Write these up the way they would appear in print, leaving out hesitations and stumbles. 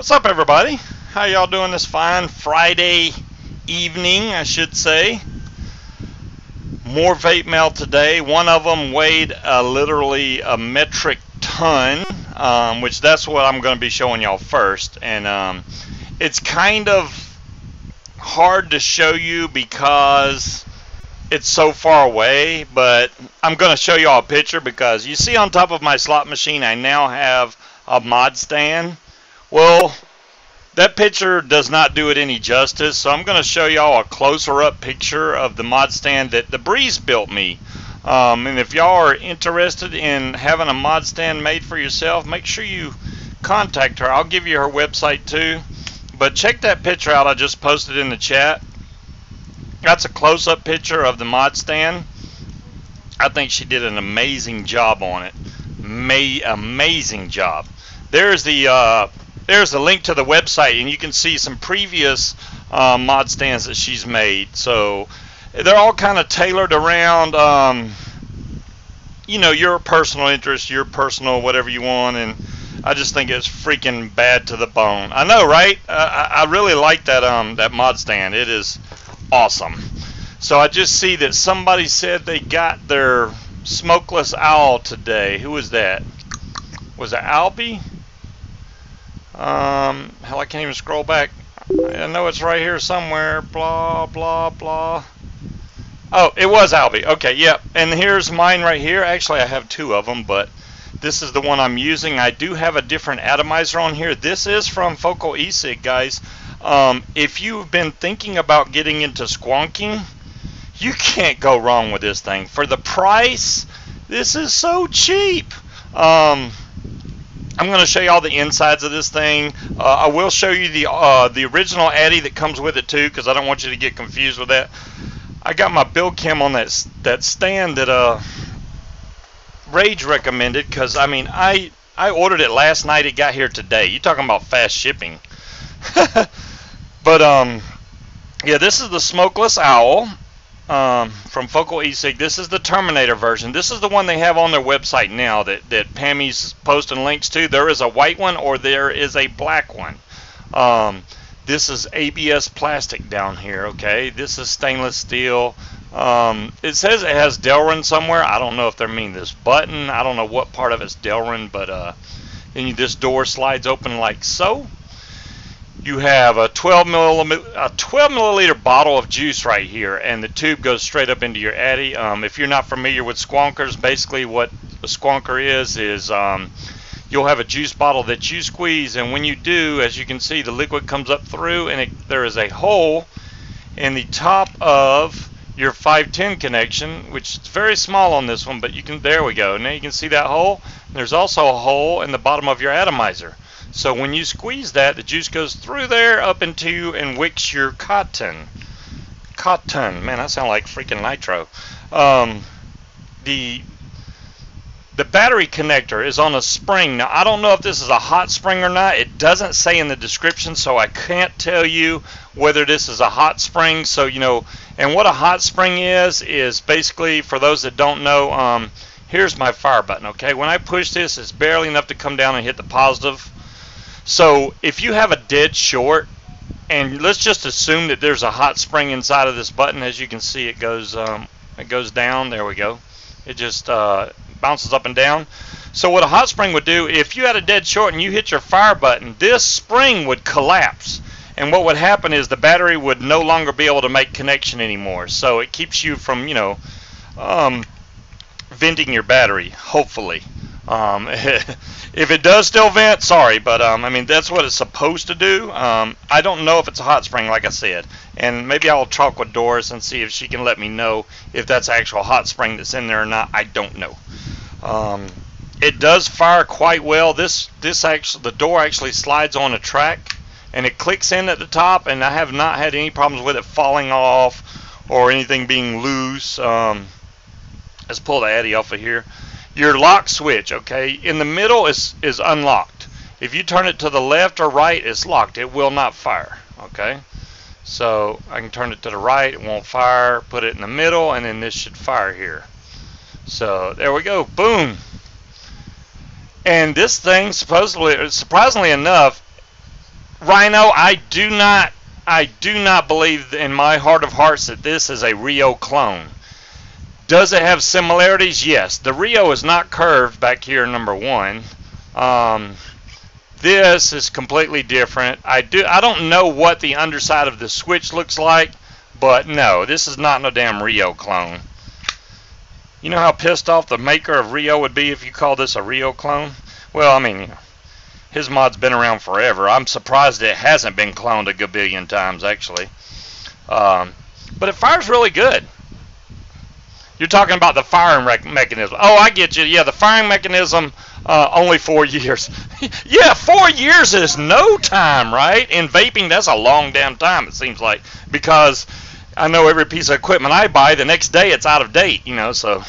What's up, everybody? How y'all doing this fine Friday evening, I should say? More vape mail today. One of them weighed literally a metric ton, which that's what I'm going to be showing y'all first. And it's kind of hard to show you because it's so far away, but I'm going to show y'all a picture because you see on top of my slot machine I now have a mod stand. Well, that picture does not do it any justice, so I'm going to show y'all a closer up picture of the mod stand that the Breeze built me. And if y'all are interested in having a mod stand made for yourself, make sure you contact her. I'll give you her website too. But check that picture out I just posted in the chat. That's a close-up picture of the mod stand. I think she did an amazing job on it. Amazing job. There's the link to the website, and you can see some previous mod stands that she's made. So they're all kind of tailored around, you know, your personal interest, your personal whatever you want. And I just think it's freaking bad to the bone. I know, right? I really like that that mod stand. It is awesome. So I just see that somebody said they got their smokeless owl today. Who was that? Was it Albie? Hell, I can't even scroll back. I know it's right here somewhere. Blah, blah, blah. Oh, it was Albie. Okay, yep. And here's mine right here. Actually, I have two of them, but this is the one I'm using. I do have a different atomizer on here. This is from Focal E-Cig, guys. If you've been thinking about getting into squonking, you can't go wrong with this thing. For the price, this is so cheap. I'm going to show you all the insides of this thing. I will show you the original Addy that comes with it too, because I don't want you to get confused with that. I got my build cam on that stand that Rage recommended, because I mean I ordered it last night. It got here today. You talking about fast shipping? But yeah, this is the Smokeless Owl. From Focal E-Cig. This is the Terminator version. This is the one they have on their website now that Pammy's posting links to. There is a white one or there is a black one. This is ABS plastic down here, okay? This is stainless steel. It says it has Delrin somewhere. I don't know if they mean this button. I don't know what part of it's Delrin, but and this door slides open like so. You have a 12 milliliter bottle of juice right here, and the tube goes straight up into your Addy. If you're not familiar with squonkers, basically what a squonker is you'll have a juice bottle that you squeeze, and when you do, as you can see, the liquid comes up through, and there is a hole in the top of your 510 connection, which is very small on this one, but you can, there we go. Now you can see that hole. There's also a hole in the bottom of your atomizer. So when you squeeze that, the juice goes through there up into and wicks your cotton. Cotton, man, that sounds like freaking nitro. The battery connector is on a spring. Now I don't know if this is a hot spring or not. It doesn't say in the description, so I can't tell you whether this is a hot spring. So you know, and what a hot spring is basically, for those that don't know, here's my fire button. Okay, when I push this, it's barely enough to come down and hit the positive. So if you have a dead short, and let's just assume that there's a hot spring inside of this button, as you can see, it goes down. There we go. It just bounces up and down. So what a hot spring would do, if you had a dead short and you hit your fire button, this spring would collapse, and what would happen is the battery would no longer be able to make connection anymore. So it keeps you from, you know, venting your battery, hopefully. If it does still vent, sorry, but I mean, that's what it's supposed to do. I don't know if it's a hot spring, like I said, and maybe I'll talk with Doris and see if she can let me know if that's actual hot spring that's in there or not. I don't know. It does fire quite well. The door actually slides on a track, and it clicks in at the top, and I have not had any problems with it falling off or anything being loose. Let's pull the Addy off of here. Your lock switch, okay, in the middle is unlocked. If you turn it to the left or right, it's locked. It will not fire, okay? So I can turn it to the right, it won't fire. Put it in the middle, and then this should fire here. So there we go, boom. And this thing, supposedly, surprisingly enough, Rhino, I do not believe in my heart of hearts that this is a Rio clone. Does it have similarities? Yes. The Rio is not curved back here, number one. This is completely different. I don't know what the underside of the switch looks like, but no, this is not no damn Rio clone. You know how pissed off the maker of Rio would be if you call this a Rio clone? Well, I mean, you know, his mod's been around forever. I'm surprised it hasn't been cloned a gabillion times, actually. But it fires really good. You're talking about the firing mechanism. Oh, I get you. Yeah, the firing mechanism, only 4 years. Yeah, 4 years is no time, right? In vaping, that's a long damn time, it seems like. Because I know every piece of equipment I buy, the next day it's out of date, you know, so.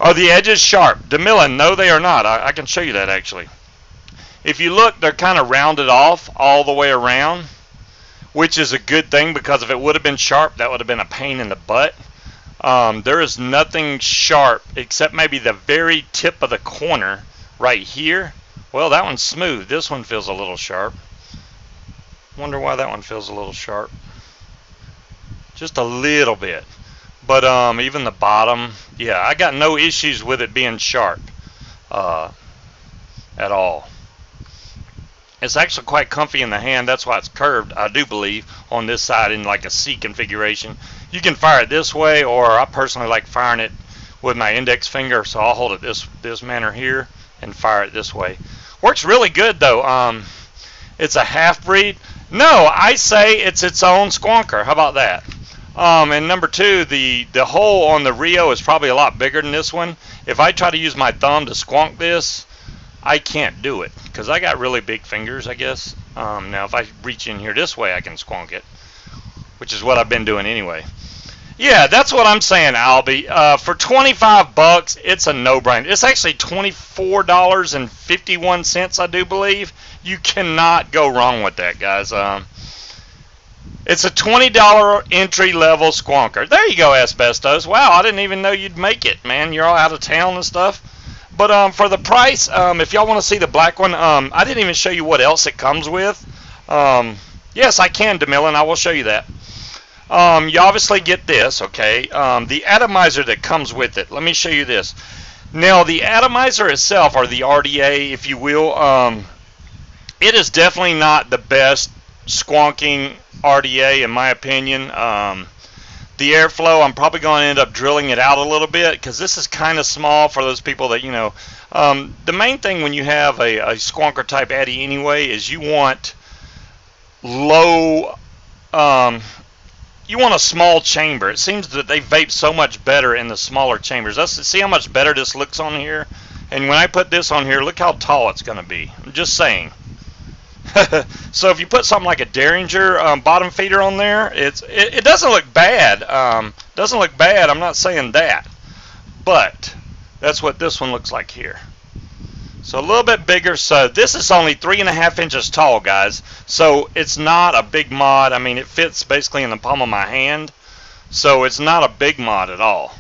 Are the edges sharp? DeMillan, no, they are not. I can show you that, actually. If you look, they're kind of rounded off all the way around, which is a good thing, because if it would have been sharp, that would have been a pain in the butt. There is nothing sharp except maybe the very tip of the corner right here. Well, that one's smooth. This one feels a little sharp. Wonder why that one feels a little sharp. Just a little bit. But even the bottom, yeah, I got no issues with it being sharp at all. It's actually quite comfy in the hand. That's why it's curved, I do believe, on this side in like a C configuration. You can fire it this way, or I personally like firing it with my index finger, so I'll hold it this manner here and fire it this way. Works really good, though. It's a half-breed. No, I say it's its own squonker. How about that? And number two, the hole on the Rio is probably a lot bigger than this one. If I try to use my thumb to squonk this, I can't do it because I got really big fingers, I guess. Now, if I reach in here this way, I can squonk it, which is what I've been doing anyway. Yeah, that's what I'm saying, Albie. For 25 bucks, it's a no-brainer. It's actually $24.51, I do believe. You cannot go wrong with that, guys. It's a $20 entry-level squonker. There you go, Asbestos. Wow, I didn't even know you'd make it, man. You're all out of town and stuff. But for the price, if y'all want to see the black one, I didn't even show you what else it comes with. Yes, I can, DeMillan. I will show you that. You obviously get this, okay? The atomizer that comes with it. Let me show you this. Now, the atomizer itself, or the RDA, if you will, it is definitely not the best squonking RDA, in my opinion. The airflow, I'm probably going to end up drilling it out a little bit because this is kind of small for those people that, you know. The main thing when you have a squonker type Addy anyway is you want low, you want a small chamber. It seems that they vape so much better in the smaller chambers. See how much better this looks on here? And when I put this on here, look how tall it's going to be. I'm just saying. So if you put something like a Derringer bottom feeder on there, it doesn't look bad. Doesn't look bad. I'm not saying that, but that's what this one looks like here. So a little bit bigger. So this is only 3.5 inches tall, guys. So it's not a big mod. I mean, it fits basically in the palm of my hand. So it's not a big mod at all.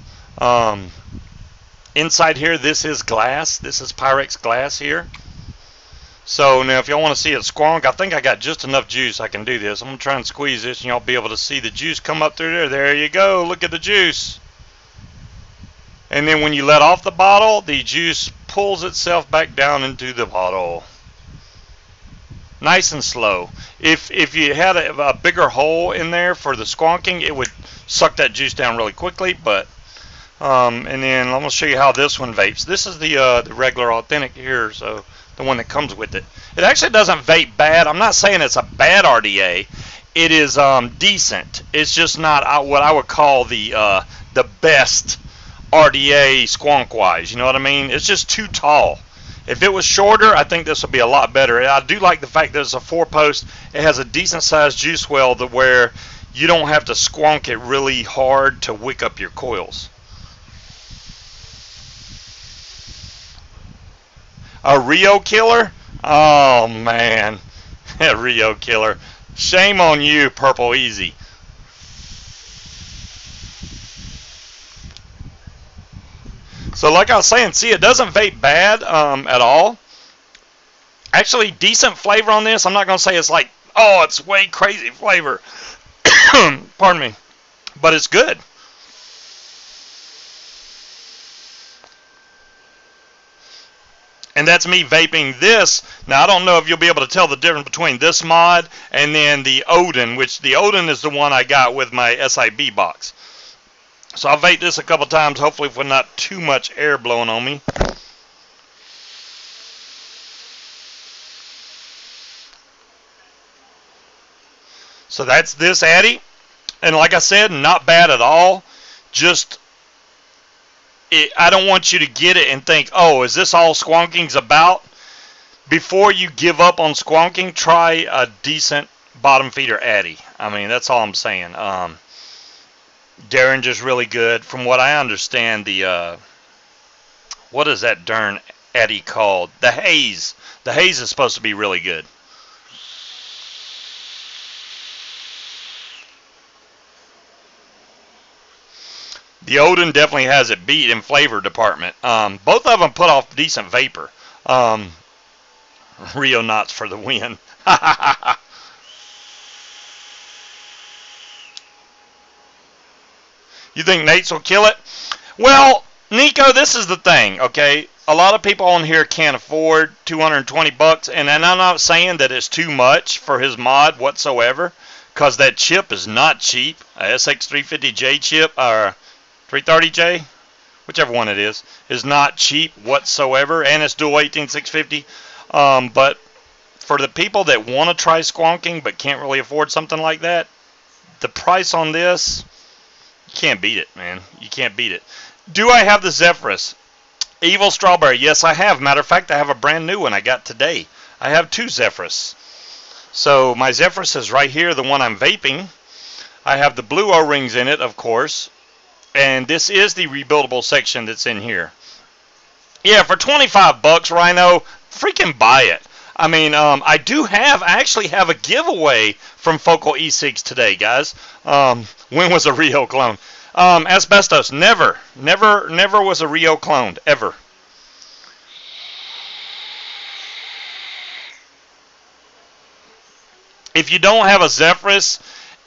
Inside here, this is glass. This is Pyrex glass here. So now if y'all want to see it squonk, I think I got just enough juice I can do this. I'm going to try and squeeze this and y'all be able to see the juice come up through there. There you go. Look at the juice. And then when you let off the bottle, the juice pulls itself back down into the bottle. Nice and slow. If you had a bigger hole in there for the squonking, it would suck that juice down really quickly. But and then I'm going to show you how this one vapes. This is the regular authentic here, so the one that comes with it. It actually doesn't vape bad. I'm not saying it's a bad RDA. It is decent. It's just not what I would call the best RDA squonk-wise. You know what I mean? It's just too tall. If it was shorter, I think this would be a lot better. I do like the fact that it's a 4-post. It has a decent-sized juice well to where you don't have to squonk it really hard to wick up your coils. A Rio killer? Oh, man. A Rio killer. Shame on you, Purple Easy. So like I was saying, see, it doesn't vape bad at all. Actually, decent flavor on this. I'm not going to say it's like, oh, it's way crazy flavor. Pardon me. But it's good. And that's me vaping this. Now, I don't know if you'll be able to tell the difference between this mod and then the Odin, which the Odin is the one I got with my SIB box. So I'll vape this a couple times, hopefully with not too much air blowing on me. So that's this Addy. And like I said, not bad at all. Just, I don't want you to get it and think, oh, is this all squonking's about? Before you give up on squonking, try a decent bottom feeder Addy. I mean, that's all I'm saying. Derringer's really good. From what I understand, the, what is that darn Addy called? The Haze. The Haze is supposed to be really good. The Odin definitely has it beat in flavor department. Both of them put off decent vapor. Rio Knots for the win. You think Nate's will kill it? Well, Nico, this is the thing, okay? A lot of people on here can't afford $220, and I'm not saying that it's too much for his mod whatsoever, because that chip is not cheap. A SX350J chip, or 330J, whichever one it is not cheap whatsoever, and it's dual 18650. But for the people that want to try squonking but can't really afford something like that, the price on this, you can't beat it, man. You can't beat it. Do I have the Zephyrus? Evil Strawberry, yes I have. Matter of fact, I have a brand new one I got today. I have two Zephyrus. So my Zephyrus is right here, the one I'm vaping. I have the blue O-rings in it, of course. And this is the rebuildable section that's in here. Yeah, for $25, Rhino, freaking buy it. I mean, I actually have a giveaway from Focal E6 today, guys. When was a Rio clone? Asbestos, never was a Rio cloned, ever. If you don't have a Zephyrus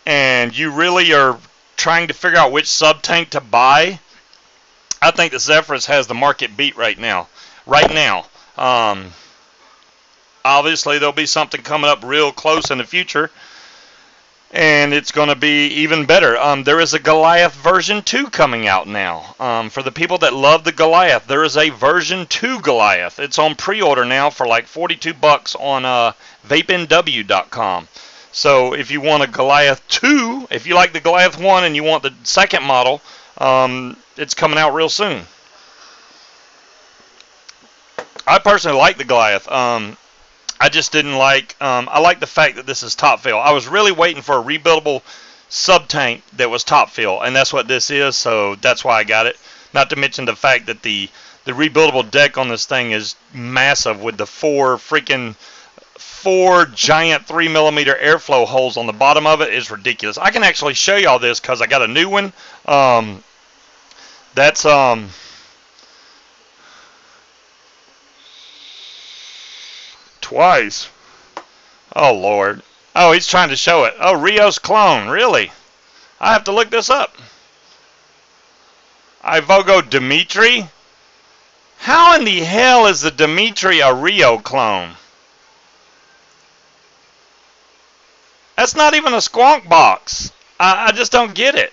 and you really are trying to figure out which sub-tank to buy, I think the Zephyrus has the market beat right now. Obviously, there'll be something coming up real close in the future, and it's going to be even better. There is a Goliath version 2 coming out now. For the people that love the Goliath, there is a version 2 Goliath. It's on pre-order now for like $42 on vapenw.com. So if you want a Goliath 2, if you like the Goliath 1 and you want the second model, it's coming out real soon. I personally like the Goliath. I just didn't like, I like the fact that this is top fill. I was really waiting for a rebuildable sub-tank that was top fill, and that's what this is, so that's why I got it. Not to mention the fact that the rebuildable deck on this thing is massive with the four giant 3mm airflow holes on the bottom of it. Is ridiculous. I can actually show y'all this because I got a new one. That's twice. Oh Lord. Oh, he's trying to show it. Oh, Rio's clone. Really? I have to look this up. Ivogo Dimitri? How in the hell is the Dimitri a Rio clone? That's not even a squonk box. I just don't get it.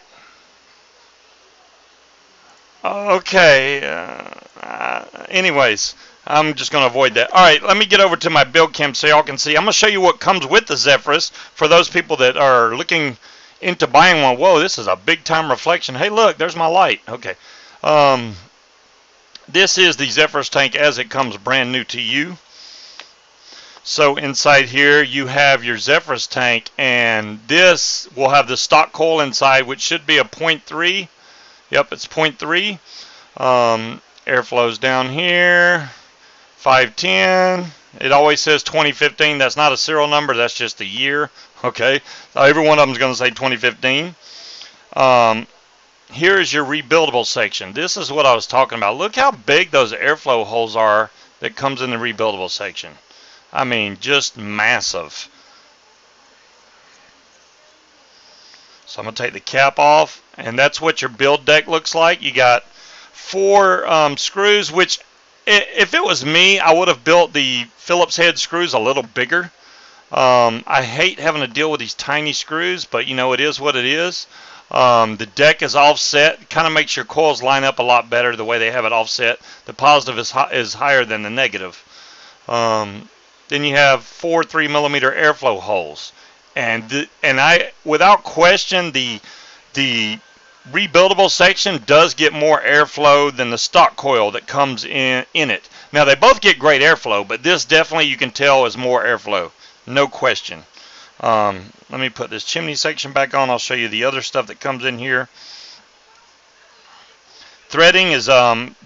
Okay. Anyways, I'm just going to avoid that. All right, let me get over to my build cam so y'all can see. I'm going to show you what comes with the Zephyrus for those people that are looking into buying one. Whoa, this is a big time reflection. Hey, look, there's my light. Okay. This is the Zephyrus tank as it comes brand new to you. So inside here you have your Zephyrus tank, and this will have the stock coil inside, which should be a 0.3. Yep, it's 0.3. Airflow's down here. 510. It always says 2015. That's not a serial number. That's just a year. Okay. So every one of them is going to say 2015. Here is your rebuildable section. This is what I was talking about. Look how big those airflow holes are that comes in the rebuildable section. I mean, just massive. So I'm going to take the cap off, and that's what your build deck looks like. You got 4 screws, which if it was me, I would have built the Phillips head screws a little bigger. I hate having to deal with these tiny screws, but you know, it is what it is. The deck is offset. Kind of makes your coils line up a lot better the way they have it offset. The positive is higher than the negative. Then you have 4 3mm airflow holes. And without question, the rebuildable section does get more airflow than the stock coil that comes in it. Now, they both get great airflow, but this definitely, you can tell, is more airflow. No question. Let me put this chimney section back on. I'll show you the other stuff that comes in here. Threading is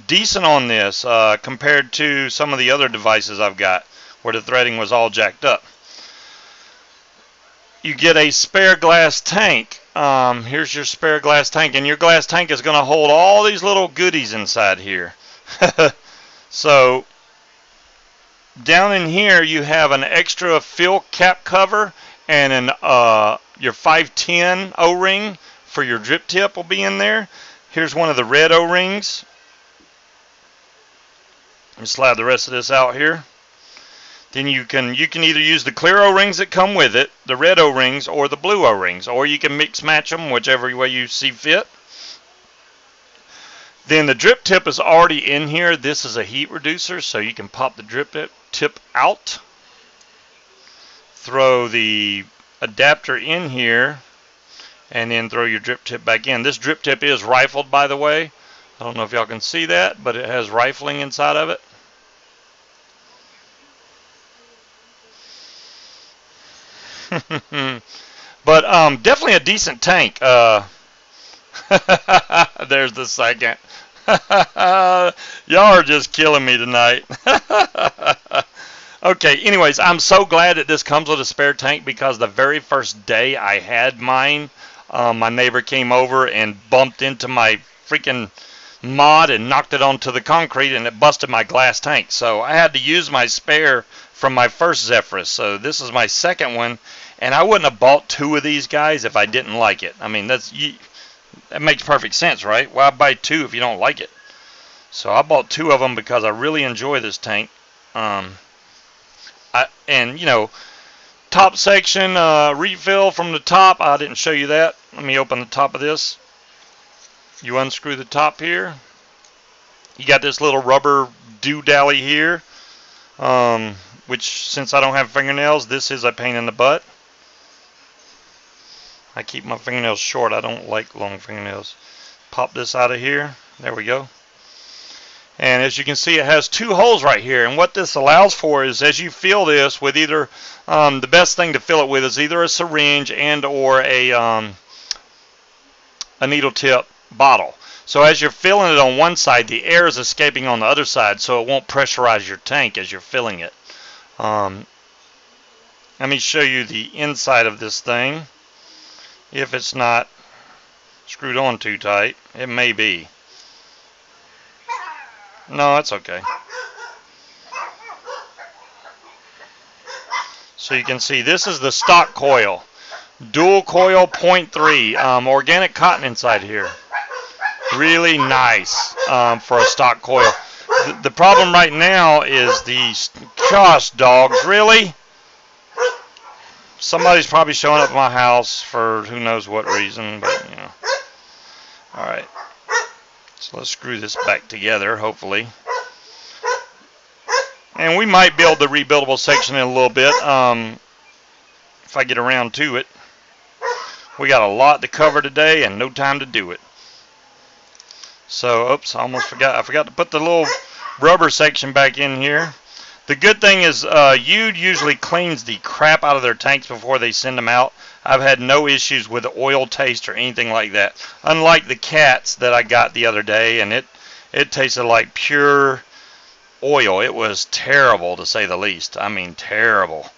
decent on this compared to some of the other devices I've got where the threading was all jacked up. You get a spare glass tank. Here's your spare glass tank, and your glass tank is going to hold all these little goodies inside here. So down in here you have an extra fill cap cover, and your 510 O-ring for your drip tip will be in there. Here's one of the red O-rings. Let me slide the rest of this out here. Then you can either use the clear O-rings that come with it, the red O-rings, or the blue O-rings, or you can mix match them whichever way you see fit. Then the drip tip is already in here. This is a heat reducer, so you can pop the drip tip out. Throw the adapter in here, and then throw your drip tip back in. This drip tip is rifled, by the way. I don't know if y'all can see that, but it has rifling inside of it. But definitely a decent tank. There's the second. Y'all are just killing me tonight. Okay, anyways, I'm so glad that this comes with a spare tank, because the very first day I had mine, my neighbor came over and bumped into my freaking mod and knocked it onto the concrete, and it busted my glass tank. So I had to use my spare from my first Zephyrus. So this is my second one, and I wouldn't have bought 2 of these guys if I didn't like it. I mean, that makes perfect sense, right? Why buy 2 if you don't like it? So I bought 2 of them because I really enjoy this tank. And you know, top section refill from the top. I didn't show you that. Let me open the top of this. You unscrew the top here. You got this little rubber doodaddle here, which, since I don't have fingernails, this is a pain in the butt. I keep my fingernails short. I don't like long fingernails. Pop this out of here. There we go. And as you can see, it has 2 holes right here. And what this allows for is, as you fill this with either, the best thing to fill it with is either a syringe and or a needle tip bottle. So as you're filling it on one side, the air is escaping on the other side, so it won't pressurize your tank as you're filling it. Let me show you the inside of this thing. If it's not screwed on too tight, it may be. No, that's okay. So you can see this is the stock coil. Dual coil 0.3. Organic cotton inside here. Really nice for a stock coil. The problem right now is these, gosh dogs, really? Somebody's probably showing up at my house for who knows what reason, but you know. Alright. So let's screw this back together, hopefully. And we might build the rebuildable section in a little bit, if I get around to it. We got a lot to cover today and no time to do it. So, oops, I almost forgot. I forgot to put the little rubber section back in here. The good thing is Ude usually cleans the crap out of their tanks before they send them out. I've had no issues with the oil taste or anything like that. Unlike the cats that I got the other day, and it tasted like pure oil. It was terrible, to say the least. I mean, terrible.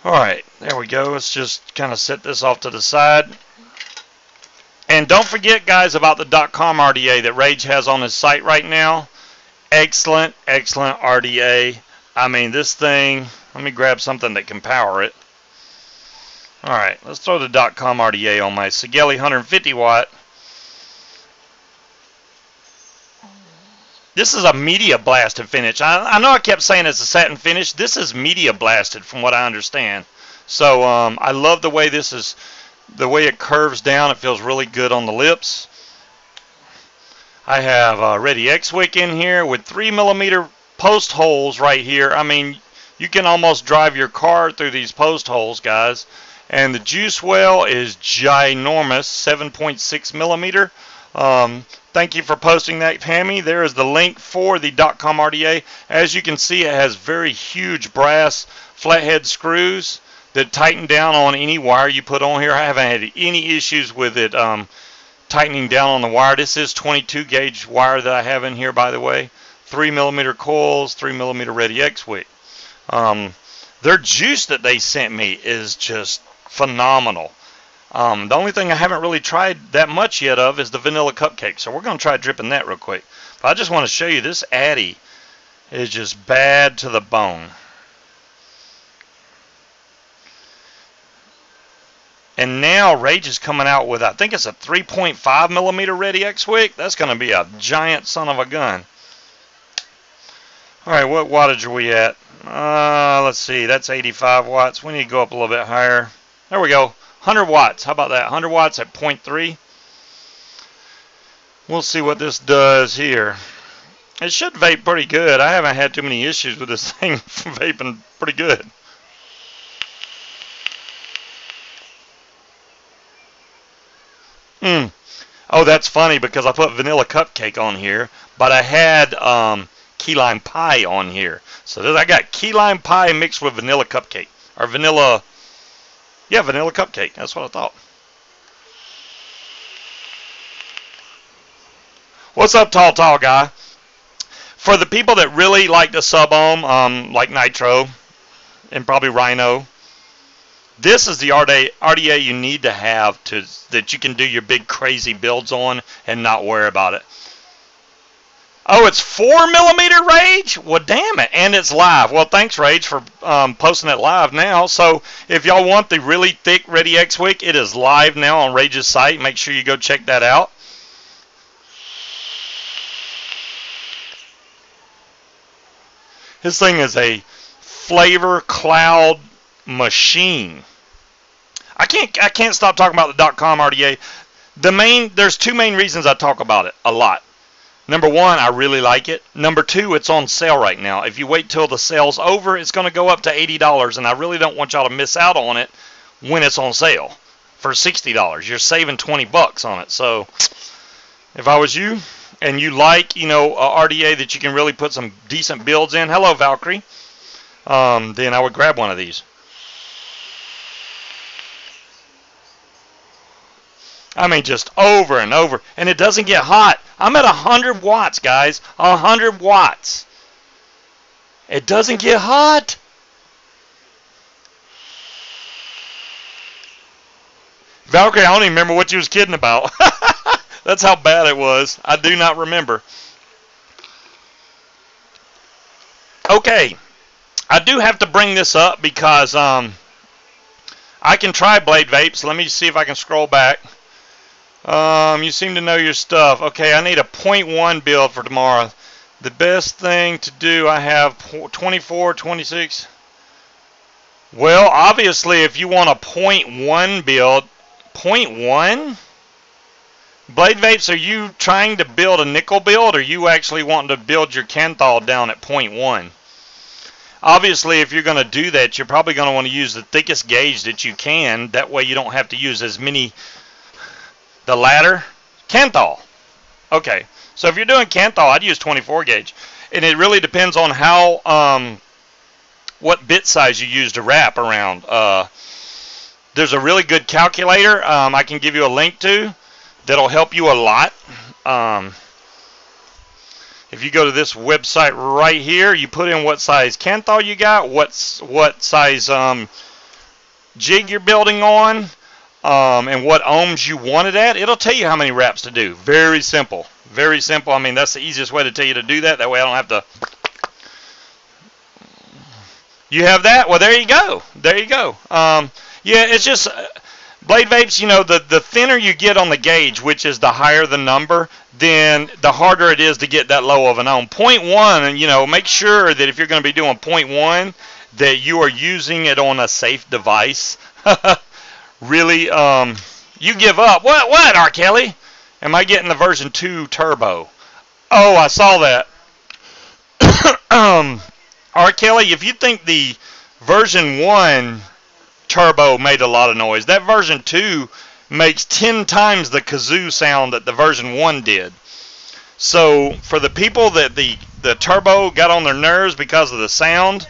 Alright, there we go. Let's just kind of set this off to the side. And don't forget, guys, about the .com RDA that Rage has on his site right now. Excellent, excellent RDA. I mean, this thing, let me grab something that can power it. Alright, let's throw the .com RDA on my Sigelli 150 watt. This is a media blasted finish. I know I kept saying it's a satin finish. This is media blasted from what I understand. So I love the way this is, the way it curves down. It feels really good on the lips. I have Ready X-Wick in here with 3mm post holes right here. I mean, you can almost drive your car through these post holes, guys. And the juice well is ginormous, 7.6mm. Thank you for posting that, Pammy. There is the link for the .com RDA. As you can see, it has very huge brass flathead screws that tighten down on any wire you put on here. I haven't had any issues with it tightening down on the wire. This is 22 gauge wire that I have in here, by the way. 3mm coils, 3mm Ready X-Wick. Their juice that they sent me is just phenomenal. The only thing I haven't really tried that much yet of is the vanilla cupcake. So we're going to try dripping that real quick. But I just want to show you this Addy is just bad to the bone. And now Rage is coming out with, I think it's a 3.5mm Ready X-Wick. That's going to be a giant son of a gun. Alright, what wattage are we at? Let's see, that's 85 watts. We need to go up a little bit higher. There we go. 100 watts. How about that? 100 watts at 0.3. We'll see what this does here. It should vape pretty good. I haven't had too many issues with this thing vaping pretty good. Oh, that's funny because I put vanilla cupcake on here, but I had key lime pie on here. So I got key lime pie mixed with vanilla cupcake. Or vanilla, yeah, vanilla cupcake. That's what I thought. What's up, tall guy? For the people that really like the sub-ohm, like Nitro and probably Rhino, this is the RDA you need to have that you can do your big crazy builds on and not worry about it. Oh, it's 4mm Rage? Well, damn it. And it's live. Well, thanks, Rage, for posting it live now. So if y'all want the really thick Ready X-Wick, it is live now on Rage's site. Make sure you go check that out. This thing is a flavor cloud machine. I can't stop talking about the .com RDA. There's two main reasons I talk about it a lot. Number one, I really like it. Number two, it's on sale right now. If you wait till the sale's over, it's going to go up to $80, and I really don't want y'all to miss out on it when it's on sale for $60. You're saving 20 bucks on it. So if I was you and you like, you know, a RDA that you can really put some decent builds in, hello Valkyrie, then I would grab one of these. I mean, just over and over. And it doesn't get hot. I'm at 100 watts, guys. 100 watts. It doesn't get hot. Valkyrie, I don't even remember what you was kidding about. That's how bad it was. I do not remember. Okay. I do have to bring this up because I can try Blade Vapes. Let me see if I can scroll back. You seem to know your stuff. Okay, I need a 0.1 build for tomorrow. The best thing to do, I have 24, 26. Well, obviously, if you want a 0.1 build, 0.1? Blade Vapes, are you trying to build a nickel build, or are you actually wanting to build your Kanthal down at 0.1? Obviously, if you're going to do that, you're probably going to want to use the thickest gauge that you can. That way you don't have to use as many. The ladder, Kanthal. Okay, so if you're doing Kanthal, I'd use 24 gauge. And it really depends on how, what bit size you use to wrap around. There's a really good calculator I can give you a link to that'll help you a lot. If you go to this website right here, you put in what size Kanthal you got, what size jig you're building on, and what ohms you want it at. It'll tell you how many wraps to do. Very simple. Very simple. I mean, that's the easiest way to tell you to do that. That way I don't have to You have that? Well, there you go. There you go. Yeah, it's just blade vapes. You know, the thinner you get on the gauge, which is the higher the number, then the harder it is to get that low of an ohm. 0.1, and you know, make sure that if you're going to be doing 0.1, that you are using it on a safe device. Really, you give up. What, R. Kelly? Am I getting the version 2 turbo? Oh, I saw that. R. Kelly, if you think the version 1 turbo made a lot of noise, that version 2 makes 10 times the kazoo sound that the version 1 did. So for the people that the turbo got on their nerves because of the sound,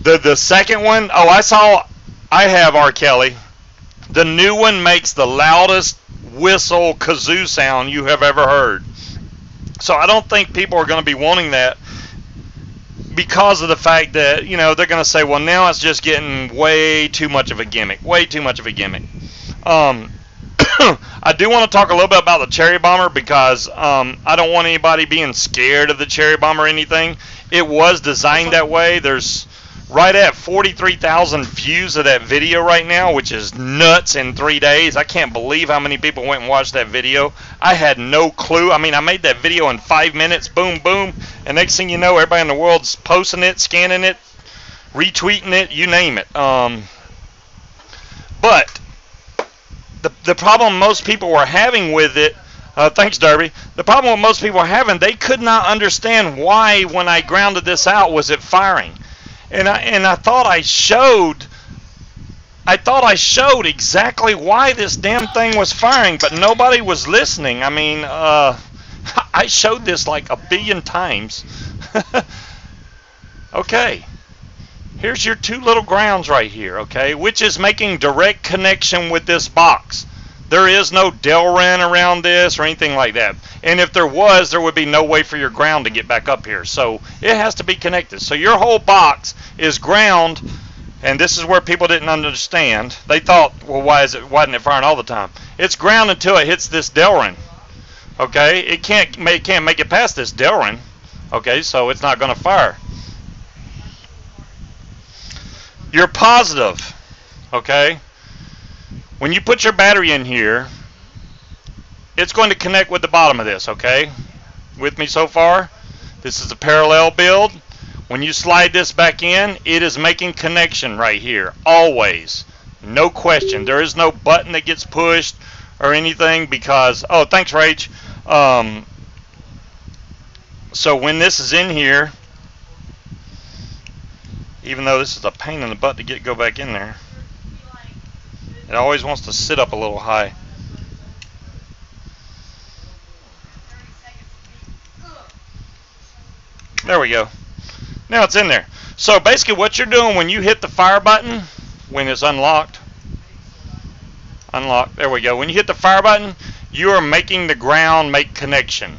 the second one, I have R. Kelly. The new one makes the loudest whistle kazoo sound you have ever heard. So I don't think people are going to be wanting that because of the fact that, you know, they're going to say, well, now it's just getting way too much of a gimmick. Way too much of a gimmick. I do want to talk a little bit about the Cherry Bomber because I don't want anybody being scared of the Cherry Bomber or anything. It was designed that way. There's right at 43,000 views of that video right now, which is nuts in 3 days. I can't believe how many people went and watched that video. I had no clue. I mean, I made that video in 5 minutes, boom, boom, and next thing you know, everybody in the world's posting it, scanning it, retweeting it, you name it. But the problem most people were having with it, thanks, Derby. The problem with most people were having, they could not understand why, when I grounded this out, was it firing. And I thought I showed exactly why this damn thing was firing, but nobody was listening. I mean, I showed this like a billion times. Okay, here's your 2 little grounds right here, okay, which is making direct connection with this box. There is no Delrin around this or anything like that. And if there was, there would be no way for your ground to get back up here. So it has to be connected. So your whole box is ground, and this is where people didn't understand. They thought, well, why isn't it firing all the time? It's ground until it hits this Delrin. Okay, it can't make it past this Delrin. Okay, so it's not going to fire. You're positive. Okay. When you put your battery in here, it's going to connect with the bottom of this, okay? With me so far? This is a parallel build. When you slide this back in, it is making connection right here, always. No question. There is no button that gets pushed or anything because, oh, thanks, Rach. So when this is in here, even though this is a pain in the butt to go back in there, it always wants to sit up a little high. There we go. Now it's in there. So basically what you're doing when you hit the fire button, when it's unlocked, there we go. When you hit the fire button, you are making the ground make connection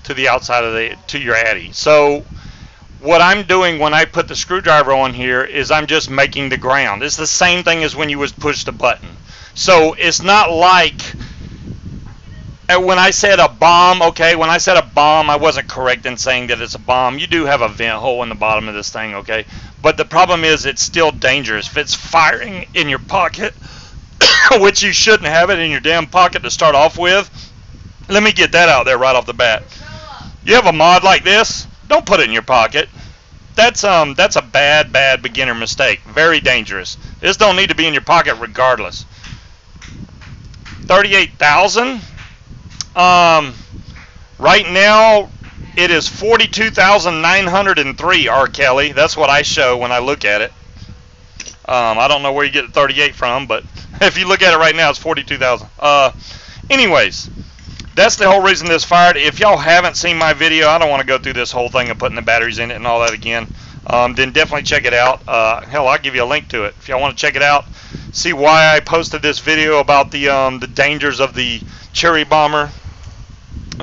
to the outside of to your Addy. So what I'm doing when I put the screwdriver on here is I'm just making the ground. It's the same thing as when you would push the button. So it's not like when I said a bomb, okay, when I said a bomb, I wasn't correct in saying that it's a bomb. You do have a vent hole in the bottom of this thing, okay? But the problem is it's still dangerous. If it's firing in your pocket, which you shouldn't have it in your damn pocket to start off with, let me get that out there right off the bat. You have a mod like this, don't put it in your pocket. That's a bad beginner mistake. Very dangerous. This don't need to be in your pocket regardless. 38,000. Right now it is 42,903, R. Kelly. That's what I show when I look at it. I don't know where you get the 38 from, but if you look at it right now, it's 42,000. Anyways, that's the whole reason this fired. If y'all haven't seen my video, I don't want to go through this whole thing of putting the batteries in it and all that again. Then definitely check it out. Hell, I'll give you a link to it if y'all want to check it out. See why I posted this video about the dangers of the Cherry Bomber.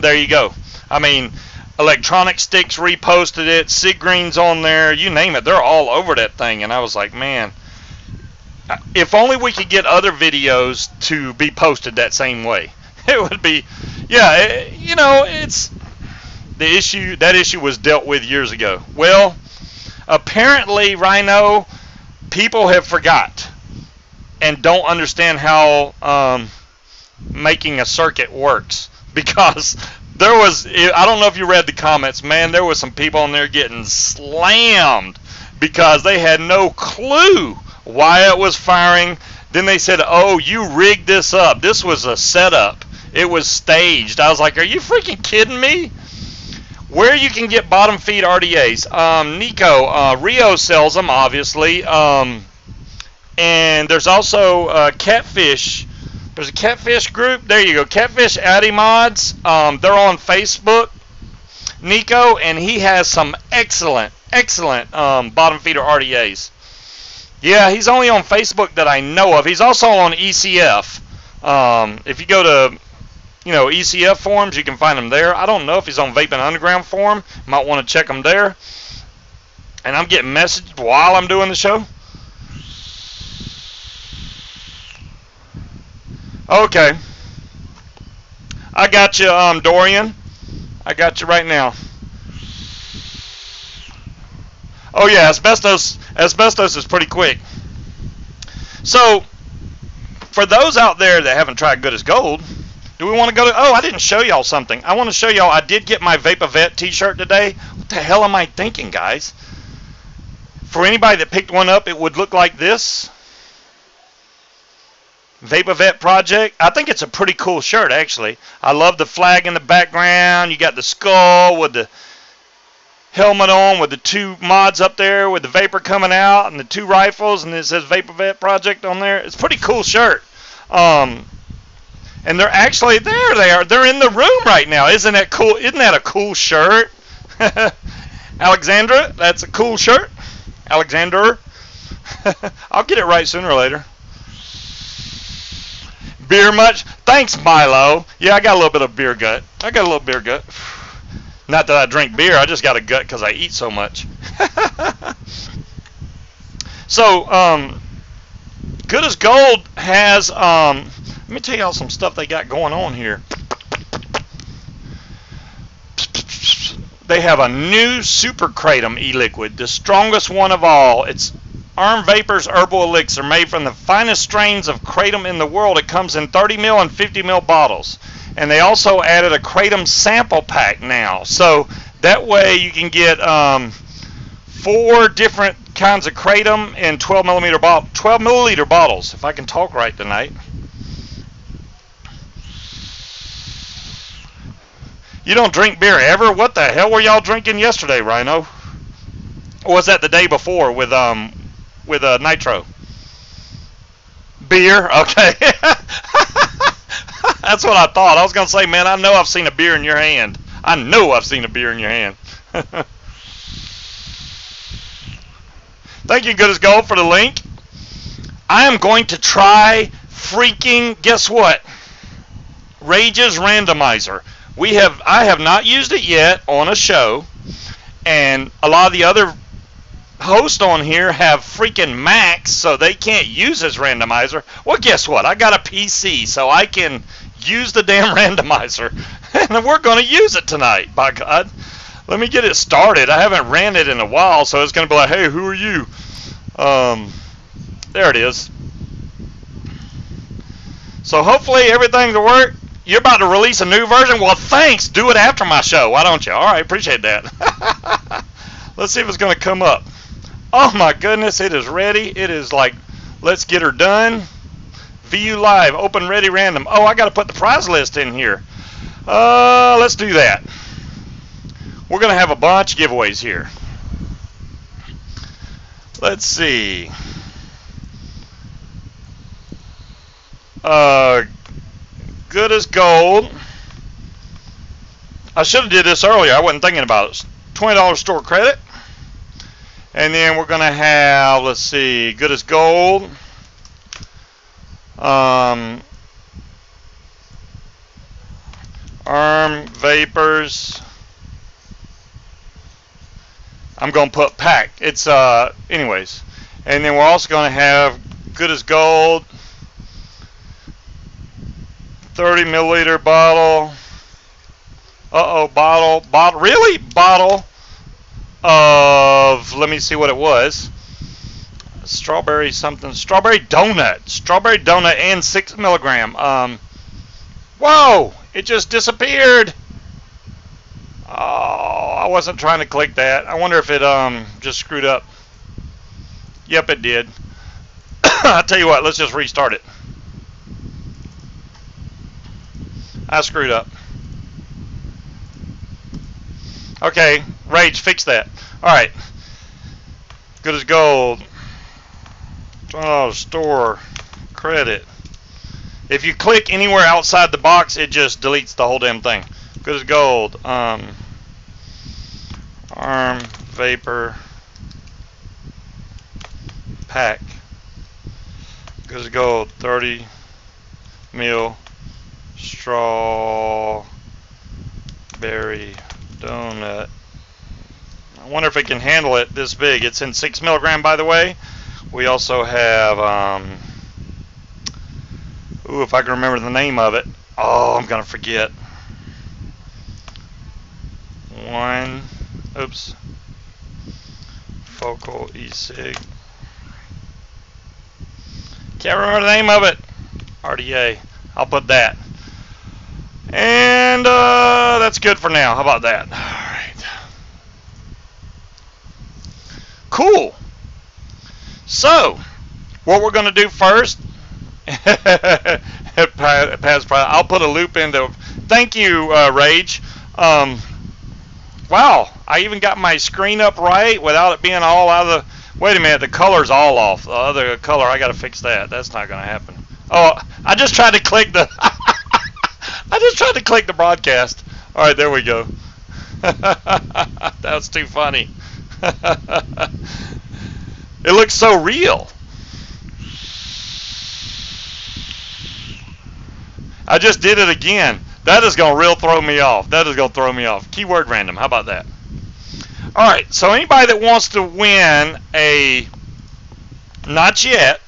There you go. I mean, Electronic Sticks reposted it, Siggreen's on there, you name it. They're all over that thing. And I was like, man, if only we could get other videos to be posted that same way. It would be, yeah, you know, that issue was dealt with years ago. Well, apparently, Rhino, people have forgot and don't understand how making a circuit works, because there was, I don't know if you read the comments, man, there was some people in there getting slammed because they had no clue why it was firing. Then they said, oh, you rigged this up. This was a setup. It was staged. I was like, are you freaking kidding me? Where you can get bottom feed RDAs. Nico, Rio sells them, obviously. And there's also Catfish. There's a Catfish group. There you go. Catfish Addy Mods. They're on Facebook. Nico, and he has some excellent bottom feeder RDAs. Yeah, he's only on Facebook that I know of. He's also on ECF. If you go to, ECF forums, you can find him there. I don't know if he's on Vaping Underground forum. Might want to check him there. And I'm getting messaged while I'm doing the show. Okay. I got you, Dorian. I got you right now. Oh yeah, asbestos is pretty quick. So, for those out there that haven't tried Good as Gold, do we want to go to... Oh, I didn't show y'all something. I want to show y'all, I did get my VapaVet t-shirt today. What the hell am I thinking, guys? For anybody that picked one up, it would look like this. VapaVet Project. I think it's a pretty cool shirt, actually. I love the flag in the background. You got the skull with the helmet on, with the two mods up there, with the vapor coming out, and the two rifles, and it says VapaVet Project on there. It's a pretty cool shirt. And they're actually, there they are. They're in the room right now. Isn't that cool? Isn't that a cool shirt? Alexandra, that's a cool shirt. Alexander. I'll get it right sooner or later. Beer much? Thanks, Milo. Yeah, I got a little bit of beer gut. I got a little beer gut. Not that I drink beer, I just got a gut because I eat so much. So, Good as Gold has, let me tell y'all some stuff they got going on here. They have a new Super Kratom e-liquid, the strongest one of all. It's Arm Vapors Herbal Elixir, made from the finest strains of Kratom in the world. It comes in 30 ml and 50 ml bottles. And they also added a Kratom sample pack now. So that way you can get 4 different kinds of Kratom in 12 milliliter bottles, if I can talk right tonight. You don't drink beer ever? What the hell were y'all drinking yesterday, Rhino? Or was that the day before with Nitro? Beer? Okay. That's what I thought. I was going to say, man, I know I've seen a beer in your hand. I know I've seen a beer in your hand. Thank you, Good as Gold, for the link. I am going to try freaking, guess what? Rage's Randomizer. I have not used it yet on a show, and a lot of the other hosts on here have freaking Macs, so they can't use this randomizer. Well, guess what? I got a PC, so I can use the damn randomizer, and we're going to use it tonight, by God. Let me get it started. I haven't ran it in a while, so it's going to be like, hey, who are you? There it is. So hopefully everything will work. You're about to release a new version? Well, thanks. Do it after my show. Why don't you? All right, appreciate that. Let's see if it's going to come up. Oh, my goodness. It is ready. It is like, let's get her done. VULive, open, ready, random. Oh, I got to put the prize list in here. Let's do that. We're going to have a bunch of giveaways here. Let's see. Good as Gold. I should have did this earlier. I wasn't thinking about it. $20 store credit. And then we're going to have, let's see, Good as Gold. Arm Vapors. I'm going to put pack. It's, anyways. And then we're also going to have Good as Gold. 30 milliliter bottle. Uh-oh, bottle, really? Bottle of, let me see what it was. Strawberry something, strawberry donut and 6 milligram. Whoa, it just disappeared. Oh, I wasn't trying to click that. I wonder if it just screwed up. Yep, it did. I'll tell you what, let's just restart it. I screwed up. Okay, Rage, fix that. Alright. Good as gold. Oh, store. Credit. If you click anywhere outside the box, it just deletes the whole damn thing. Good as gold. Arm vapor pack. Good as gold. 30 mil strawberry donut. I wonder if it can handle it this big. It's in 6 milligram, by the way. We also have ooh, if I can remember the name of it. Oh, I'm gonna forget. Focal e-cig. Can't remember the name of it. RDA. I'll put that. And that's good for now. How about that? All right. Cool. So, what we're going to do first, I'll put a loop into, thank you, Rage. Wow, I even got my screen up right without it being all out of the, wait a minute, the color's all off. The other color, I got to fix that. That's not going to happen. Oh, I just tried to click the, I just tried to click the broadcast. All right, there we go. That's too funny. It looks so real. I just did it again. That is going to real throw me off. That is going to throw me off. Keyword random. How about that? All right. So anybody that wants to win a, not yet,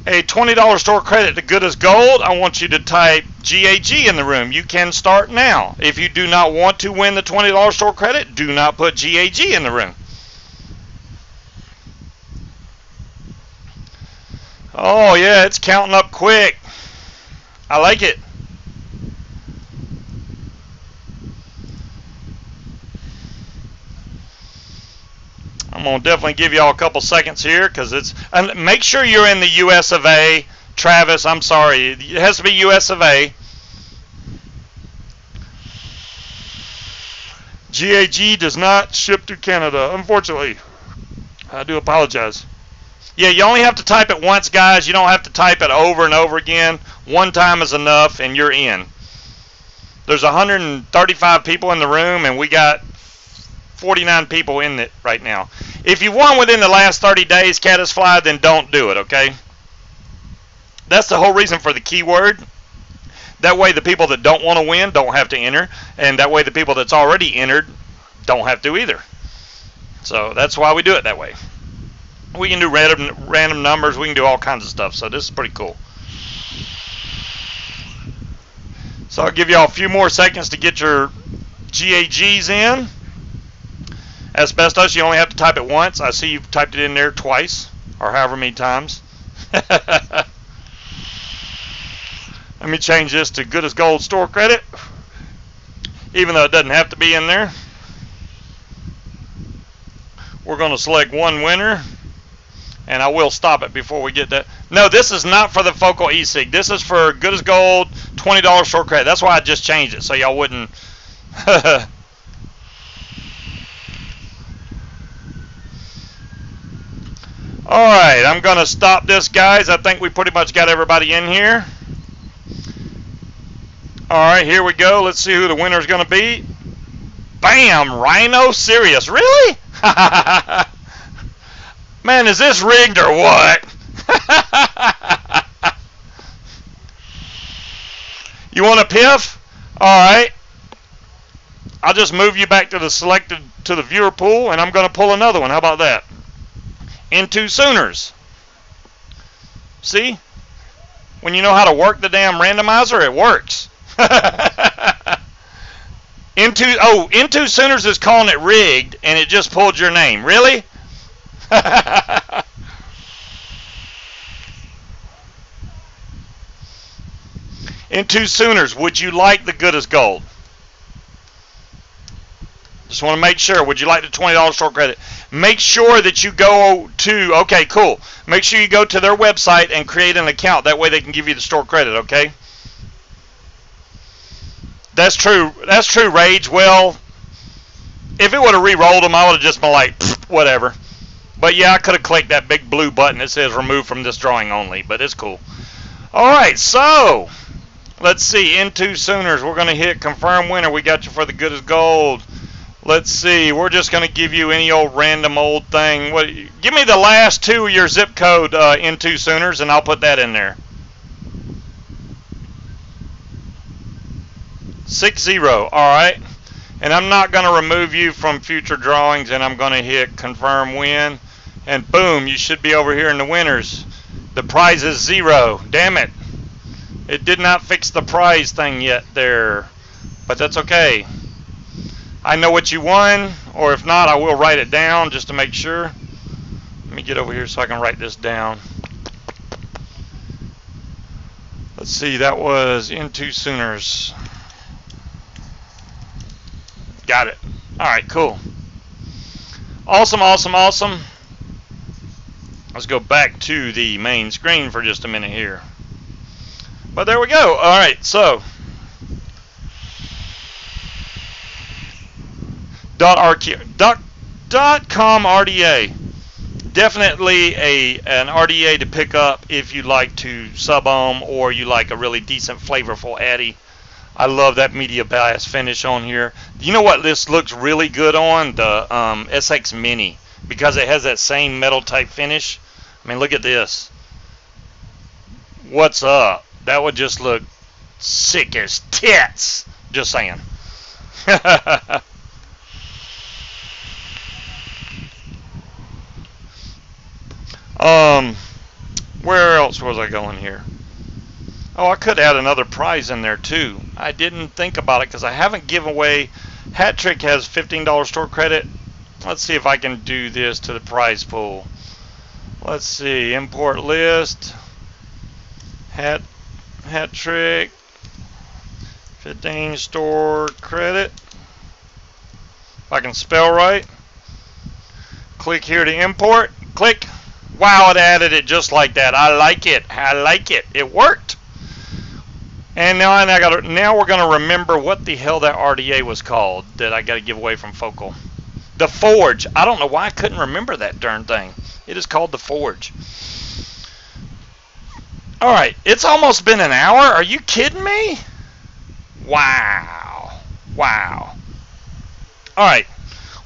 a $20 store credit to Good as Gold, I want you to type GAG in the room. You can start now. If you do not want to win the $20 store credit, do not put GAG in the room. Oh, yeah, it's counting up quick. I like it. I'm going to definitely give y'all a couple seconds here because it's, and make sure you're in the US of A. Travis, I'm sorry, it has to be US of A. GAG does not ship to Canada, unfortunately. I do apologize. Yeah, you only have to type it once, guys. You don't have to type it over and over again. One time is enough, and you're in. There's 135 people in the room, and we got 49 people in it right now. If you won within the last 30 days, Caddisfly, then don't do it, okay? That's the whole reason for the keyword. That way the people that don't want to win don't have to enter, and that way the people that's already entered don't have to either. So that's why we do it that way. We can do random numbers. We can do all kinds of stuff. So this is pretty cool. So I'll give y'all a few more seconds to get your GAGs in. Asbestos, you only have to type it once. I see you've typed it in there twice, or however many times. Let me change this to Good as Gold store credit, even though it doesn't have to be in there. We're going to select one winner, and I will stop it before we get that. No, this is not for the Focal e-cig. This is for Good as Gold, $20 store credit. That's why I just changed it, so y'all wouldn't. Alright, I'm going to stop this, guys. I think we pretty much got everybody in here. Alright, here we go. Let's see who the winner is going to be. Bam! Rhino Sirius. Really? Man, is this rigged or what? You want a piff? Alright. I'll just move you back to the viewer pool, and I'm going to pull another one. How about that? Into Sooners. See? When you know how to work the damn randomizer, it works. Into Sooners is calling it rigged, and it just pulled your name. Really? Into Sooners, would you like the good as gold? Just want to make sure. Would you like the $20 store credit? Make sure that you go to, okay, cool. Make sure you go to their website and create an account. That way they can give you the store credit, okay? That's true. That's true, Rage. Well, if it would have re-rolled them, I would have just been like, whatever. But yeah, I could have clicked that big blue button that says remove from this drawing only, but it's cool. All right, so let's see. Into Sooners, we're going to hit confirm winner. We got you for the good as gold. Let's see. We're just going to give you any old random old thing. What? Give me the last two of your zip code, Into Sooners, and I'll put that in there. 60. All right. And I'm not going to remove you from future drawings, and I'm going to hit confirm win. And boom, you should be over here in the winners. The prize is 0. Damn it. It did not fix the prize thing yet there. But that's okay. I know what you won, or if not, I will write it down just to make sure. Let me get over here so I can write this down. Let's see, that was Into Sooners. Got it. Alright, cool. Awesome, awesome, awesome. Let's go back to the main screen for just a minute here. But there we go. Alright, so .com RDA. Definitely an RDA to pick up if you like to sub them or you like a really decent flavorful Addy. I love that media bias finish on here. You know what this looks really good on? The SX Mini, because it has that same metal type finish. I mean, look at this. What's up? That would just look sick as tits. Just saying. Where else was I going here? Oh, I could add another prize in there too. I didn't think about it because I haven't given away. Hat Trick has $15 store credit. Let's see if I can do this to the prize pool. Let's see, import list. Hat Trick. 15 store credit. If I can spell right. Click here to import. Click. Wow, it added it just like that. I like it. I like it. It worked. And now we're going to remember what the hell that RDA was called that I got to give away from Focal. The Forge. I don't know why I couldn't remember that darn thing. It is called the Forge. All right, it's almost been an hour. Are you kidding me? Wow. Wow. All right.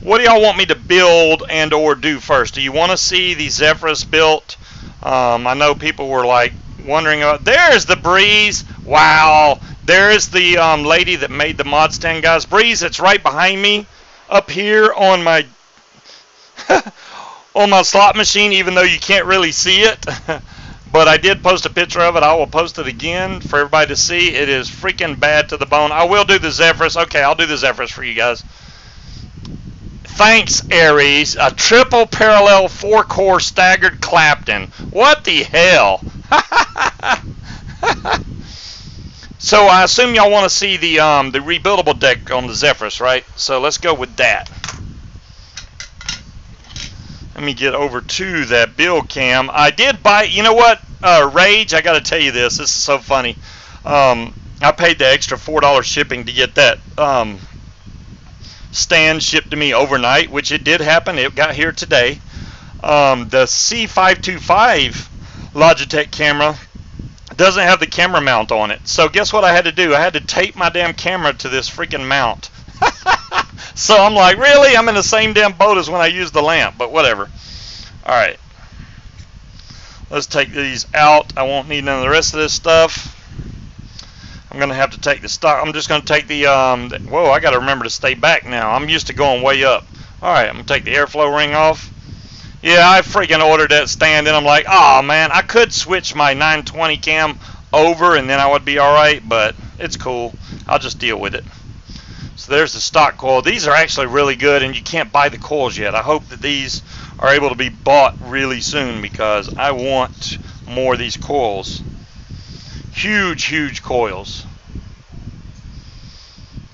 What do y'all want me to build and or do first? Do you want to see the Zephyrus built? I know people were like wondering about. There's the Breeze. Wow. There's the lady that made the mod stand, guys. Breeze, it's right behind me up here on my on my slot machine, even though you can't really see it. But I did post a picture of it. I will post it again for everybody to see. It is freaking bad to the bone. I will do the Zephyrus. Okay, I'll do the Zephyrus for you guys. Thanks, Aries. A triple parallel 4-core staggered Clapton. What the hell? So I assume y'all want to see the rebuildable deck on the Zephyrus, right? So let's go with that. Let me get over to that build cam. I did buy, you know what, Rage, I got to tell you this. This is so funny. I paid the extra $4 shipping to get that stand shipped to me overnight, which it did happen. It got here today. The C525 Logitech camera doesn't have the camera mount on it. So guess what I had to do? I had to tape my damn camera to this freaking mount. So I'm like, really? I'm in the same damn boat as when I used the lamp, but whatever. Alright. Let's take these out. I won't need none of the rest of this stuff. I'm going to have to take the stock. I'm just going to take the, whoa, I got to remember to stay back now. I'm used to going way up. Alright, I'm going to take the airflow ring off. Yeah, I freaking ordered that stand, and I'm like, oh man, I could switch my 920 cam over, and then I would be alright, but it's cool. I'll just deal with it. So there's the stock coil. These are actually really good, and you can't buy the coils yet. I hope that these are able to be bought really soon because I want more of these coils. Huge coils.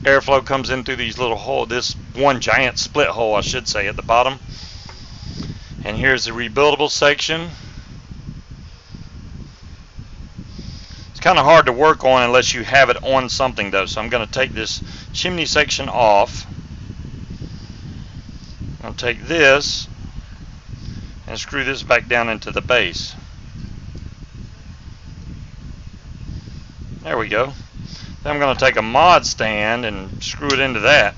Airflow comes in through these little holes, this one giant split hole, I should say, at the bottom. And here's the rebuildable section. It's kind of hard to work on unless you have it on something though, so I'm going to take this chimney section off. I'll take this and screw this back down into the base. There we go. Then I'm going to take a mod stand and screw it into that.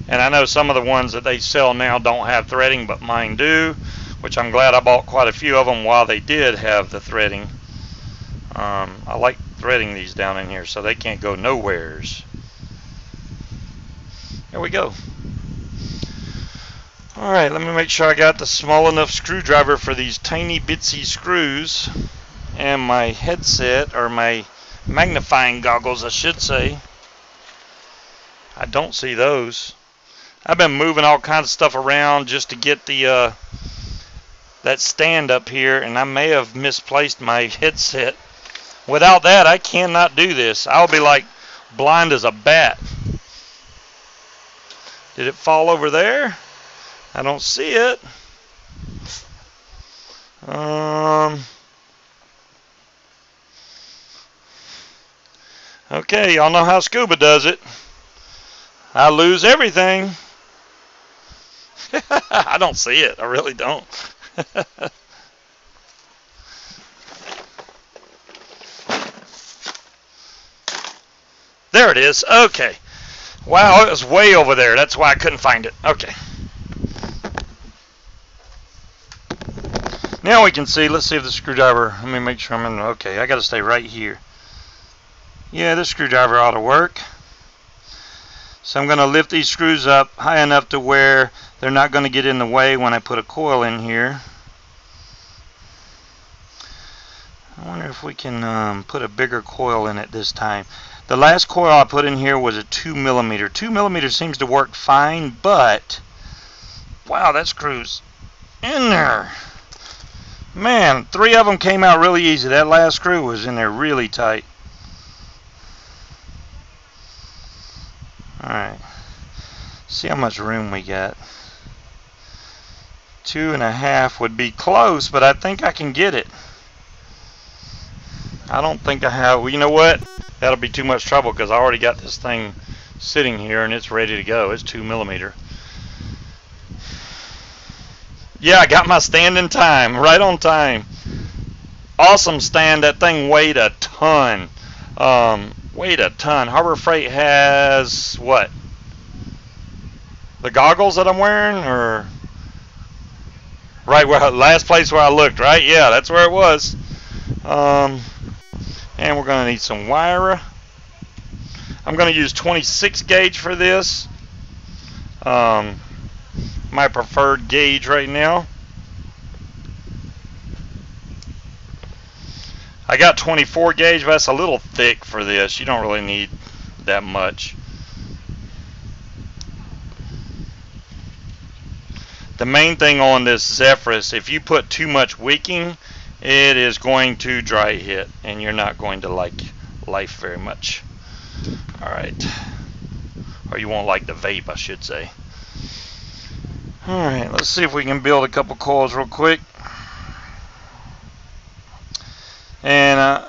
And I know some of the ones that they sell now don't have threading, but mine do, which I'm glad I bought quite a few of them while they did have the threading. I like threading these down in here so they can't go nowheres. There we go. Alright, let me make sure I got the small enough screwdriver for these tiny bitsy screws and my headset, or my magnifying goggles I should say. I don't see those. I've been moving all kinds of stuff around just to get the that stand up here, and I may have misplaced my headset. Without that I cannot do this. I'll be like blind as a bat. Did it fall over there? I don't see it. Okay, y'all know how scuba does it. I lose everything. I don't see it. I really don't. There it is. Okay. Wow, it was way over there. That's why I couldn't find it. Okay. Now we can see. Let's see if the screwdriver. Let me make sure I'm in. Okay, I got to stay right here. Yeah, this screwdriver ought to work. So I'm going to lift these screws up high enough to where they're not going to get in the way when I put a coil in here. I wonder if we can put a bigger coil in it this time. The last coil I put in here was a 2mm. 2mm seems to work fine, but wow, that screw's in there. Man, 3 of them came out really easy. That last screw was in there really tight. Alright, see how much room we got. 2.5 would be close, but I think I can get it. I don't think I have. Well, you know what? That'll be too much trouble because I already got this thing sitting here and it's ready to go. It's 2mm. Yeah, I got my stand in time, right on time. Awesome stand. That thing weighed a ton. Weighed a ton. Harbor Freight has what? The goggles that I'm wearing, or right where last place where I looked, right? Yeah, that's where it was. And we're going to need some wire. I'm going to use 26 gauge for this. My preferred gauge right now. I got 24 gauge, but that's a little thick for this. You don't really need that much. The main thing on this Zephyrus, if you put too much wicking, it is going to dry hit, and you're not going to like life very much. Alright. Or you won't like the vape, I should say. Alright, let's see if we can build a couple coils real quick. And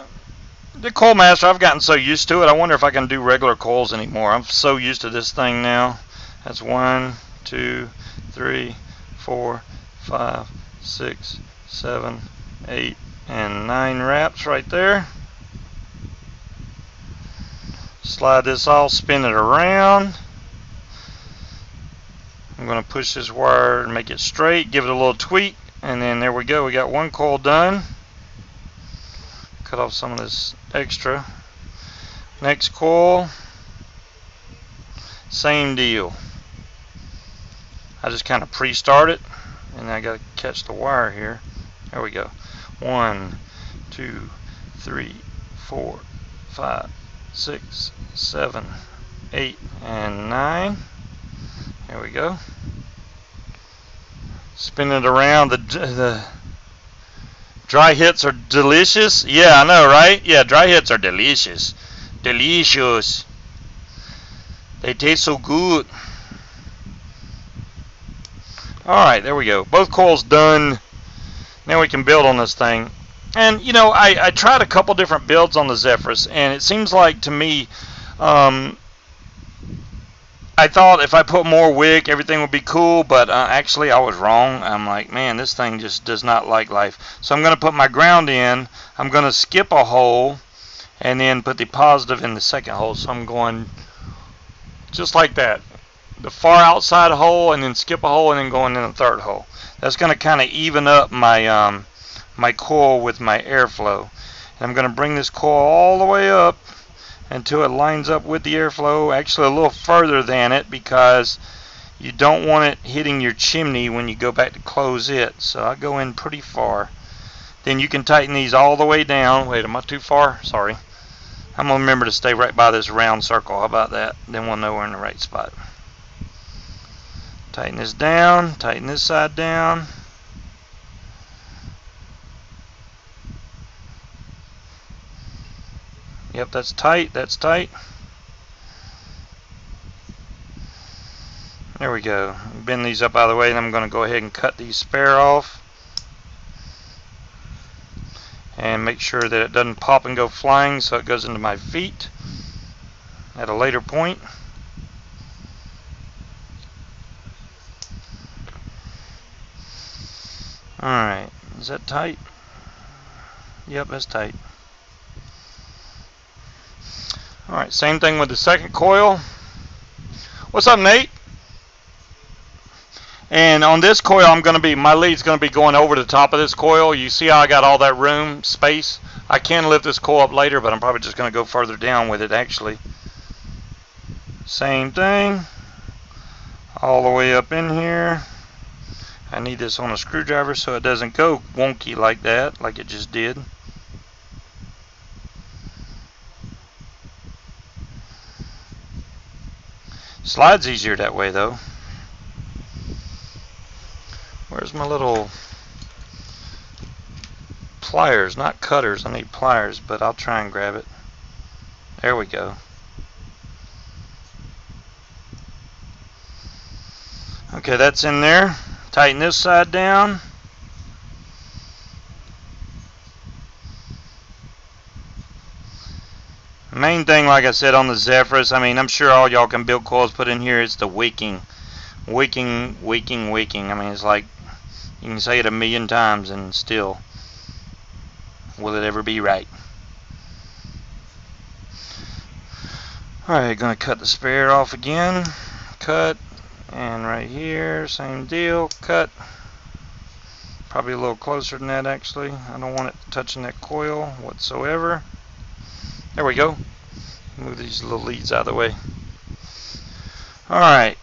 the Coil Master, I've gotten so used to it, I wonder if I can do regular coils anymore. I'm so used to this thing now. That's 1, 2, 3, 4, 5, 6, 7, 8, and 9 wraps right there. Slide this off, spin it around. I'm going to push this wire and make it straight, give it a little tweak, and then there we go. We got one coil done. Cut off some of this extra. Next coil, same deal. I just kind of pre-start it, and I got to catch the wire here. There we go. 1, 2, 3, 4, 5, 6, 7, 8 and 9. There we go. Spin it around. The dry hits are delicious. Yeah, I know, right? Yeah, dry hits are delicious. Delicious. They taste so good. Alright, there we go. Both coils done. Now we can build on this thing. And, you know, I tried a couple different builds on the Zephyrus, and it seems like to me, I thought if I put more wick, everything would be cool, but actually I was wrong. I'm like, man, this thing just does not like life. So I'm going to put my ground in. I'm going to skip a hole and then put the positive in the second hole. So I'm going just like that. The far outside hole and then skip a hole and then going in the third hole. That's going to kind of even up my my coil with my airflow. And I'm going to bring this coil all the way up until it lines up with the airflow, actually a little further than it, because you don't want it hitting your chimney when you go back to close it. So I go in pretty far. Then you can tighten these all the way down. Wait, am I too far? Sorry. I'm going to remember to stay right by this round circle. How about that? Then we'll know we're in the right spot. Tighten this down, tighten this side down. Yep, that's tight, that's tight. There we go. Bend these up out of the way, and I'm going to go ahead and cut these spare off. And make sure that it doesn't pop and go flying, so it goes into my feet at a later point. Alright, is that tight? Yep, that's tight. Alright, same thing with the second coil. What's up, Nate? And on this coil, my lead's going to be going over the top of this coil. You see how I got all that room, space? I can lift this coil up later, but I'm probably just going to go further down with it, actually. Same thing. All the way up in here. I need this on a screwdriver so it doesn't go wonky like that, like it just did. Slides easier that way, though. Where's my little pliers? Not cutters, I need pliers, but I'll try and grab it. There we go. Okay, that's in there. Tighten this side down. Main thing, like I said, on the Zephyrus, I mean, I'm sure all y'all can build coils put in here, it's the wicking. Wicking. I mean, it's like, you can say it 1,000,000 times and still, will it ever be right? Alright, gonna cut the spare off again. Cut. And right here, same deal, cut. Probably a little closer than that, actually. I don't want it touching that coil whatsoever. There we go. Move these little leads out of the way. Alright,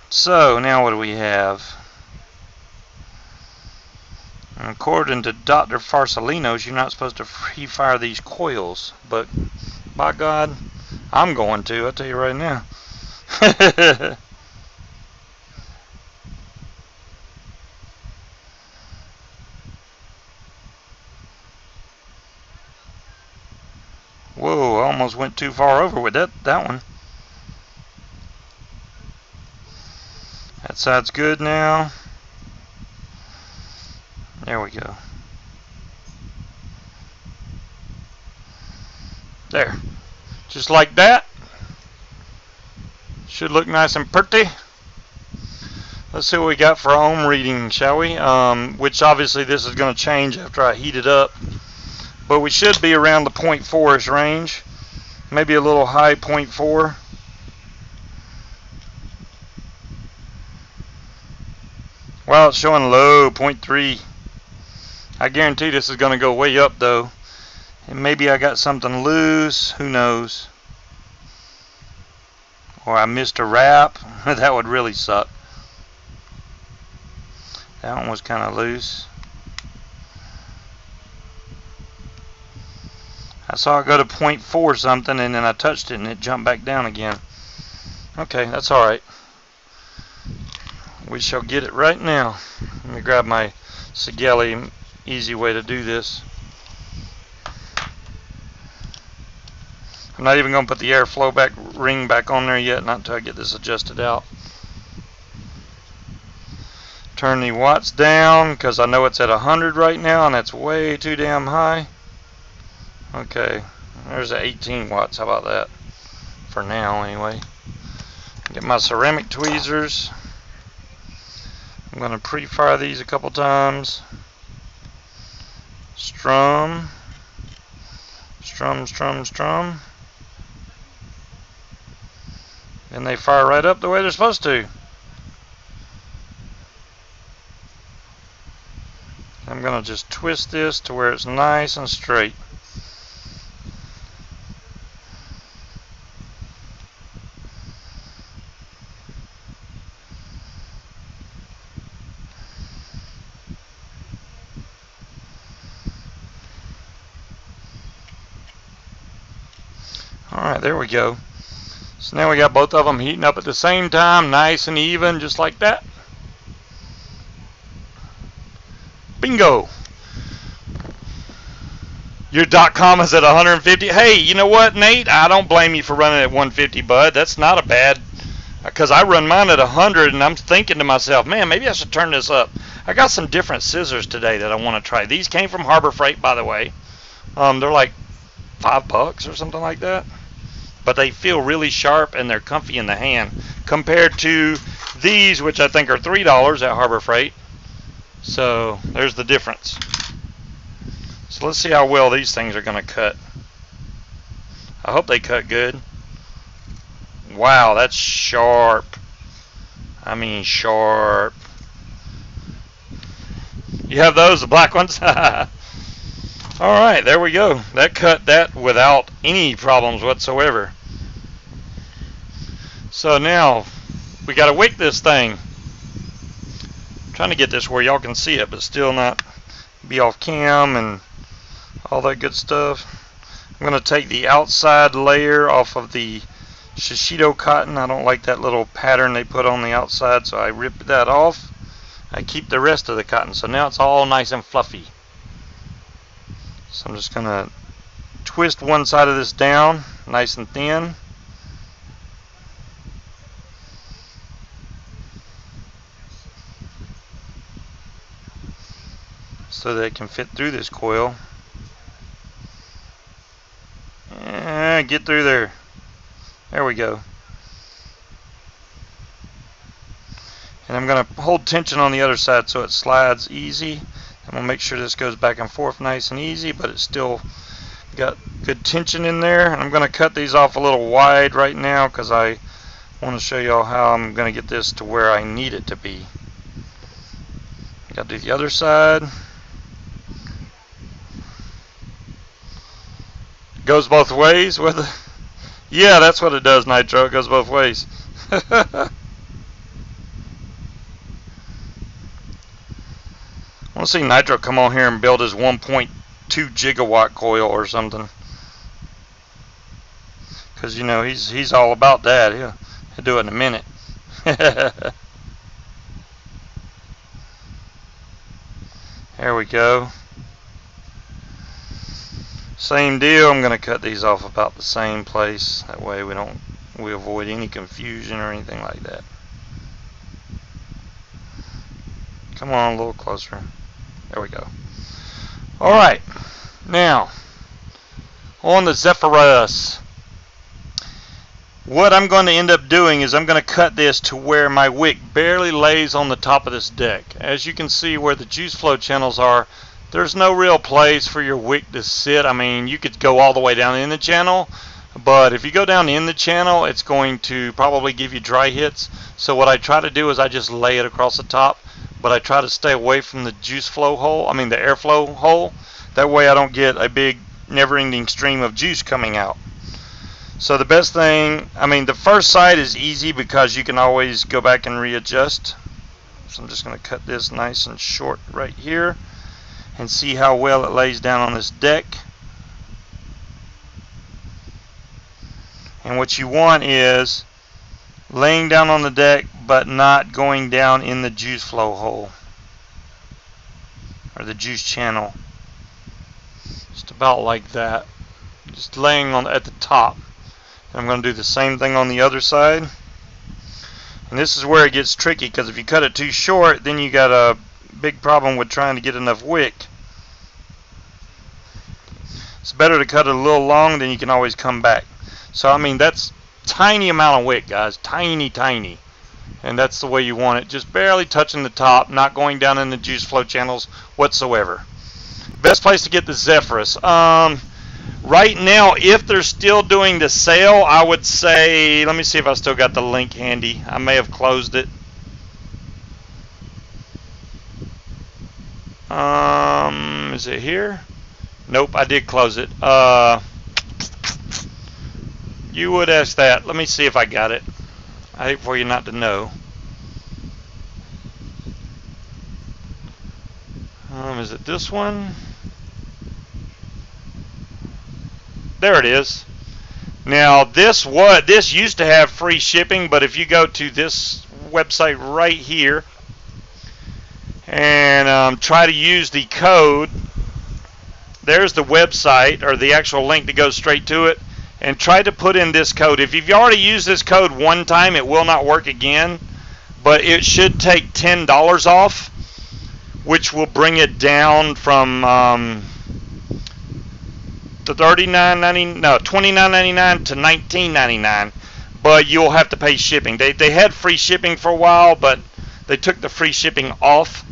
so now what do we have? According to Dr. Farsalinos, you're not supposed to free fire these coils, but by God, I'm going to, I'll tell you right now. Whoa, I almost went too far over with that one. That side's good now. There we go. There. Just like that. Should look nice and pretty. Let's see what we got for ohm reading, shall we? Which obviously this is going to change after I heat it up. But we should be around the 0.4-ish range. Maybe a little high 0.4. Well, it's showing low 0.3. I guarantee this is going to go way up though. And maybe I got something loose. Who knows? Or I missed a wrap. That would really suck. That one was kind of loose. I saw it go to 0.4 something and then I touched it and it jumped back down again. Okay, that's alright. We shall get it right now. Let me grab my Sigelli, easy way to do this. I'm not even going to put the airflow ring back on there yet, not until I get this adjusted out. Turn the watts down because I know it's at 100 right now and that's way too damn high. Okay, there's 18 watts. How about that? For now, anyway. Get my ceramic tweezers. I'm going to pre-fire these a couple times. Strum. Strum, strum, strum. And they fire right up the way they're supposed to. I'm going to just twist this to where it's nice and straight. Alright, there we go. So now we got both of them heating up at the same time, nice and even, just like that. Bingo! Your .com is at 150. Hey, you know what, Nate? I don't blame you for running at 150, bud. That's not a bad, because I run mine at 100, and I'm thinking to myself, man, maybe I should turn this up. I got some different scissors today that I want to try. These came from Harbor Freight, by the way. They're like $5 or something like that. But they feel really sharp and they're comfy in the hand compared to these, which I think are $3 at Harbor Freight. So there's the difference. So let's see how well these things are going to cut. I hope they cut good. Wow, that's sharp. I mean sharp. You have those, the black ones? Alright, there we go. That cut that without any problems whatsoever. So now, we got to wick this thing. I'm trying to get this where y'all can see it, but still not be off cam and all that good stuff. I'm going to take the outside layer off of the Shishido cotton. I don't like that little pattern they put on the outside, so I rip that off. I keep the rest of the cotton, so now it's all nice and fluffy. So I'm just going to twist one side of this down, nice and thin. So that it can fit through this coil. And get through there. There we go. And I'm going to hold tension on the other side so it slides easy. I'm going to make sure this goes back and forth nice and easy, but it's still got good tension in there. And I'm going to cut these off a little wide right now because I want to show y'all how I'm going to get this to where I need it to be. Got to do the other side. Goes both ways with it. Yeah, that's what it does, Nitro. It goes both ways. I want to see Nitro come on here and build his 1.2 gigawatt coil or something. Because, you know, he's all about that. He'll do it in a minute. There we go. Same deal. I'm going to cut these off about the same place. That way we avoid any confusion or anything like that. Come on, a little closer. There we go. Alright, now on the Zephyrus, what I'm going to end up doing is I'm going to cut this to where my wick barely lays on the top of this deck. As you can see where the juice flow channels are, there's no real place for your wick to sit. I mean, you could go all the way down in the channel, but if you go down in the channel, it's going to probably give you dry hits. So what I try to do is I just lay it across the top, but I try to stay away from the juice flow hole, I mean the airflow hole. That way I don't get a big never-ending stream of juice coming out. So the best thing, I mean the first side is easy because you can always go back and readjust. So I'm just going to cut this nice and short right here and see how well it lays down on this deck. And what you want is laying down on the deck but not going down in the juice flow hole or the juice channel. Just about like that. Just laying on at the top. And I'm going to do the same thing on the other side. And this is where it gets tricky, because if you cut it too short, then you got a big problem with trying to get enough wick. It's better to cut it a little long, then you can always come back. So I mean, that's tiny amount of wick, guys, tiny, tiny. And that's the way you want it, just barely touching the top, not going down in the juice flow channels whatsoever. Best place to get the Zephyrus. Right now, if they're still doing the sale, I would say, let me see if I still got the link handy. I may have closed it. Is it here? Nope, I did close it. You would ask that. Let me see if I got it. I hate for you not to know. Is it this one? There it is. Now this used to have free shipping, but if you go to this website right here and try to use the code, there's the website or the actual link that goes straight to it, and try to put in this code. If you've already used this code one time, it will not work again, but it should take $10 off, which will bring it down from to $29.99 to $19.99, but you'll have to pay shipping. They had free shipping for a while, but they took the free shipping off.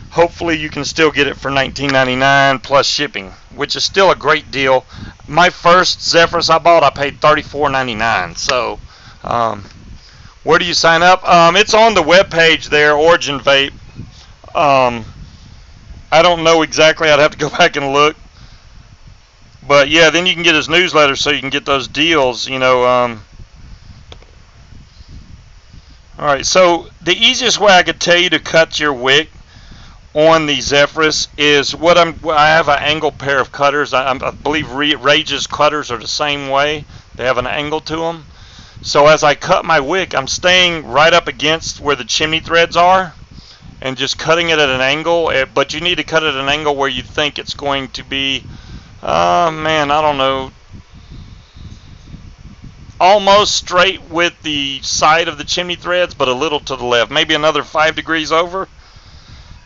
Hopefully you can still get it for $19.99 plus shipping, which is still a great deal. My first Zephyrus I bought, I paid $34.99. So where do you sign up? It's on the web page there, Origin Vape. I don't know exactly. I'd have to go back and look. But yeah, then you can get his newsletter so you can get those deals, you know. Alright, so the easiest way I could tell you to cut your wick on the Zephyrus is I have an angled pair of cutters. I believe Rage's cutters are the same way. They have an angle to them. So as I cut my wick, I'm staying right up against where the chimney threads are and just cutting it at an angle. But you need to cut it at an angle where you think it's going to be, man, I don't know, almost straight with the side of the chimney threads, but a little to the left, maybe another 5 degrees over,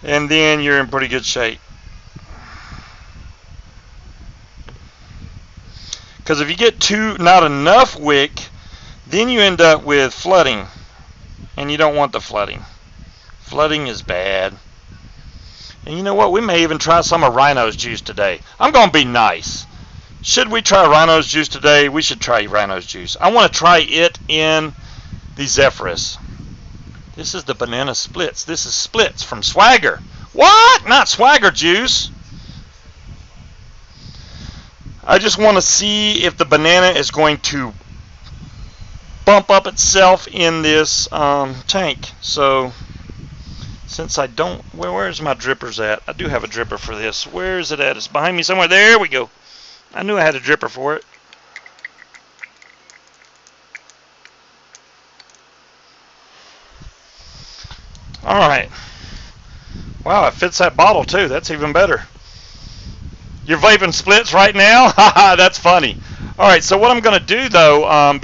and then you're in pretty good shape. Because if you get not enough wick, then you end up with flooding, and you don't want the flooding. Flooding is bad. And you know what? We may even try some of Rhino's juice today. I'm going to be nice. Should we try Rhino's juice today? We should try Rhino's juice. I want to try it in the Zephyrus. This is the banana splits. This is splits from Swagger. What? Not Swagger juice. I just want to see if the banana is going to bump up itself in this tank. So since I don't, where's my drippers at? I do have a dripper for this. Where is it at? It's behind me somewhere. There we go. I knew I had a dripper for it. Alright. Wow, it fits that bottle too. That's even better. You're vaping splits right now? Haha, that's funny. Alright, so what I'm going to do though, on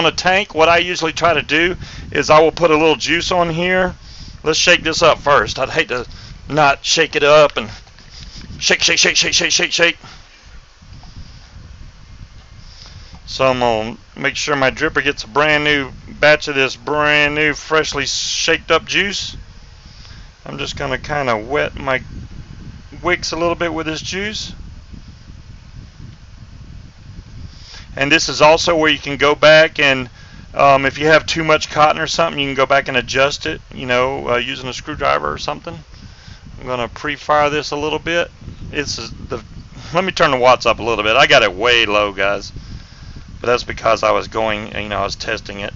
a tank, what I usually try to do is I will put a little juice on here. Let's shake this up first. I'd hate to not shake it up and shake, shake, shake, shake, shake, shake, shake. So I'm going to make sure my dripper gets a brand new batch of this brand new freshly shaked up juice. I'm just going to kind of wet my wicks a little bit with this juice. And this is also where you can go back and if you have too much cotton or something, you can go back and adjust it, you know, using a screwdriver or something. I'm going to pre-fire this a little bit. Let me turn the watts up a little bit. I got it way low, guys. But that's because I was I was testing it.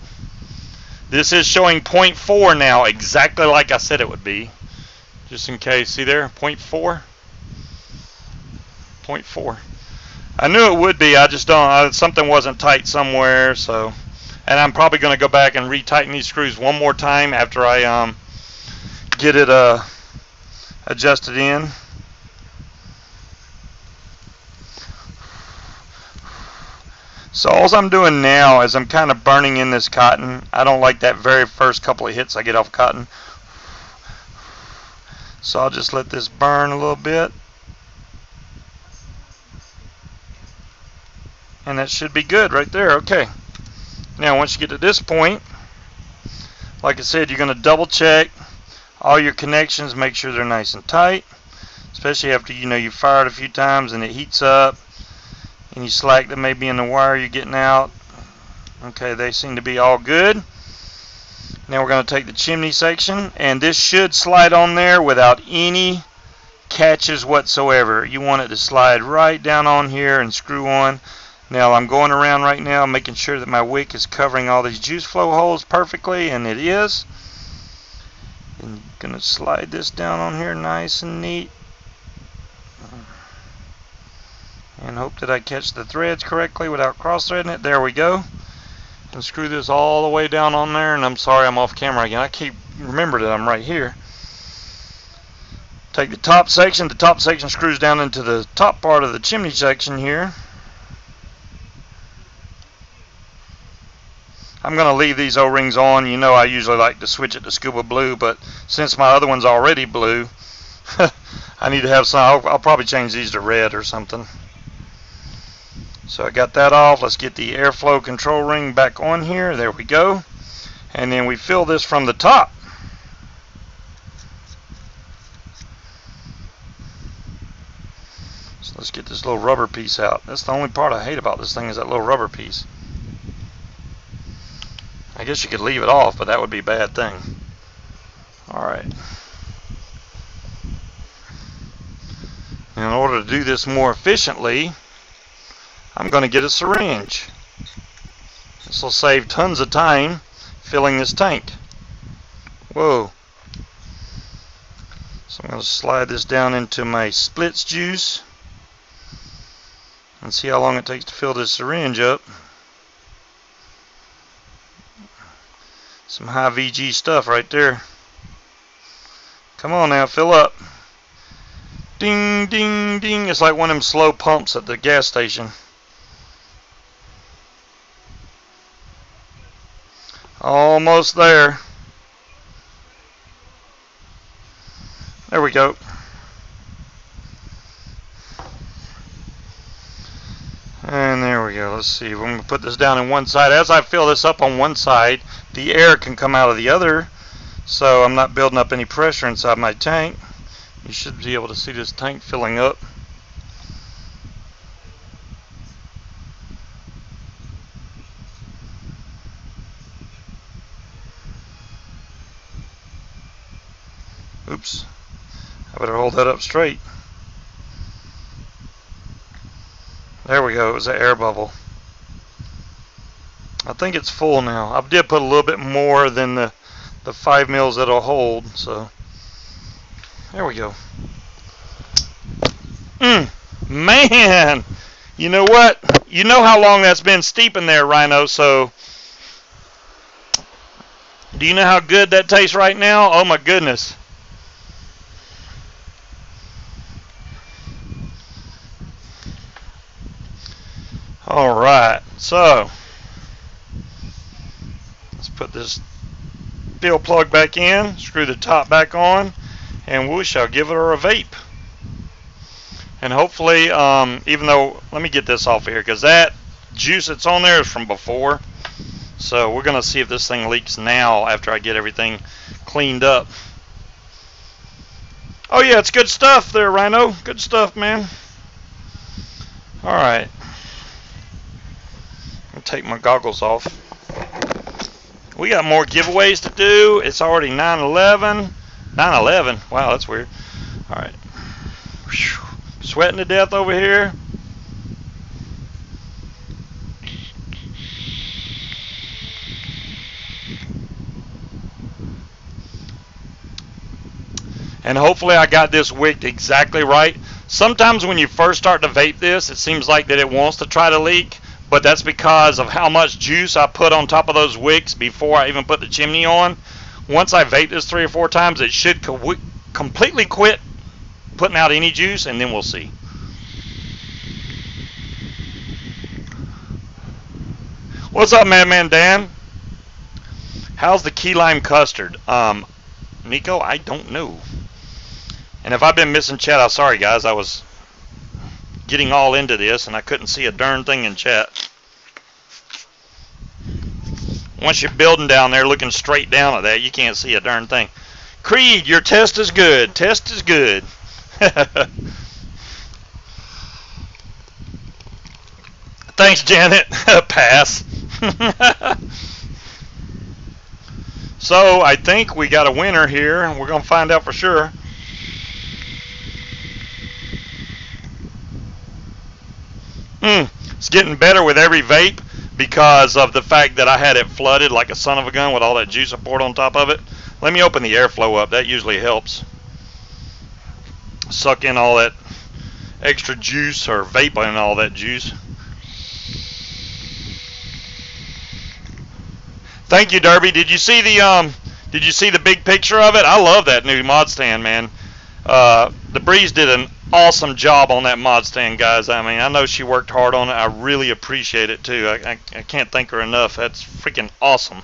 This is showing 0.4 now, exactly like I said it would be. Just in case, see there, 0.4? 0.4. I knew it would be, I just don't, something wasn't tight somewhere, so. And I'm probably going to go back and retighten these screws one more time after I get it adjusted in. So all I'm doing now is I'm kind of burning in this cotton. I don't like that very first couple of hits I get off cotton. So I'll just let this burn a little bit. And that should be good right there. Okay. Now once you get to this point, like I said, you're going to double check all your connections, make sure they're nice and tight, especially after you fired a few times and it heats up. Any slack that may be in the wire you're getting out. Okay, they seem to be all good. Now we're going to take the chimney section, and this should slide on there without any catches whatsoever. You want it to slide right down on here and screw on. Now I'm going around right now making sure that my wick is covering all these juice flow holes perfectly, and it is. And I'm going to slide this down on here nice and neat. And hope that I catch the threads correctly without cross-threading it. There we go. And screw this all the way down on there. And I'm sorry I'm off camera again. I keep remember that I'm right here. Take the top section. The top section screws down into the top part of the chimney section here. I'm going to leave these O-rings on. You know I usually like to switch it to scuba blue, but since my other one's already blue, I need to have some. I'll probably change these to red or something. So I got that off. Let's get the airflow control ring back on here. There we go. And then we fill this from the top. So let's get this little rubber piece out. That's the only part I hate about this thing is that little rubber piece. I guess you could leave it off, but that would be a bad thing. Alright. In order to do this more efficiently, I'm going to get a syringe. This will save tons of time filling this tank. Whoa. So I'm going to slide this down into my splits juice and see how long it takes to fill this syringe up. Some high VG stuff right there. Come on now, fill up. Ding, ding, ding. It's like one of them slow pumps at the gas station. Almost there. There we go. And there we go. Let's see. We're going to put this down on one side. As I fill this up on one side, the air can come out of the other, so I'm not building up any pressure inside my tank. You should be able to see this tank filling up. Oops. I better hold that up straight. There we go. It was an air bubble. I think it's full now. I did put a little bit more than the 5 mils that it'll hold, so there we go. Man, you know what? You know how long that's been steeping there, Rhino, so do you know how good that tastes right now? Oh my goodness. Alright, so let's put this fuel plug back in, screw the top back on, and we shall give it a vape. And hopefully, even though, let me get this off of here, because that juice that's on there is from before. So we're going to see if this thing leaks now after I get everything cleaned up. Oh yeah, it's good stuff there, Rhino. Good stuff, man. Alright. I'll take my goggles off. We got more giveaways to do. It's already 9/11. 9/11? Wow, that's weird. Alright. Sweating to death over here. And hopefully I got this wicked exactly right. Sometimes when you first start to vape this, it seems like that it wants to try to leak, but that's because of how much juice I put on top of those wicks before I even put the chimney on. Once I vape this 3 or 4 times, it should completely quit putting out any juice, and then we'll see. What's up, Madman Dan? How's the key lime custard? Nico, I don't know. And if I've been missing chat, I'm sorry, guys. I was getting all into this, and I couldn't see a darn thing in chat. Once you're building down there, looking straight down at that, you can't see a darn thing. Creed, your test is good. Test is good. Thanks, Janet. Pass. So I think we got a winner here, and we're going to find out for sure. It's getting better with every vape because of the fact that I had it flooded like a son of a gun with all that juice I poured on top of it. Let me open the airflow up. That usually helps suck in all that extra juice, or vape in all that juice. Thank you, Derby. Did you see the big picture of it? I love that new mod stand, man. The Breeze did an awesome job on that mod stand, guys. I mean, I know she worked hard on it. I really appreciate it too. I can't thank her enough. That's freaking awesome.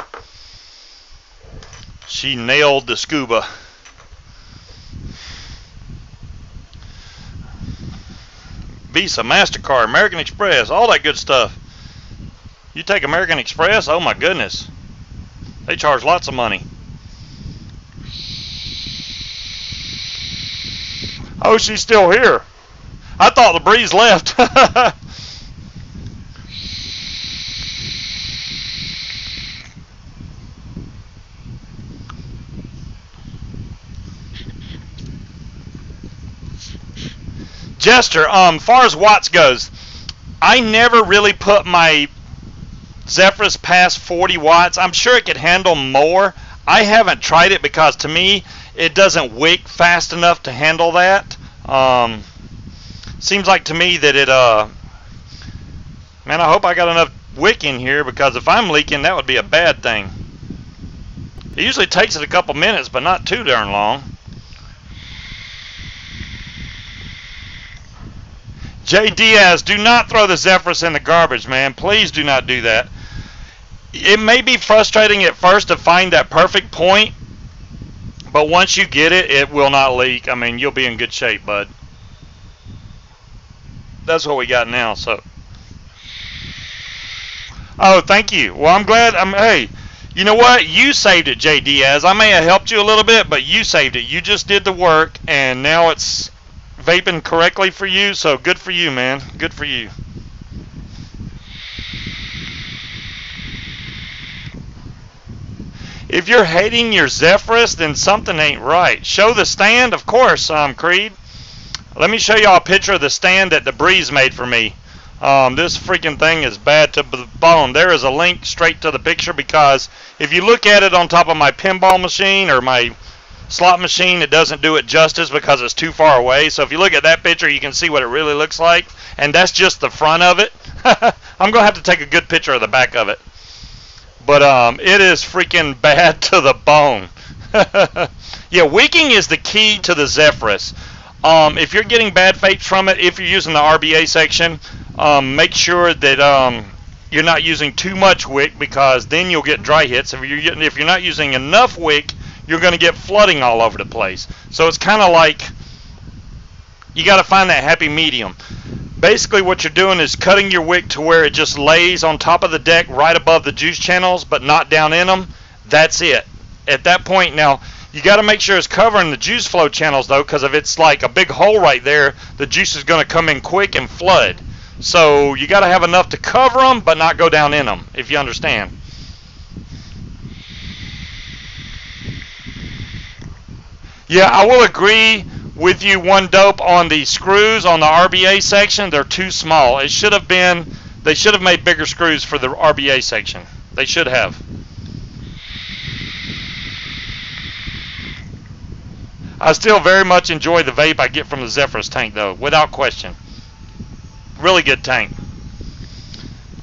She nailed the scuba. Visa, MasterCard, American Express, all that good stuff. You take American Express, oh my goodness. They charge lots of money. Oh, she's still here. I thought the Breeze left. Jester, far as watts goes, I never really put my Zephyrus past 40 watts. I'm sure it could handle more. I haven't tried it because to me it doesn't wick fast enough to handle that. Seems like to me that it man, I hope I got enough wick in here, because if I'm leaking, that would be a bad thing. It usually takes it a couple minutes, but not too darn long. Jay Diaz, do not throw the Zephyrus in the garbage, man. Please do not do that. It may be frustrating at first to find that perfect point, but once you get it, it will not leak. I mean, you'll be in good shape, bud. That's what we got now, so. Oh, thank you. Well, I'm glad. Hey, you know what? You saved it, Jay Diaz. I may have helped you a little bit, but you saved it. You just did the work, and now it's vaping correctly for you, so good for you, man. Good for you. If you're hating your Zephyrus, then something ain't right. Show the stand, of course, Creed. Let me show y'all a picture of the stand that the Breeze made for me. This freaking thing is bad to the bone. There is a link straight to the picture, because if you look at it on top of my pinball machine or my slot machine, it doesn't do it justice because it's too far away. So if you look at that picture, you can see what it really looks like, and that's just the front of it. I'm gonna have to take a good picture of the back of it, but it is freaking bad to the bone. Yeah, wicking is the key to the Zephyrus. If you're getting bad vapes from it, if you're using the RBA section, make sure that you're not using too much wick, because then you'll get dry hits. If you're not using enough wick, you're going to get flooding all over the place. So it's kind of like you got to find that happy medium. Basically what you're doing is cutting your wick to where it just lays on top of the deck right above the juice channels, but not down in them. That's it. At that point, now you got to make sure it's covering the juice flow channels, though, because if it's like a big hole right there, the juice is going to come in quick and flood. So you got to have enough to cover them, but not go down in them, if you understand. Yeah, I will agree with you, One Dope, on the screws on the RBA section. They're too small. They should have made bigger screws for the RBA section. They should have. I still very much enjoy the vape I get from the Zephyrus tank, though, without question. Really good tank.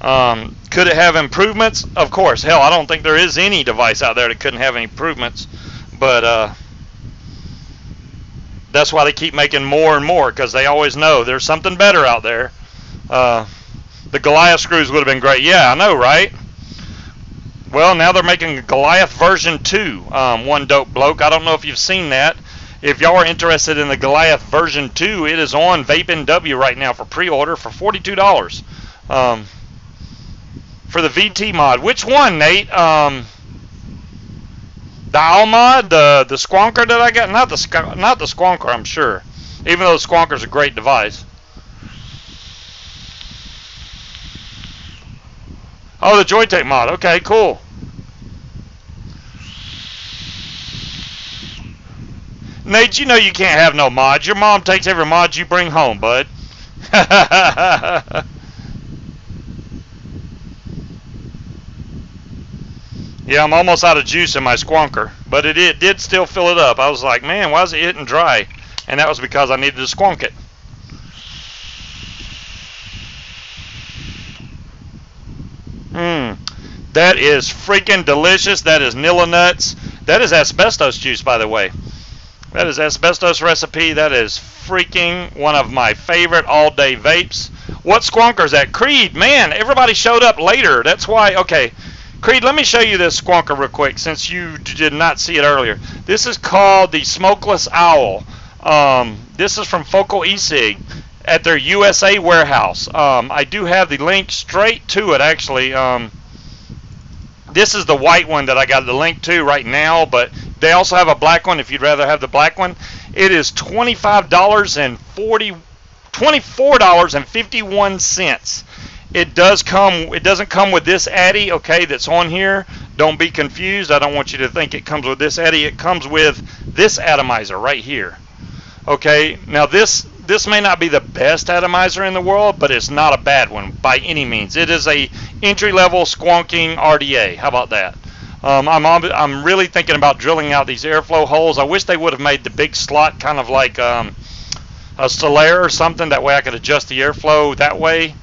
Could it have improvements? Of course. Hell, I don't think there is any device out there that couldn't have any improvements. But that's why they keep making more and more, because they always know there's something better out there. The Goliath screws would have been great. Yeah, I know, right? Well, now they're making a Goliath version 2. One dope bloke. I don't know if you've seen that. If y'all are interested in the Goliath version 2, it is on Vape NW right now for pre-order for $42. For the VT mod. Which one, Nate? The owl mod, the Squonker that I got? Not the Squonker, I'm sure. Even though the Squonker's a great device. Oh, the Joytape mod. Okay, cool. Nate, you know you can't have no mods. Your mom takes every mod you bring home, bud. Yeah, I'm almost out of juice in my Squonker, but it did still fill it up. I was like, man, why is it hitting dry? And that was because I needed to squonk it. That is freaking delicious. That is Nilla Nuts. That is asbestos juice, by the way. That is asbestos recipe. That is freaking one of my favorite all-day vapes. What Squonker is that? Creed, man, everybody showed up later. That's why, okay. Creed, let me show you this Squonker real quick, since you did not see it earlier. This is called the Smokeless Owl. This is from Focal E-Cig at their USA warehouse. I do have the link straight to it, actually. This is the white one that I got the link to right now, but they also have a black one if you'd rather have the black one. It is $24.51. It doesn't come with this Addy, okay, that's on here. Don't be confused. I don't want you to think it comes with this Addy. It comes with this atomizer right here. Okay, now this may not be the best atomizer in the world, but it's not a bad one by any means. It is a entry-level squonking RDA. How about that? I'm really thinking about drilling out these airflow holes. I wish they would have made the big slot kind of like a Solaire or something. That way I could adjust the airflow that way.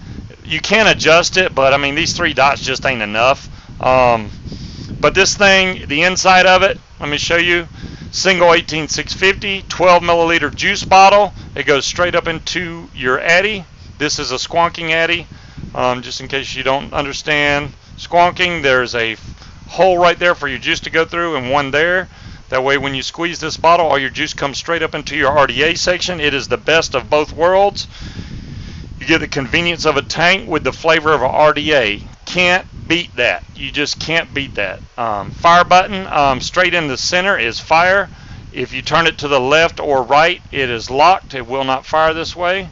You can adjust it, but I mean these 3 dots just ain't enough. But this thing, the inside of it, let me show you. Single 18650, 12 milliliter juice bottle. It goes straight up into your Addy. This is a squonking Addy. Just in case you don't understand squonking, there's a hole right there for your juice to go through and one there. That way when you squeeze this bottle, all your juice comes straight up into your RDA section. It is the best of both worlds. You get the convenience of a tank with the flavor of an RDA. Can't beat that. You just can't beat that. Fire button, straight in the center is fire. If you turn it to the left or right, it is locked. It will not fire this way.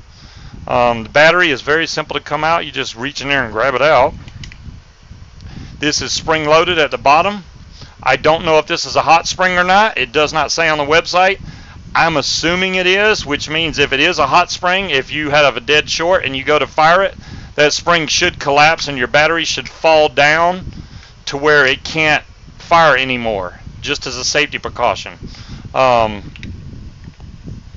The battery is very simple to come out. You just reach in there and grab it out. This is spring loaded at the bottom. I don't know if this is a hot spring or not. It does not say on the website. I'm assuming it is, which means if it is a hot spring, if you have a dead short and you go to fire it, that spring should collapse and your battery should fall down to where it can't fire anymore, just as a safety precaution. Yeah,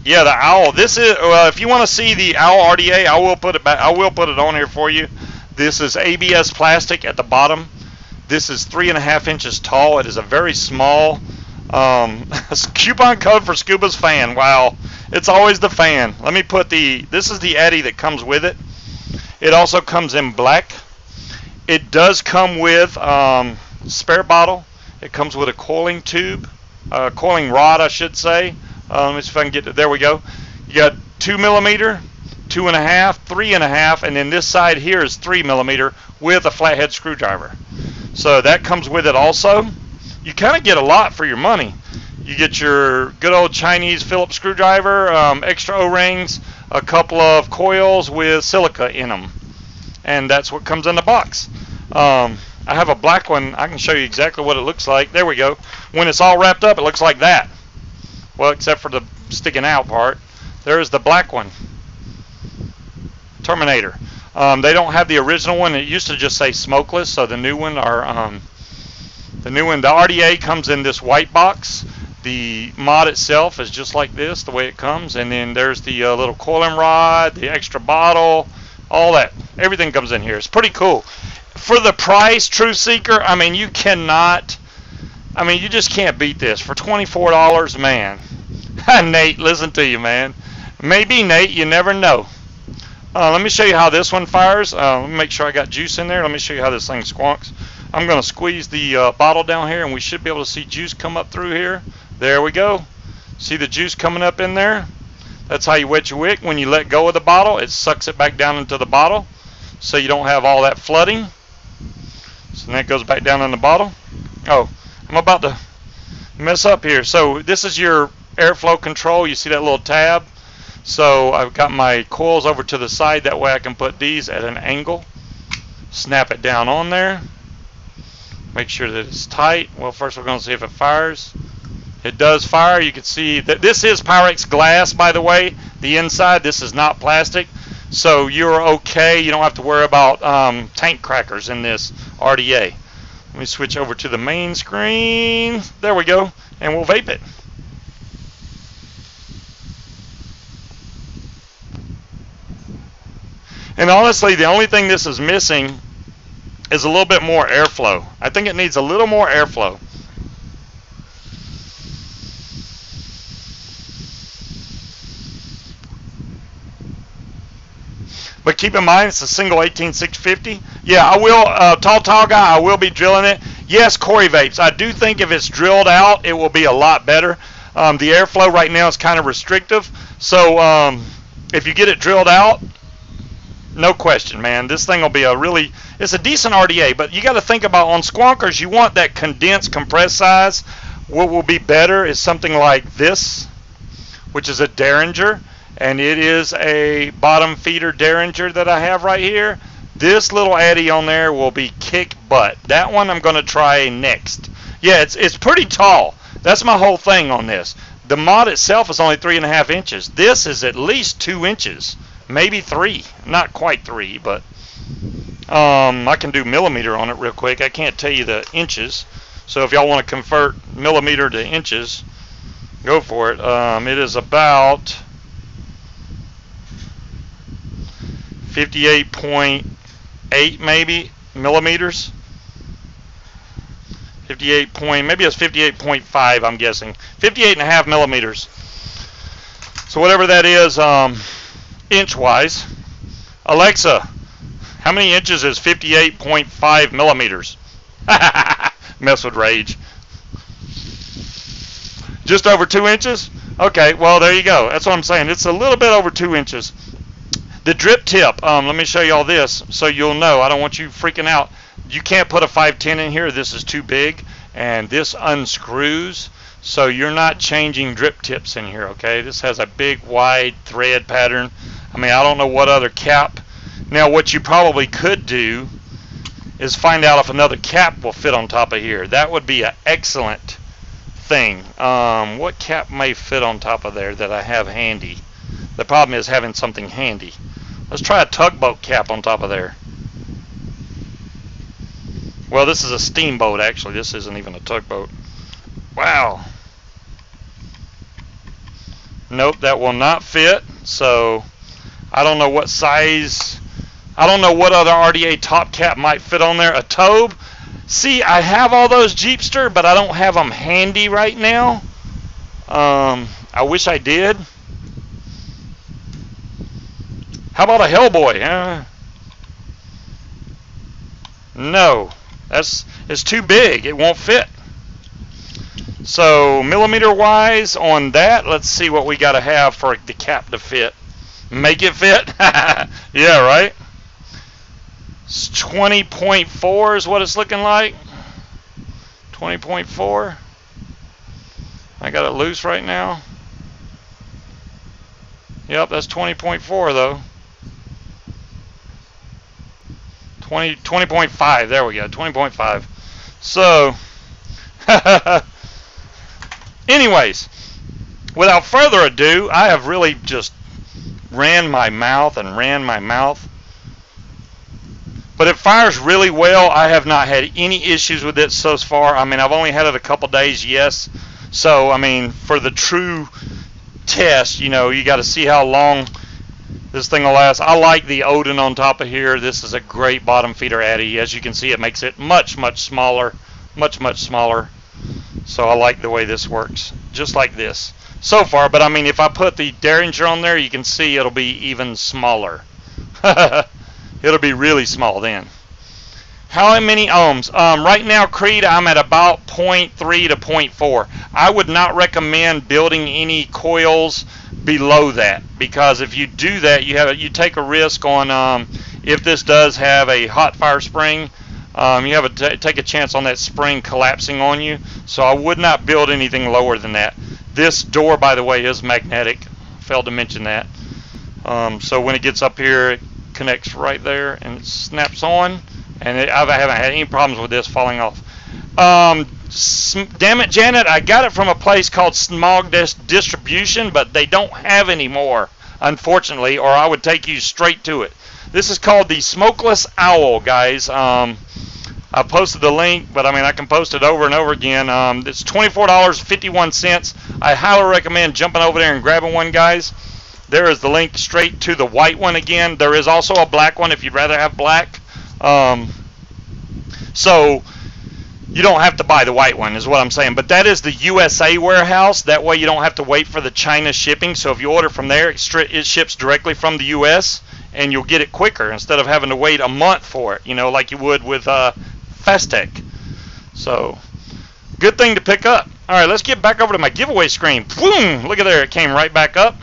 the Owl. This is if you want to see the Owl RDA, I will put it back. I will put it on here for you. This is ABS plastic at the bottom. This is 3.5 inches tall. It is a very small coupon code for Scuba's fan. Wow, it's always the fan. Let me put this is the Addy that comes with it. It also comes in black. It does come with spare bottle. It comes with a coiling tube, coiling rod, I should say. Let me see if I can get it. There we go. You got 2 millimeter, 2.5, 3.5, and then this side here is 3 millimeter with a flathead screwdriver. So that comes with it also. You kind of get a lot for your money. You get your good old Chinese Phillips screwdriver, extra O-rings, a couple of coils with silica in them, and that's what comes in the box. I have a black one. I can show you exactly what it looks like. There we go. When it's all wrapped up, it looks like that. Well, except for the sticking out part. There is the black one. Terminator. They don't have the original one. It used to just say smokeless, so the new one the RDA comes in this white box. The mod itself is just like this, the way it comes, and then there's the little coiling rod, the extra bottle, all that. Everything comes in here. It's pretty cool. for the price, Truth Seeker, I mean, you cannot, I mean, you just can't beat this. For $24, man. Nate, listen to you, man. Maybe, Nate, you never know. Let me show you how this one fires. Let me make sure I got juice in there. Let me show you how this thing squonks. I'm going to squeeze the bottle down here, and we should be able to see juice come up through here. There we go. See the juice coming up in there? That's how you wet your wick. When you let go of the bottle, it sucks it back down into the bottle, so you don't have all that flooding. So that goes back down in the bottle. Oh, I'm about to mess up here. So this is your airflow control. You see that little tab? So I've got my coils over to the side. That way I can put these at an angle. Snap it down on there. Make sure that it's tight. Well, first we're going to see if it fires. It does fire. You can see that this is Pyrex glass, by the way. The inside, this is not plastic. So you're okay. You don't have to worry about tank crackers in this RDA. Let me switch over to the main screen. There we go. And we'll vape it. And honestly, the only thing this is missing is a little bit more airflow. I think it needs a little more airflow. But keep in mind, it's a single 18650. Yeah, I will, tall guy, I will be drilling it. Yes, Corey Vapes. I do think if it's drilled out, it will be a lot better. The airflow right now is kind of restrictive. So if you get it drilled out, no question, man. This thing will be a really, it's a decent RDA, but you got to think about on squonkers, you want that condensed compressed size. What will be better is something like this, which is a Derringer, and it is a bottom feeder Derringer that I have right here. This little Addy on there will be kick butt. That one I'm going to try next. Yeah, it's pretty tall. That's my whole thing on this. The mod itself is only 3.5 inches. This is at least 2 inches. Maybe 3, not quite 3, but I can do millimeter on it real quick. I can't tell you the inches, so if y'all want to convert millimeter to inches, go for it. It is about 58.8 maybe millimeters. 58 point, maybe it's 58.5. I'm guessing 58.5 millimeters. So whatever that is. Inch-wise, Alexa, how many inches is 58.5 millimeters? Mess with rage. Just over 2 inches? Okay, well, there you go. That's what I'm saying. It's a little bit over 2 inches. The drip tip, let me show you all this so you'll know. I don't want you freaking out. You can't put a 510 in here. This is too big, and this unscrews. So you're not changing drip tips in here, okay? This has a big, wide thread pattern. I mean, I don't know what other cap. Now, what you probably could do is find out if another cap will fit on top of here. That would be an excellent thing. What cap may fit on top of there that I have handy? The problem is having something handy. Let's try a tugboat cap on top of there. Well, this is a steamboat, actually. This isn't even a tugboat. Wow. Nope, that will not fit. So I don't know what size. I don't know what other RDA top cap might fit on there. A Tobe. See, I have all those Jeepster, but I don't have them handy right now. I wish I did. How about a Hellboy? No, it's too big. It won't fit. So millimeter wise on that, let's see what we got to have for the cap to fit. Make it fit? Yeah, right? It's 20.4 is what it's looking like. 20.4. I got it loose right now. Yep, that's 20.4 though. 20.5. There we go. 20.5. So, anyways, without further ado, I have really just ran my mouth. But it fires really well. I have not had any issues with it so far. I mean, I've only had it a couple days, yes. So, I mean, for the true test, you know, you got to see how long This thing will last. I like the Odin on top of here. This is a great bottom feeder Addy. As you can see, it makes it much smaller, much smaller. So I like the way this works, just like this so far. But I mean, if I put the Derringer on there, you can see it'll be even smaller. It'll be really small then. How many ohms? Right now, Creed, I'm at about 0.3 to 0.4. I would not recommend building any coils below that, because if you do that, you take a risk on if this does have a hot fire spring, you have take a chance on that spring collapsing on you. So I would not build anything lower than that. This door, by the way, is magnetic. Failed to mention that. So when it gets up here, it connects right there and it snaps on. And I haven't had any problems with this falling off. Damn it, Janet, I got it from a place called Smog Distribution, but they don't have any more, unfortunately, or I would take you straight to it. This is called the Smokeless Owl, guys. I posted the link, but I mean, I can post it over and over again. It's $24.51. I highly recommend jumping over there and grabbing one, guys. There is the link straight to the white one again. There is also a black one if you'd rather have black. So you don't have to buy the white one is what I'm saying, but that is the USA warehouse. That way you don't have to wait for the China shipping. So if you order from there, it ships directly from the US and you'll get it quicker instead of having to wait a month for it, you know, like you would with Fastech. So good thing to pick up. All right, let's get back over to my giveaway screen. Boom, look at there, it came right back up.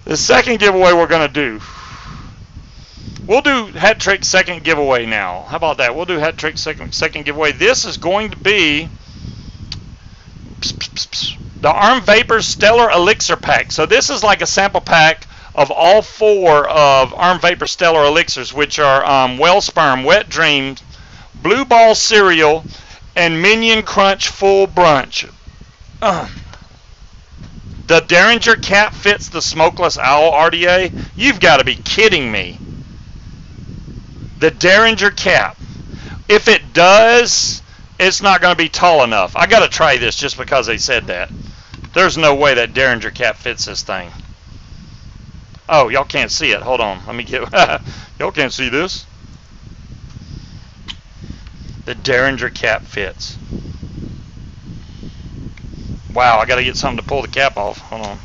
The second giveaway we're going to do, we'll do hat trick second giveaway now. How about that? We'll do hat trick second giveaway. This is going to be the Arm Vapor Stellar Elixir Pack. So this is like a sample pack of all 4 of Arm Vapor Stellar Elixirs, which are Wellsperm, Wet Dreams, Blue Ball Cereal, and Minion Crunch Full Brunch. The Derringer cap fits the Smokeless Owl RDA? You've got to be kidding me. The Derringer cap. If it does, it's not going to be tall enough. I got to try this just because they said that. There's no way that Derringer cap fits this thing. Oh, y'all can't see it. Hold on. Let me get... y'all can't see this. The Derringer cap fits. Wow, I got to get something to pull the cap off. Hold on.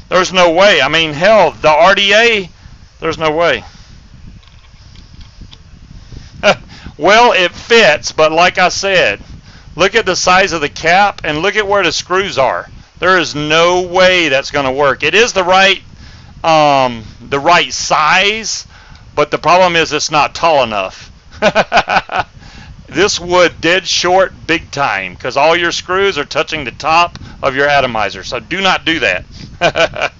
There's no way. I mean, hell, the RDA, there's no way. Well, it fits, but like I said, look at the size of the cap and look at where the screws are. There is no way that's going to work. It is the right size, but the problem is it's not tall enough. This would dead short big time because all your screws are touching the top of your atomizer. So do not do that.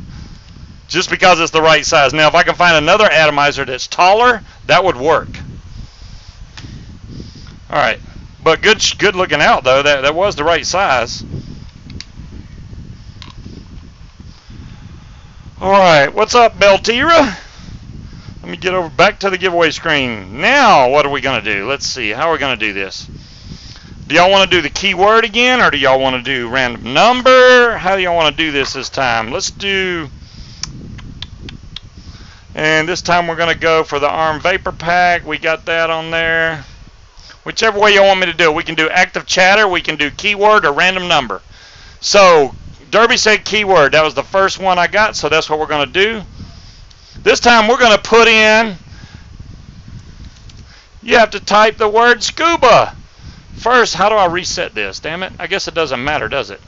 Just because it's the right size. Now if I can find another atomizer that's taller, that would work. Alright. But good looking out though. That was the right size. Alright, what's up, Beltira? Let me get over back to the giveaway screen. Now, what are we going to do? Let's see. How are we going to do this? Do y'all want to do the keyword again, or do y'all want to do random number? How do y'all want to do this time? Let's do... And this time we're going to go for the Arm Vapor Pack. We got that on there. Whichever way y'all want me to do it. We can do active chatter, we can do keyword, or random number. So, Derby said keyword. That was the first one I got, so that's what we're going to do. This time we're going to put in, you have to type the word scuba. First, how do I reset this? Damn it. I guess it doesn't matter, does it?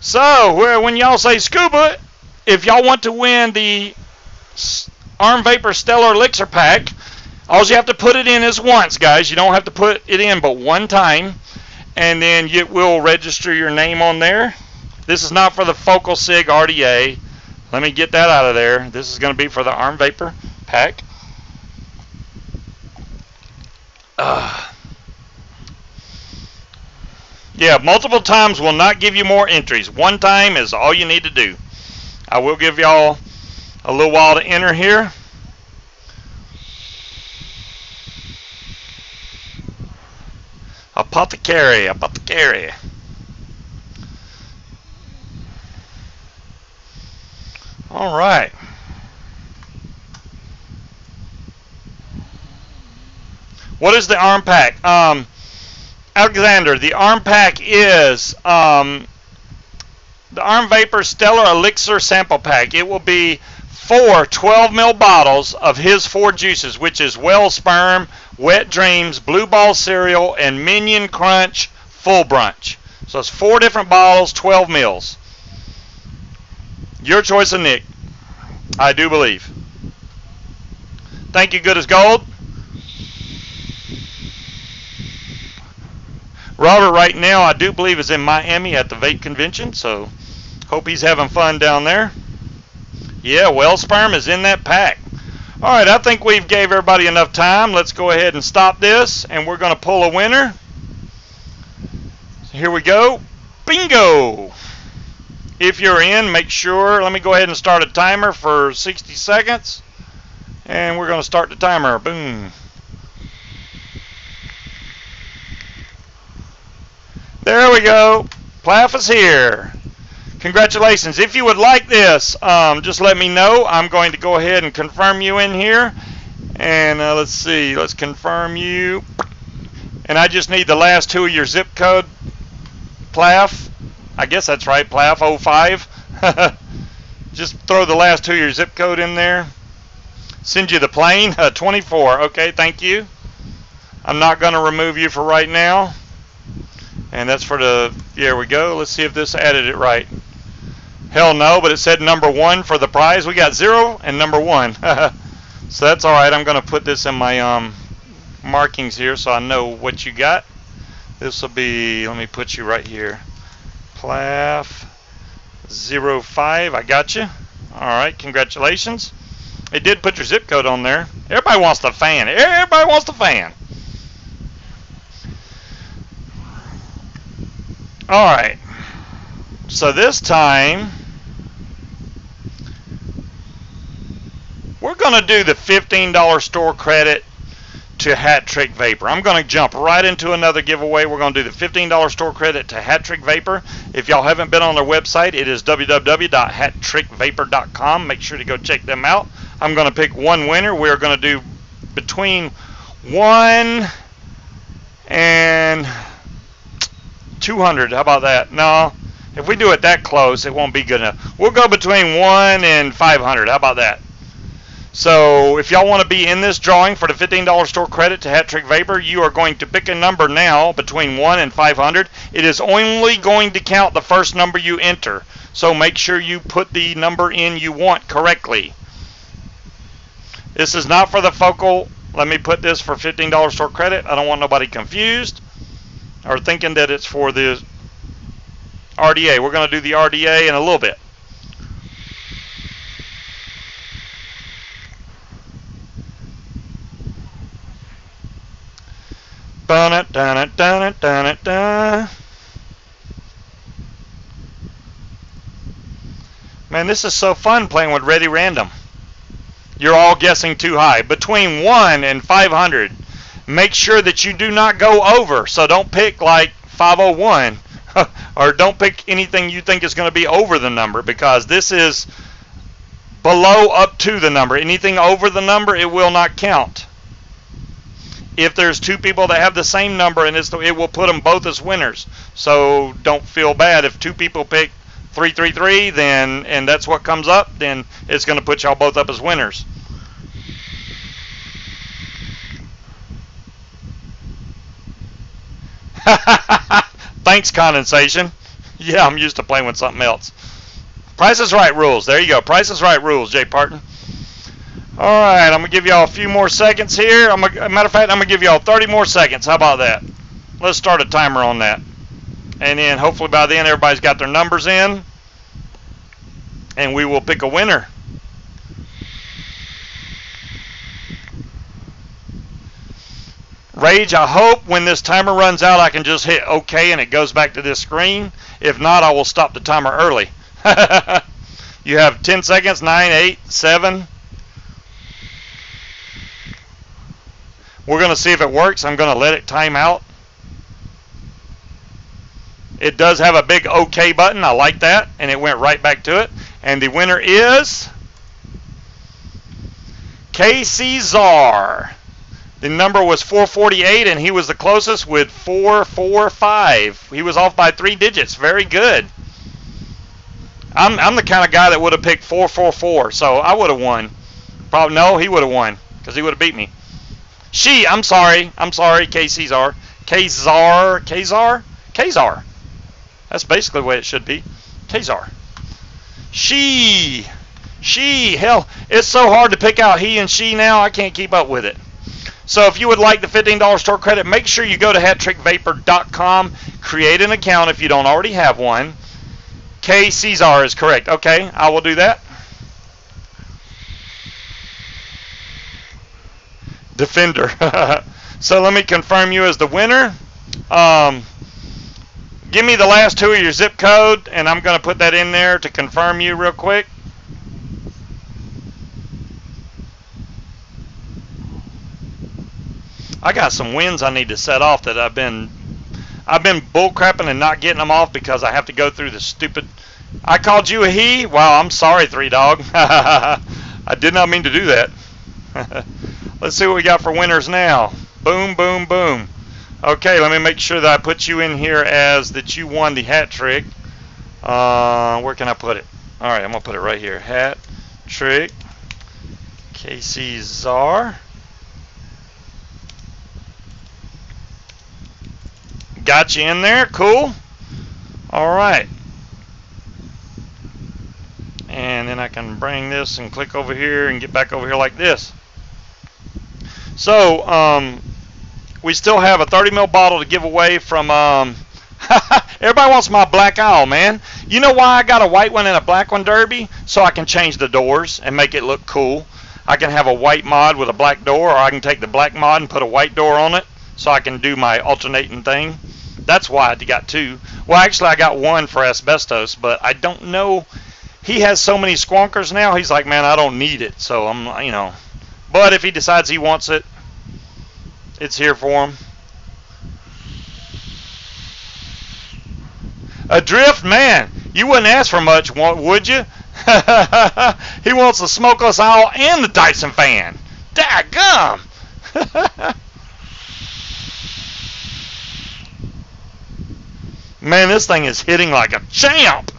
So, when y'all say scuba, if y'all want to win the Arm Vapor Stellar Elixir Pack, all you have to put it in is once, guys. You don't have to put it in but one time. And then you will register your name on there. This is not for the Focal Sig RDA. Let me get that out of there. This is going to be for the Arm Vapor Pack. Yeah, multiple times will not give you more entries. One time is all you need to do. I will give y'all a little while to enter here. I'll Apothecary, apothecary. All right. What is the arm pack? Alexander, the arm pack is the Arm Vapor Stellar Elixir Sample Pack. It will be 4 12 ml bottles of his 4 juices, which is Wellsperm, Wet Dreams, Blue Ball Cereal, and Minion Crunch Full Brunch. So it's 4 different bottles, 12 mils. Your choice of Nick, I do believe. Thank you, good as gold. Robert right now, I do believe, is in Miami at the vape convention, so hope he's having fun down there. Yeah, Wellsperm is in that pack. All right, I think we've gave everybody enough time. Let's go ahead and stop this, and we're going to pull a winner. Here we go. Bingo! If you're in, make sure, let me go ahead and start a timer for 60 seconds. And we're going to start the timer. Boom. There we go. Plaff is here. Congratulations. If you would like this, just let me know. I'm going to go ahead and confirm you in here. And let's see. Let's confirm you. And I just need the last 2 of your zip code. Plaff. I guess that's right. Plaff 05. Just throw the last 2 of your zip code in there. Send you the plane. 24. Okay, thank you. I'm not going to remove you for right now. And that's for the, there we go. Let's see if this added it right. Hell no, but it said number 1 for the prize. We got 0 and number 1. So that's all right. I'm going to put this in my markings here so I know what you got. This will be, let me put you right here. Plaff 05. I got you. All right, congratulations. It did put your zip code on there. Everybody wants the fan. Everybody wants the fan. All right. So this time, we're going to do the $15 store credit to Hat Trick Vapor. I'm going to jump right into another giveaway. We're going to do the $15 store credit to Hat Trick Vapor. If y'all haven't been on their website, it is www.hattrickvapor.com. Make sure to go check them out. I'm going to pick one winner. We're going to do between 1 and 200. How about that? No, if we do it that close, it won't be good enough. We'll go between 1 and 500. How about that? So if y'all want to be in this drawing for the $15 store credit to Hat Trick Vapor, you are going to pick a number now between 1 and 500. It is only going to count the first number you enter. So make sure you put the number in you want correctly. This is not for the focal. Let me put this for $15 store credit. I don't want nobody confused or thinking that it's for the RDA. We're going to do the RDA in a little bit. Man, this is so fun playing with Ready Random. You're all guessing too high. Between 1 and 500. Make sure that you do not go over. So don't pick like 501 or don't pick anything you think is going to be over the number, because this is below up to the number. Anything over the number, it will not count. If there's 2 people that have the same number, and it will put them both as winners. So don't feel bad if 2 people pick 333, then and that's what comes up, then it's going to put y'all both up as winners. Thanks, condensation. Yeah, I'm used to playing with something else. Price is Right rules. There you go. Price is Right rules, Jay Parton. All right, I'm going to give y'all a few more seconds here. Matter of fact, I'm going to give y'all 30 more seconds. How about that? Let's start a timer on that. And then hopefully by then everybody's got their numbers in. And we will pick a winner. Rage, I hope when this timer runs out I can just hit OK and it goes back to this screen. If not, I will stop the timer early. You have 10 seconds. 9, 8, 7. We're going to see if it works. I'm going to let it time out. It does have a big OK button. I like that, and it went right back to it. And the winner is Casey Czar. The number was 448, and he was the closest with 445. He was off by 3 digits. Very good. I'm the kind of guy that would have picked 444, so I would have won. Probably no, he would have won because he would have beat me. I'm sorry, Casey Czar. Kazar. That's basically the way it should be. Kazar. Hell, it's so hard to pick out he and she now. I can't keep up with it. So if you would like the $15 store credit, make sure you go to hattrickvapor.com, create an account if you don't already have one. K. Caesar is correct. Okay, I will do that. Defender. So let me confirm you as the winner. Give me the last 2 of your zip code, and I'm going to put that in there to confirm you real quick. I got some wins I need to set off that I've been bullcrapping and not getting them off because I have to go through the stupid. I called you a he? Wow, I'm sorry, 3Dog. I did not mean to do that. Let's see what we got for winners now. Boom, boom, boom. Okay, let me make sure that I put you in here as that you won the hat trick. Where can I put it? All right, I'm gonna put it right here. Hat trick. Casey Czar. Got you in there. Cool. All right. And then I can bring this and click over here and get back over here like this. So, we still have a 30 ml bottle to give away from, everybody wants my black owl, man. You know why I got a white one and a black one, Derby? So I can change the doors and make it look cool. I can have a white mod with a black door, or I can take the black mod and put a white door on it so I can do my alternating thing. That's why I got 2. Well, actually, I got 1 for asbestos, but I don't know. He has so many squonkers now, he's like, man, I don't need it. So I'm, you know. But if he decides he wants it, it's here for him. Adrift, man, you wouldn't ask for much, would you? He wants the smokeless owl and the Dyson fan. Daggum! Man, this thing is hitting like a champ.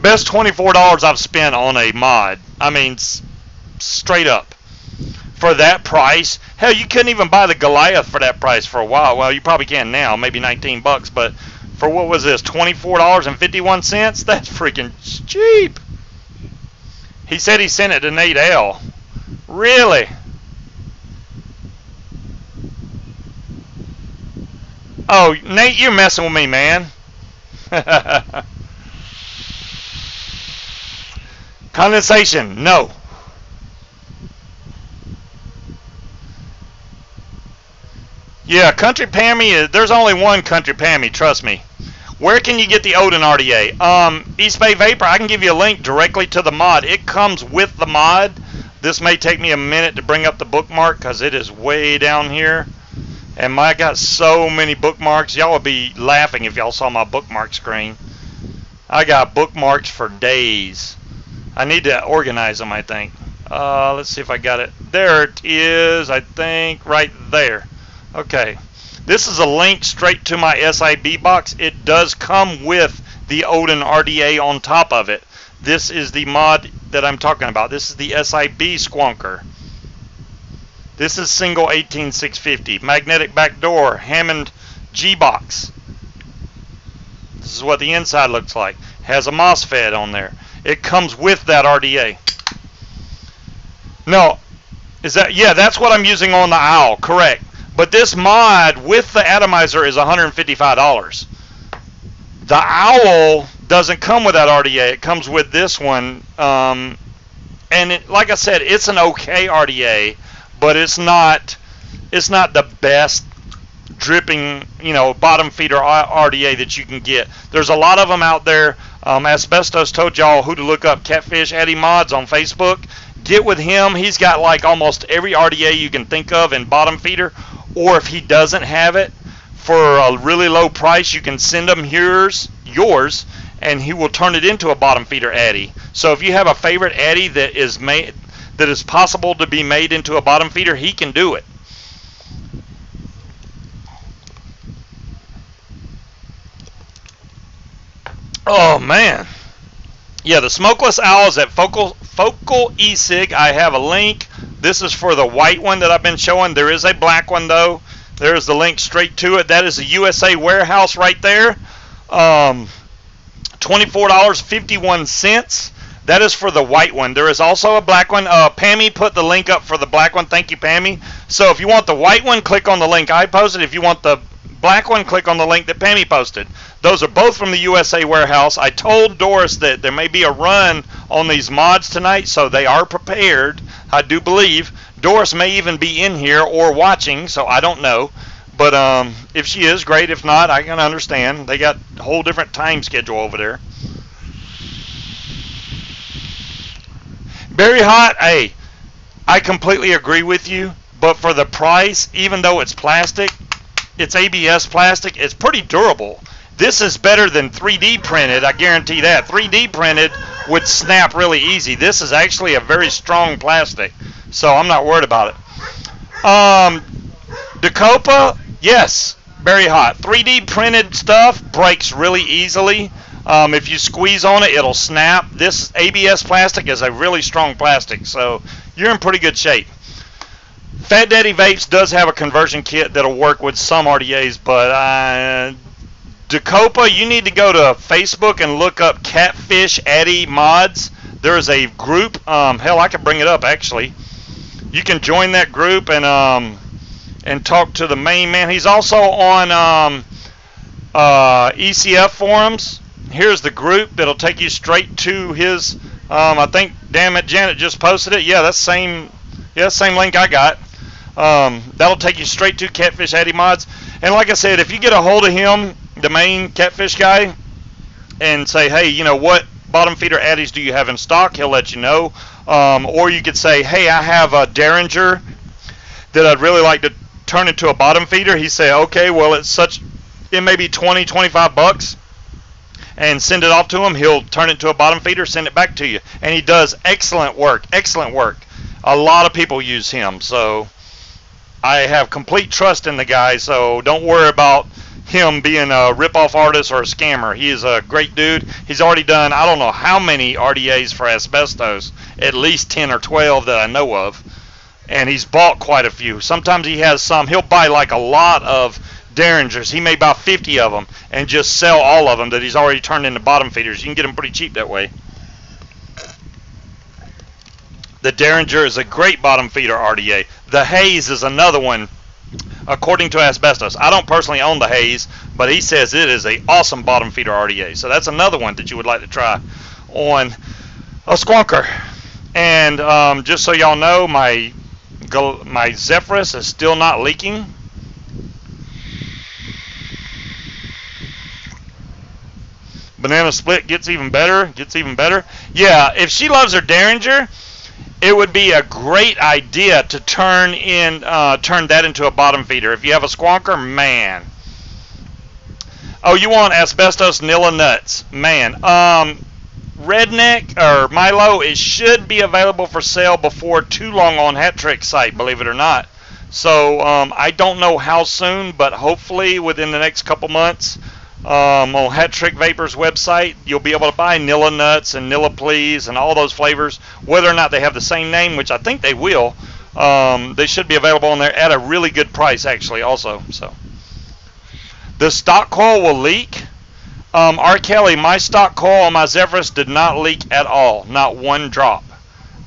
Best $24 I've spent on a mod. I mean, straight up. For that price, hell, you couldn't even buy the Goliath for that price for a while. Well, you probably can now, maybe 19 bucks, but for what was this, $24.51? That's freaking cheap. He said he sent it to Nate L. Really? Oh, Nate, you're messing with me, man. Condensation, no. Yeah, Country Pammy, there's only one Country Pammy, trust me. Where can you get the Odin RDA? East Bay Vapor, I can give you a link directly to the mod. It comes with the mod. This may take me a minute to bring up the bookmark because it is way down here. And I got so many bookmarks. Y'all would be laughing if y'all saw my bookmark screen. I got bookmarks for days. I need to organize them, I think. Let's see if I got it. There it is, I think, right there. Okay. This is a link straight to my SIB box. It does come with the Odin RDA on top of it. This is the mod that I'm talking about. This is the SIB squonker. This is single 18650. Magnetic back door. Hammond G-box. This is what the inside looks like. Has a MOSFET on there. It comes with that RDA. No. Is that, yeah, that's what I'm using on the Owl. Correct. But this mod with the atomizer is $155. The Owl doesn't come with that RDA. It comes with this one. And it, like I said, it's an okay RDA. But it's not the best dripping, you know, bottom feeder RDA that you can get. There's a lot of them out there. Asbestos told y'all who to look up. Catfish Eddie Mods on Facebook. Get with him. He's got like almost every RDA you can think of in bottom feeder. or if he doesn't have it, for a really low price, you can send him yours, and he will turn it into a bottom feeder Addy. So if you have a favorite Addy that is possible to be made into a bottom feeder, he can do it. Oh man, yeah, the smokeless owl is at Focal eSig. I have a link. This is for the white one that I've been showing. There is a black one though. There's the link straight to it. That is a USA warehouse right there. $24.51. That is for the white one. There is also a black one. Pammy put the link up for the black one. Thank you, Pammy. So if you want the white one, click on the link I posted. If you want the black one, click on the link that Pammy posted. Those are both from the USA warehouse. I told Doris that there may be a run on these mods tonight, so they are prepared. I do believe Doris may even be in here or watching, so I don't know. But if she is, great. If not, I can understand. They got a whole different time schedule over there. Very hot. Hey, I completely agree with you. But for the price, even though it's plastic, it's ABS plastic, it's pretty durable. This is better than 3D printed, I guarantee that. 3D printed would snap really easy. This is actually a very strong plastic, so I'm not worried about it. Dacopa, yes, very hot. 3D printed stuff breaks really easily. If you squeeze on it, it'll snap. This ABS plastic is a really strong plastic, so you're in pretty good shape. Fat Daddy Vapes does have a conversion kit that'll work with some RDAs, but Dacopa, you need to go to Facebook and look up Catfish Addy Mods. There is a group. Hell, I can bring it up actually. You can join that group and talk to the main man. He's also on ECF forums. Here's the group that'll take you straight to his. I think, damn it, Janet just posted it. Yeah, that's same link I got. That'll take you straight to Catfish Addy Mods. And like I said, if you get a hold of him, the main Catfish guy, and say, hey, you know, what bottom feeder Addies do you have in stock? He'll let you know. Or you could say, hey, I have a Derringer that I'd really like to turn into a bottom feeder. He say, okay, well, it may be 20, 25 bucks, and send it off to him. He'll turn it to a bottom feeder, send it back to you, and he does excellent work. A lot of people use him, so I have complete trust in the guy, so don't worry about him being a rip-off artist or a scammer. He is a great dude. He's already done, I don't know how many RDAs for asbestos, at least 10 or 12 that I know of, and he's bought quite a few. Sometimes he has some. He'll buy like a lot of Derringers. He may buy 50 of them and just sell all of them that he's already turned into bottom feeders. You can get them pretty cheap that way. The Derringer is a great bottom feeder RDA. The Hayes is another one, according to Asbestos. I don't personally own the Hayes, but he says it is an awesome bottom feeder RDA. So that's another one that you would like to try on a squonker. And just so y'all know, my Zephyrus is still not leaking. Banana Split gets even better. Yeah, if she loves her Derringer, it would be a great idea to turn that into a bottom feeder. If you have a squonker, man. Oh, you want Asbestos Nilla Nuts, man. Redneck or Milo, it should be available for sale before too long on Hat Trick site, believe it or not. So I don't know how soon, but hopefully within the next couple months. On Hat Trick Vapors website, you'll be able to buy Nilla Nuts and Nilla Please and all those flavors, whether or not they have the same name, which I think they will. They should be available on there at a really good price, actually, also. So the stock coil will leak. R. Kelly, my stock coil on my Zephyrus did not leak at all, not one drop.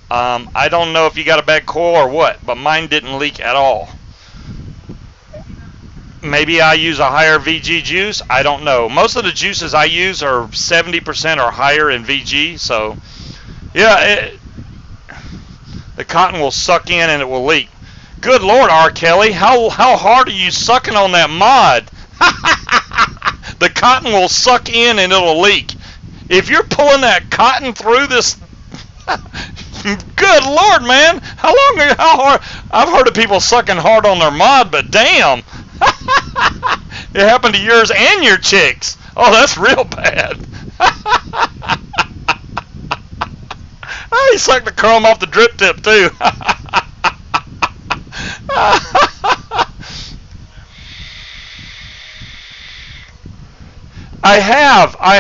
I don't know if you got a bad coil or what, but mine didn't leak at all. Maybe I use a higher VG juice. I don't know. Most of the juices I use are 70% or higher in VG. So, yeah, the cotton will suck in and it will leak. Good Lord, R. Kelly, how hard are you sucking on that mod? The cotton will suck in and it'll leak. If you're pulling that cotton through this, Good Lord, man! How hard? I've heard of people sucking hard on their mod, but damn, it happened to yours and your chicks. Oh, that's real bad. Oh, he sucked the chrome off the drip tip too. I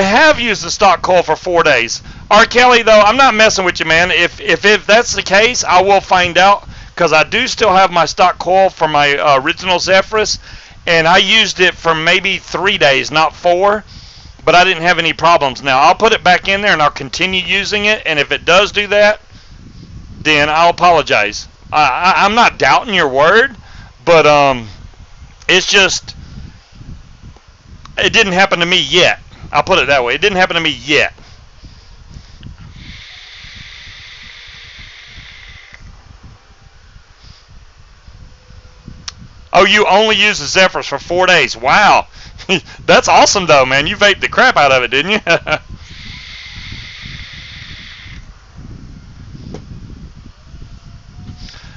have used the stock coil for 4 days. R. Kelly, though, I'm not messing with you, man. If that's the case, I will find out, because I do still have my stock coil for my original Zephyrus, and I used it for maybe 3 days, not 4, but I didn't have any problems. Now, I'll put it back in there, and I'll continue using it, and if it does do that, then I'll apologize. I'm not doubting your word, but it's just, it didn't happen to me yet. I'll put it that way. It didn't happen to me yet. Oh, you only used the Zephyrus for 4 days. Wow. That's awesome, though, man. You vaped the crap out of it, didn't you?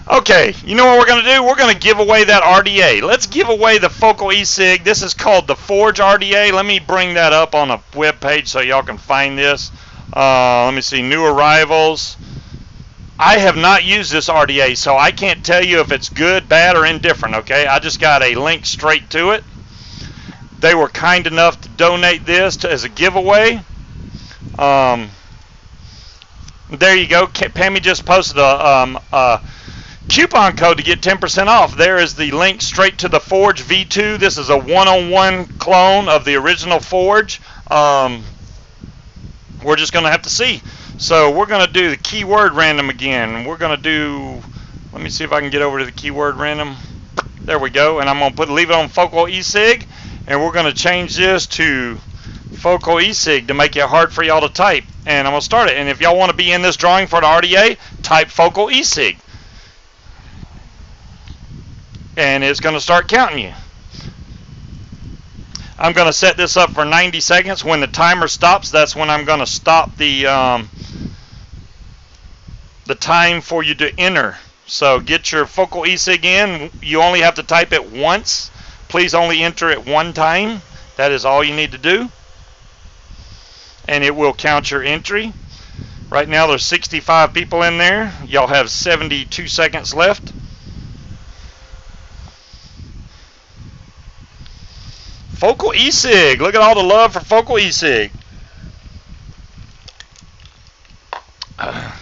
Okay, you know what we're going to do? We're going to give away that RDA. Let's give away the Focal e-cig. This is called the Forge RDA. Let me bring that up on a web page so y'all can find this. Let me see, new arrivals. I have not used this RDA, so I can't tell you if it's good, bad, or indifferent, okay? I just got a link straight to it. They were kind enough to donate this as a giveaway. There you go. Pammy just posted a coupon code to get 10% off. There is the link straight to the Forge V2. This is a one-on-one clone of the original Forge. We're just going to have to see. So we're going to do the keyword random again. We're going to do, let me see if I can get over to the keyword random. There we go. And I'm going to leave it on Focal e-cig. And we're going to change this to Focal e-cig to make it hard for y'all to type. And I'm going to start it. And if y'all want to be in this drawing for the RDA, type Focal e-cig. And it's going to start counting you. I'm going to set this up for 90 seconds. When the timer stops, that's when I'm going to stop the time for you to enter. So get your Focal e-cig in. You only have to type it once. Please only enter it one time. That is all you need to do. And it will count your entry. Right now there's 65 people in there. Y'all have 72 seconds left. Focal e-cig. Look at all the love for Focal e-cig. I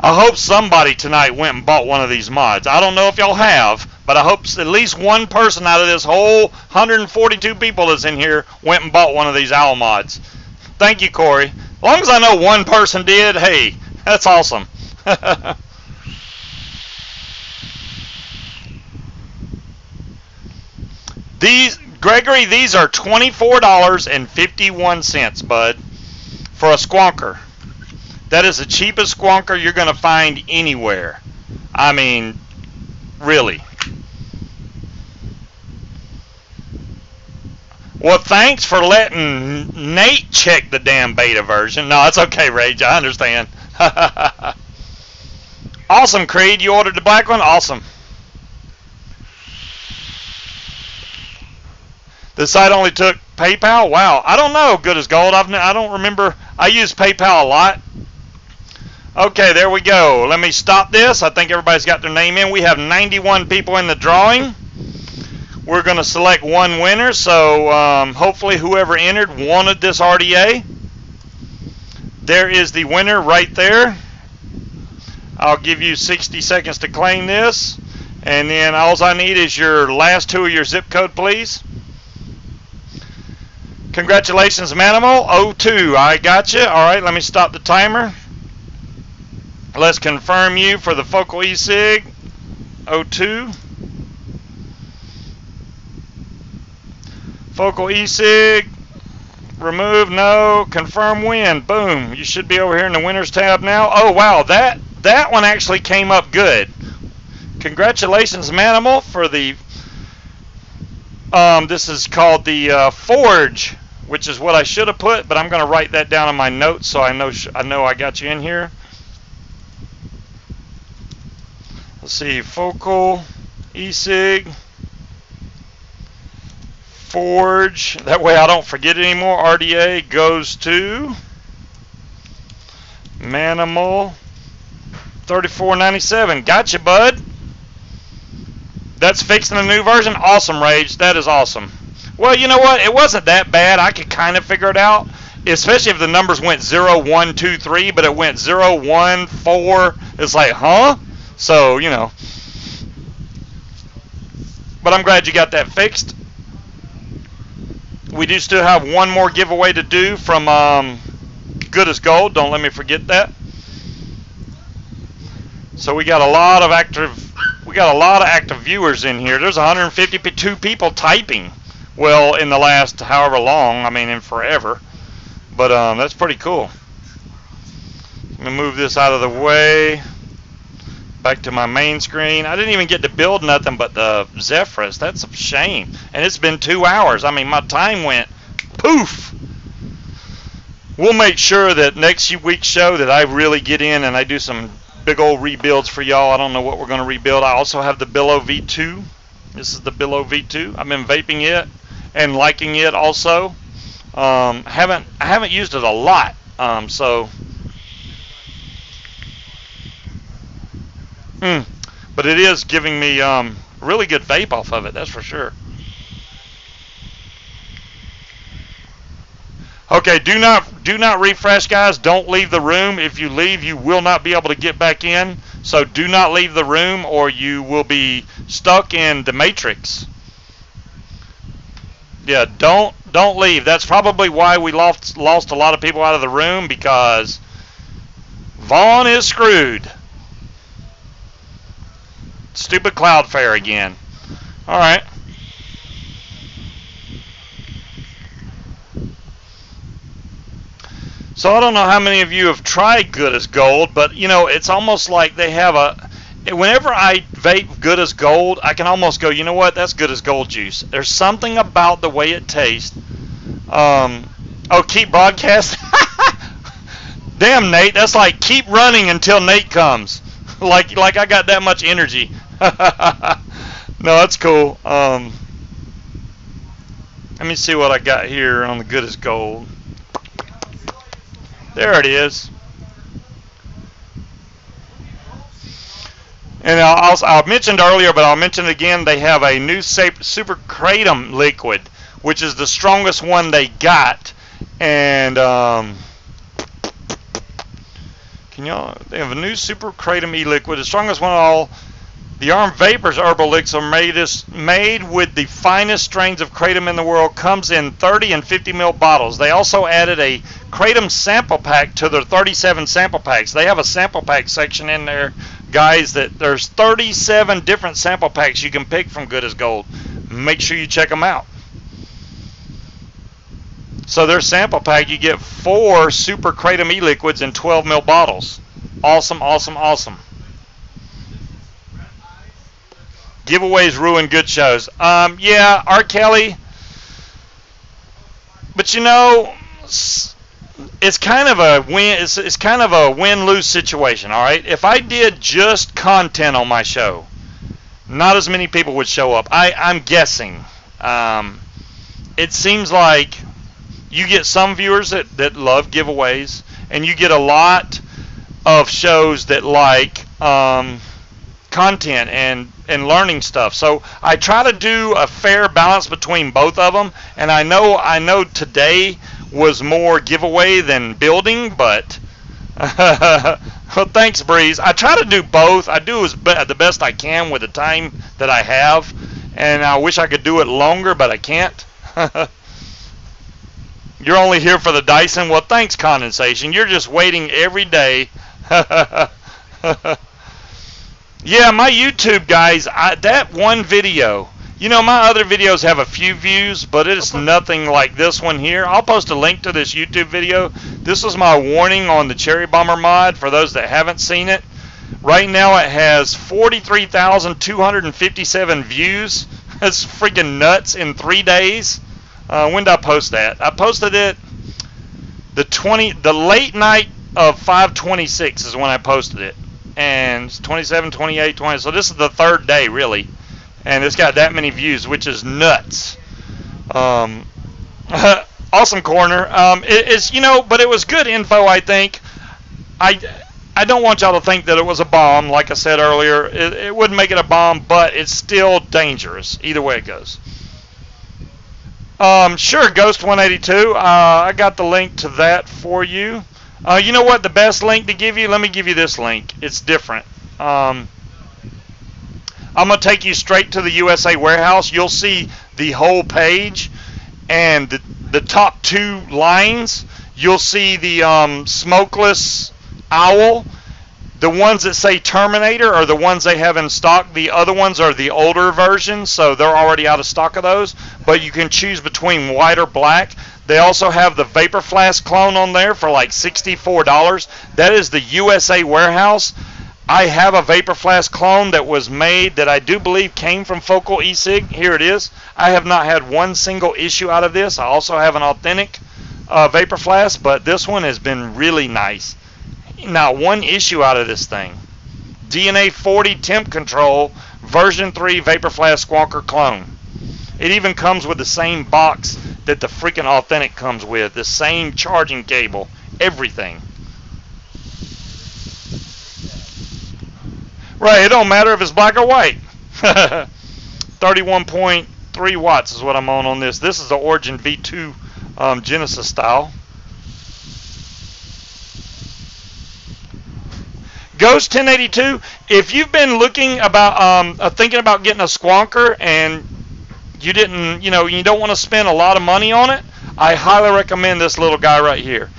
hope somebody tonight went and bought one of these mods. I don't know if y'all have, but I hope at least one person out of this whole 142 people that's in here went and bought one of these owl mods. Thank you, Corey. As long as I know one person did, hey, that's awesome. Gregory, these are $24.51, bud, for a squonker. That is the cheapest squonker you're going to find anywhere. I mean, really. Well, thanks for letting Nate check the damn beta version. No, it's okay, Rage. I understand. Awesome, Creed. You ordered the black one? Awesome. The site only took PayPal? Wow. I don't know, good as gold. I don't remember. I use PayPal a lot. Okay, there we go. Let me stop this. I think everybody's got their name in. We have 91 people in the drawing. We're going to select one winner. So hopefully whoever entered wanted this RDA. There is the winner right there. I'll give you 60 seconds to claim this. And then all I need is your last two of your zip code, please. Congratulations, Manimal. 02. I got you. All right, let me stop the timer. Let's confirm you for the Focal e-cig. 02. Focal e-cig. Remove. No. Confirm win. Boom. You should be over here in the winners tab now. Oh, wow. That one actually came up good. Congratulations, Manimal, for the... this is called the Forge which is what I should have put, but I'm going to write that down in my notes so I know I got you in here. Let's see, focal, e-cig, forge. That way I don't forget it anymore. RDA goes to Manimal 3497. Gotcha, bud. That's fixing a new version. Awesome, Rage. That is awesome. Well, you know what? It wasn't that bad. I could kind of figure it out, especially if the numbers went 0, 1, 2, 3, but it went 0, 1, 4. It's like, huh? So, you know. But I'm glad you got that fixed. We do still have one more giveaway to do from Good as Gold. Don't let me forget that. So we got a lot of active viewers in here. There's 152 people typing. Well, in the last however long, I mean in forever. But that's pretty cool. Let me move this out of the way. Back to my main screen. I didn't even get to build nothing but the Zephyrus. That's a shame. And it's been 2 hours. I mean, my time went poof. We'll make sure that next week's show that I really get in and I do some big old rebuilds for y'all. I don't know what we're going to rebuild. I also have the Billow V2. This is the Billow V2. I've been vaping it and liking it also. I haven't used it a lot. But it is giving me really good vape off of it, that's for sure. Okay, do not refresh, guys. Don't leave the room. If you leave, you will not be able to get back in. So do not leave the room, or you will be stuck in the matrix. Yeah, don't leave. That's probably why we lost a lot of people out of the room, because Vaughn is screwed. Stupid Cloudflare again. All right. So I don't know how many of you have tried Good as Gold, but you know, it's almost like they have whenever I vape Good as Gold, I can almost go, you know what, that's Good as Gold juice. There's something about the way it tastes. Oh, keep broadcasting. Damn, Nate, that's like keep running until Nate comes. like I got that much energy. No, that's cool. Let me see what I got here on the Good as Gold. There it is. And I mentioned earlier, but I'll mention it again, they have a new Super Kratom liquid, which is the strongest one they got. And they have a new Super Kratom e-liquid, the strongest one of all. The Armed Vapors Herbal Elixir made with the finest strains of Kratom in the world, comes in 30 and 50 ml bottles. They also added a Kratom sample pack to their 37 sample packs. They have a sample pack section in there, guys, that there's 37 different sample packs you can pick from Good as Gold. Make sure you check them out. So their sample pack, you get 4 Super Kratom e-liquids in 12 ml bottles. Awesome, awesome, awesome. Giveaways ruin good shows. Yeah, R. Kelly. But you know, it's kind of a win. It's kind of a win-lose situation. All right. If I did just content on my show, not as many people would show up. I'm guessing. It seems like you get some viewers that love giveaways, and you get a lot of shows that like content and learning stuff. So I try to do a fair balance between both of them. And I know today was more giveaway than building, but well, thanks, Breeze. I try to do both. I do the best I can with the time that I have, and I wish I could do it longer, but I can't. You're only here for the Dyson. Well, thanks, Condensation. You're just waiting every day. Yeah, my YouTube, guys, that one video, you know, my other videos have a few views, but it's nothing like this one here. I'll post a link to this YouTube video. This was my warning on the Cherry Bomber mod for those that haven't seen it. Right now it has 43,257 views. That's freaking nuts in 3 days. When did I post that? I posted it the late night of 5/26 is when I posted it, and it's 27, 28, 20. So this is the third day really, and it's got that many views, which is nuts. Awesome corner. It's but it was good info. I think. I don't want y'all to think that it was a bomb. Like I said earlier, it wouldn't make it a bomb, but it's still dangerous. Either way it goes. Sure, Ghost 182. I got the link to that for you. You know what? The best link to give you? Let me give you this link. It's different. I'm gonna take you straight to the USA warehouse. You'll see the whole page, and the top two lines. You'll see the smokeless owl. The ones that say Terminator are the ones they have in stock. The other ones are the older versions, so they're already out of stock of those. But you can choose between white or black. They also have the Vapor Flask clone on there for like $64. That is the USA warehouse. I have a Vapor Flask clone that was made that I do believe came from Focal e-cig. Here it is. I have not had one single issue out of this. I also have an authentic Vapor Flask, but this one has been really nice. Not one issue out of this thing. DNA 40 temp control version 3 Vapor Flask Squonker clone. It even comes with the same box that the freaking authentic comes with. The same charging cable. Everything. Right, it don't matter if it's black or white. 31.3 watts is what I'm on this. This is the Origin V2 Genesis style. Ghost 1082, if you've been looking about thinking about getting a squonker and you didn't, you don't want to spend a lot of money on it, I highly recommend this little guy right here.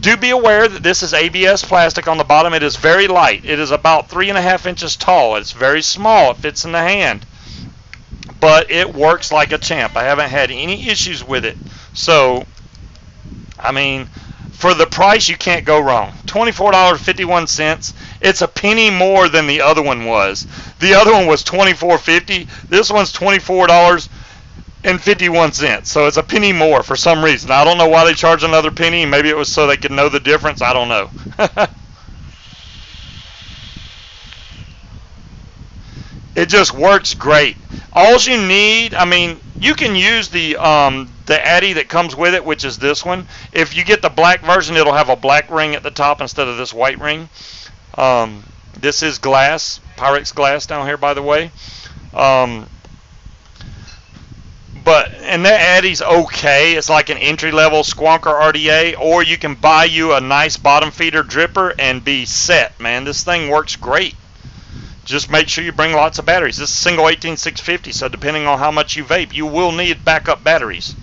Do be aware that this is ABS plastic on the bottom. It is very light. It is about 3.5 inches tall. It's very small. It fits in the hand, but it works like a champ. I haven't had any issues with it. So, I mean, for the price, you can't go wrong. $24.51. It's a penny more than the other one was. The other one was $24.50. This one's $24.51. So it's a penny more for some reason. I don't know why they charge another penny. Maybe it was so they could know the difference. I don't know. It just works great. All you need, I mean, you can use the Addy that comes with it, which is this one. If you get the black version, it'll have a black ring at the top instead of this white ring. This is glass, Pyrex glass down here, by the way. And that Addy's okay. It's like an entry-level Squonker RDA, or you can buy you a nice bottom feeder dripper and be set, man. This thing works great. Just make sure you bring lots of batteries. This is single 18650, so depending on how much you vape, you will need backup batteries.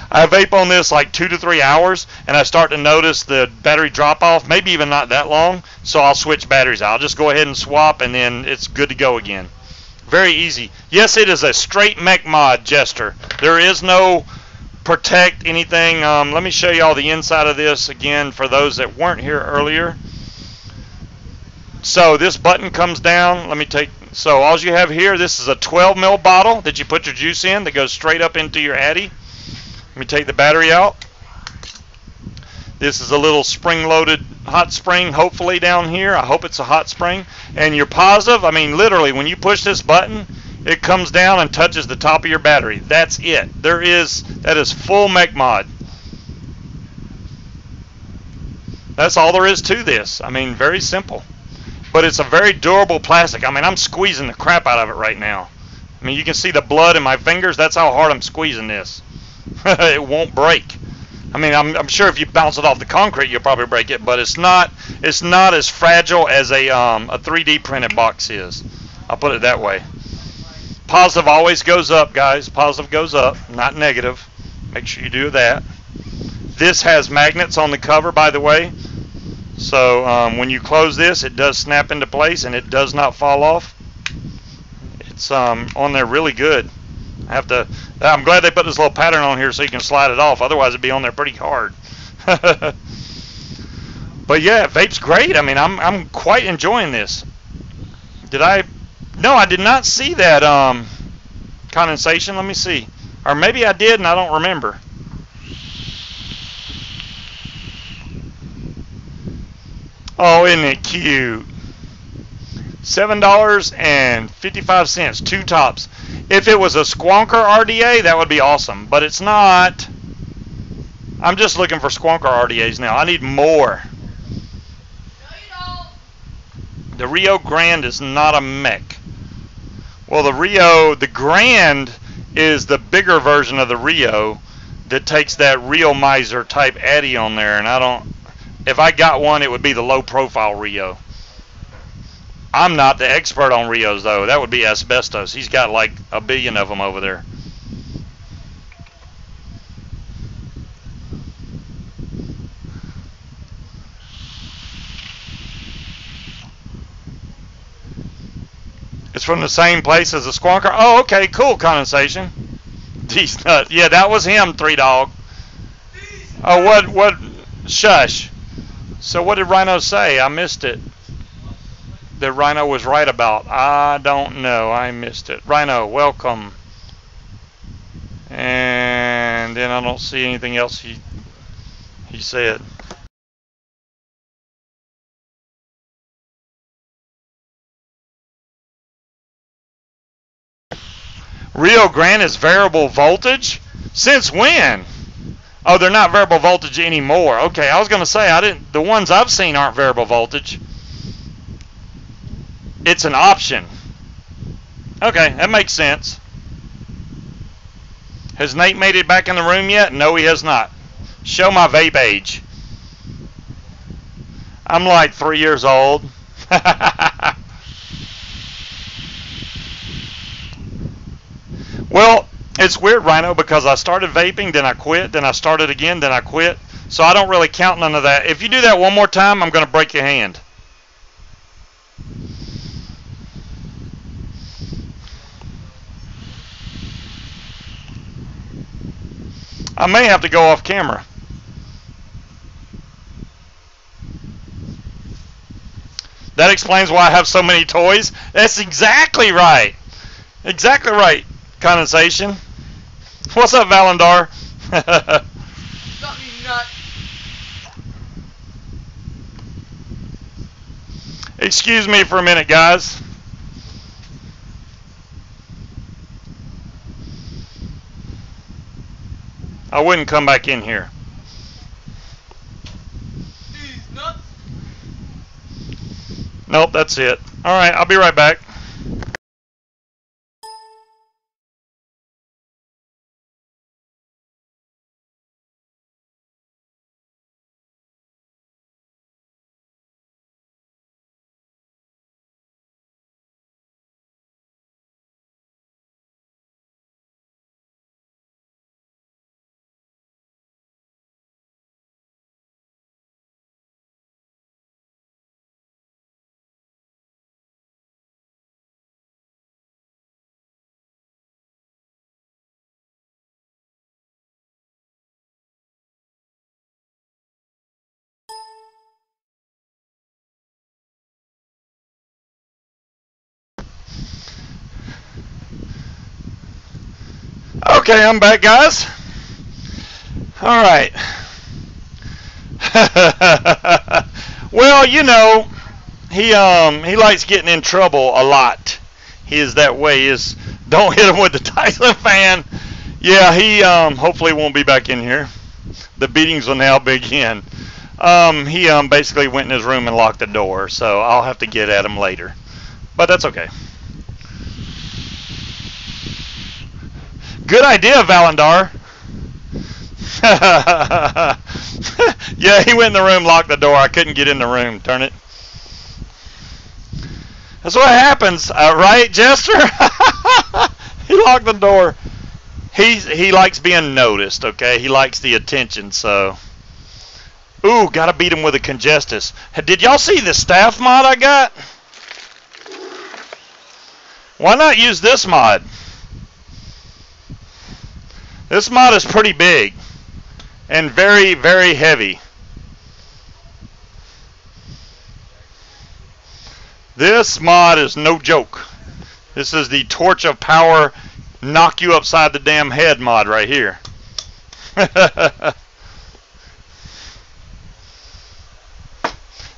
I vape on this like 2 to 3 hours, and I start to notice the battery drop off, maybe even not that long, so I'll switch batteries out. I'll just go ahead and swap, and then it's good to go again. Very easy. Yes, it is a straight mech mod, Jester. There is no protect anything. Let me show you all the inside of this again for those that weren't here earlier. So this button comes down. So all you have here, this is a 12 ml bottle that you put your juice in that goes straight up into your Addy. Let me take the battery out. This is a little spring-loaded hot spring, hopefully down here. I hope it's a hot spring. And you're positive, I mean literally, when you push this button, it comes down and touches the top of your battery. That's it. That is full mech mod. That's all there is to this. I mean, very simple. But it's a very durable plastic. I mean, I'm squeezing the crap out of it right now. I mean, you can see the blood in my fingers. That's how hard I'm squeezing this. It won't break. I mean, I'm sure if you bounce it off the concrete, you'll probably break it. But it's not as fragile as a 3D printed box is. I'll put it that way. Positive always goes up, guys. Positive goes up, not negative. Make sure you do that. This has magnets on the cover, by the way. So when you close this, it does snap into place and it does not fall off. It's on there really good. I'm glad they put this little pattern on here so you can slide it off. Otherwise, it'd be on there pretty hard. But yeah, vape's great. I mean, I'm quite enjoying this. Did I No, I did not see that condensation. Let me see. Or maybe I did and I don't remember. Oh, isn't it cute? $7.55, 2 tops. If it was a Squonker RDA, that would be awesome, but it's not. I'm just looking for Squonker RDAs now. I need more. The Rio Grande is not a mech. Well, the Grand is the bigger version of the Rio that takes that Rio Miser type Addy on there, and I don't. If I got one, it would be the low profile Rio. I'm not the expert on Rios, though. That would be Asbestos. He's got like a billion of them over there. It's from the same place as the Squonker. Oh, okay, cool, condensation. These nuts. Yeah, that was him, 3Dog. Oh, what? Shush. So what did Rhino say? I missed it. That Rhino was right about. I don't know. I missed it. Rhino, welcome. And then I don't see anything else he said. Rio Grande is variable voltage? Since when? Oh, they're not variable voltage anymore. Okay, I was going to say the ones I've seen aren't variable voltage. It's an option. Okay, that makes sense. Has Nate made it back in the room yet? No, he has not. Show my vape age. I'm like 3 years old. Well, it's weird, Rhino, because I started vaping, then I quit, then I started again, then I quit. So I don't really count none of that. If you do that one more time, I'm going to break your hand. I may have to go off camera. That explains why I have so many toys. That's exactly right. Exactly right, condensation. What's up, Valandar? Got me nut. Excuse me for a minute, guys. I wouldn't come back in here. These nuts. Nope, that's it. All right, I'll be right back. Okay, I'm back, guys. All right. Well, you know, he likes getting in trouble a lot. He is that way. Don't hit him with the Tyson fan. Yeah, he hopefully won't be back in here. The beatings will now begin. He basically went in his room and locked the door, so I'll have to get at him later. But that's okay. Good idea, Valandar. Yeah, he went in the room, locked the door. I couldn't get in the room. Darn it. That's what happens, right, Jester? He locked the door. He likes being noticed, okay? He likes the attention, so. Ooh, gotta beat him with a Congestus. Did y'all see the staff mod I got? Why not use this mod? This mod is pretty big and very, very heavy. This mod is no joke. This is the torch of power, knock you upside the damn head mod right here.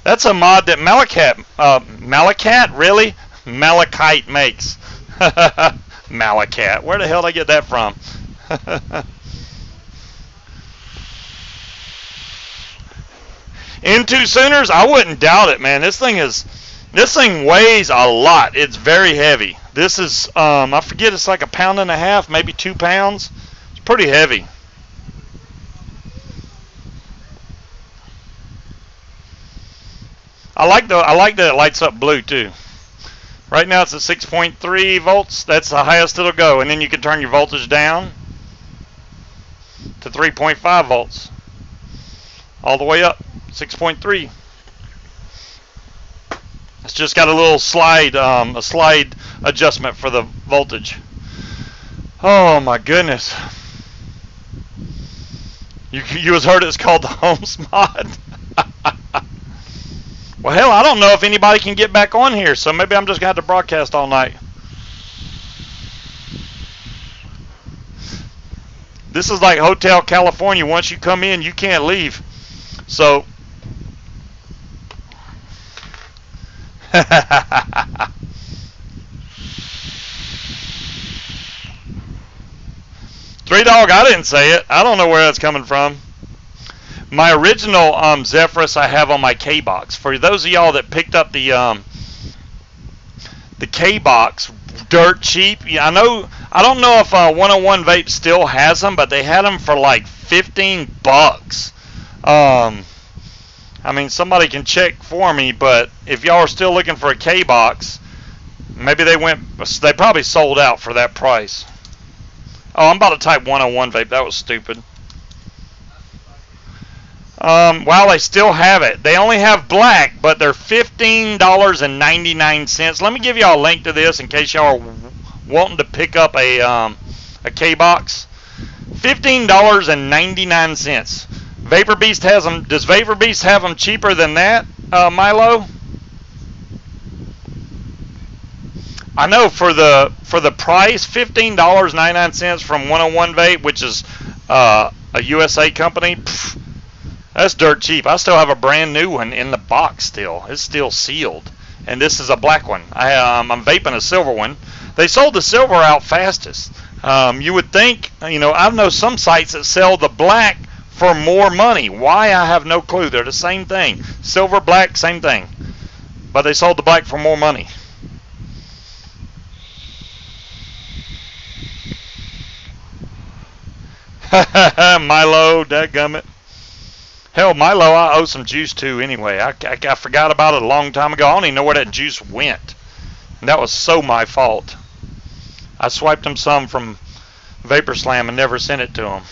That's a mod that Malacat, really? Malachite makes. Malacat. Where the hell did I get that from? Into Sooners? I wouldn't doubt it, man. This thing weighs a lot. It's very heavy. This is I forget, it's like 1.5 pounds, maybe 2 pounds. It's pretty heavy. I like that it lights up blue too. Right now it's at 6.3 volts. That's the highest it'll go, and then you can turn your voltage down to 3.5 volts, all the way up 6.3. It's just got a little slide, a slide adjustment for the voltage. Oh my goodness! You has heard it's called the Holmes mod. Well, hell, I don't know if anybody can get back on here, so maybe I'm just going to have to broadcast all night. This is like Hotel California. Once you come in, you can't leave. So, Three Dog, I didn't say it. I don't know where that's coming from. My original Zephyrus I have on my K-Box. For those of y'all that picked up the K-Box dirt cheap, yeah, I don't know if 101 Vape still has them, but they had them for like 15 bucks. I mean, somebody can check for me, but if y'all are still looking for a K-Box, maybe they probably sold out for that price. Oh, I'm about to type 101 Vape. That was stupid. Well, they still have it. They only have black, but they're $15.99. Let me give y'all a link to this in case y'all are wanting to pick up a K-Box. $15.99. Vapor Beast has them. Does Vapor Beast have them cheaper than that, Milo? I know for the price, $15.99 from 101 Vape, which is a USA company. Pff, that's dirt cheap. I still have a brand new one in the box still. It's still sealed. And this is a black one. I'm vaping a silver one. They sold the silver out fastest. You would think, I know some sites that sell the black for more money. Why? I have no clue. They're the same thing. Silver, black, same thing. But they sold the black for more money. Milo, dadgummit. Hell, Milo, I owe some juice to anyway. I forgot about it a long time ago. I don't even know where that juice went. And that was so my fault. I swiped him some from Vapor Slam and never sent it to him.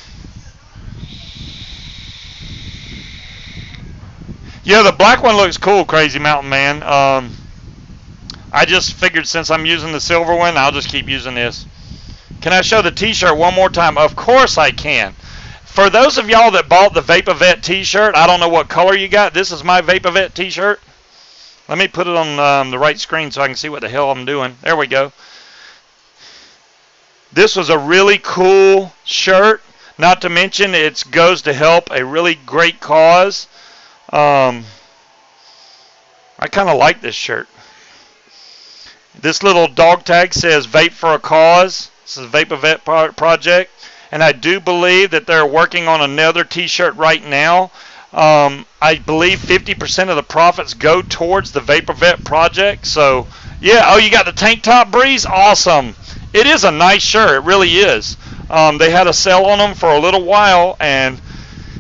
Yeah, the black one looks cool, Crazy Mountain Man. I just figured since I'm using the silver one, I'll just keep using this. Can I show the t-shirt one more time? Of course I can. For those of y'all that bought the VaporVet t-shirt, I don't know what color you got. This is my VaporVet t-shirt. Let me put it on the right screen so I can see what the hell I'm doing. There we go. This was a really cool shirt. Not to mention it goes to help a really great cause. I kind of like this shirt. This little dog tag says Vape for a Cause. This is a VaporVet project. And I do believe that they're working on another t-shirt right now. I believe 50% of the profits go towards the VaporVet project. So, yeah. Oh, you got the tank top, Breeze? Awesome. It is a nice shirt. It really is. They had a sale on them for a little while, and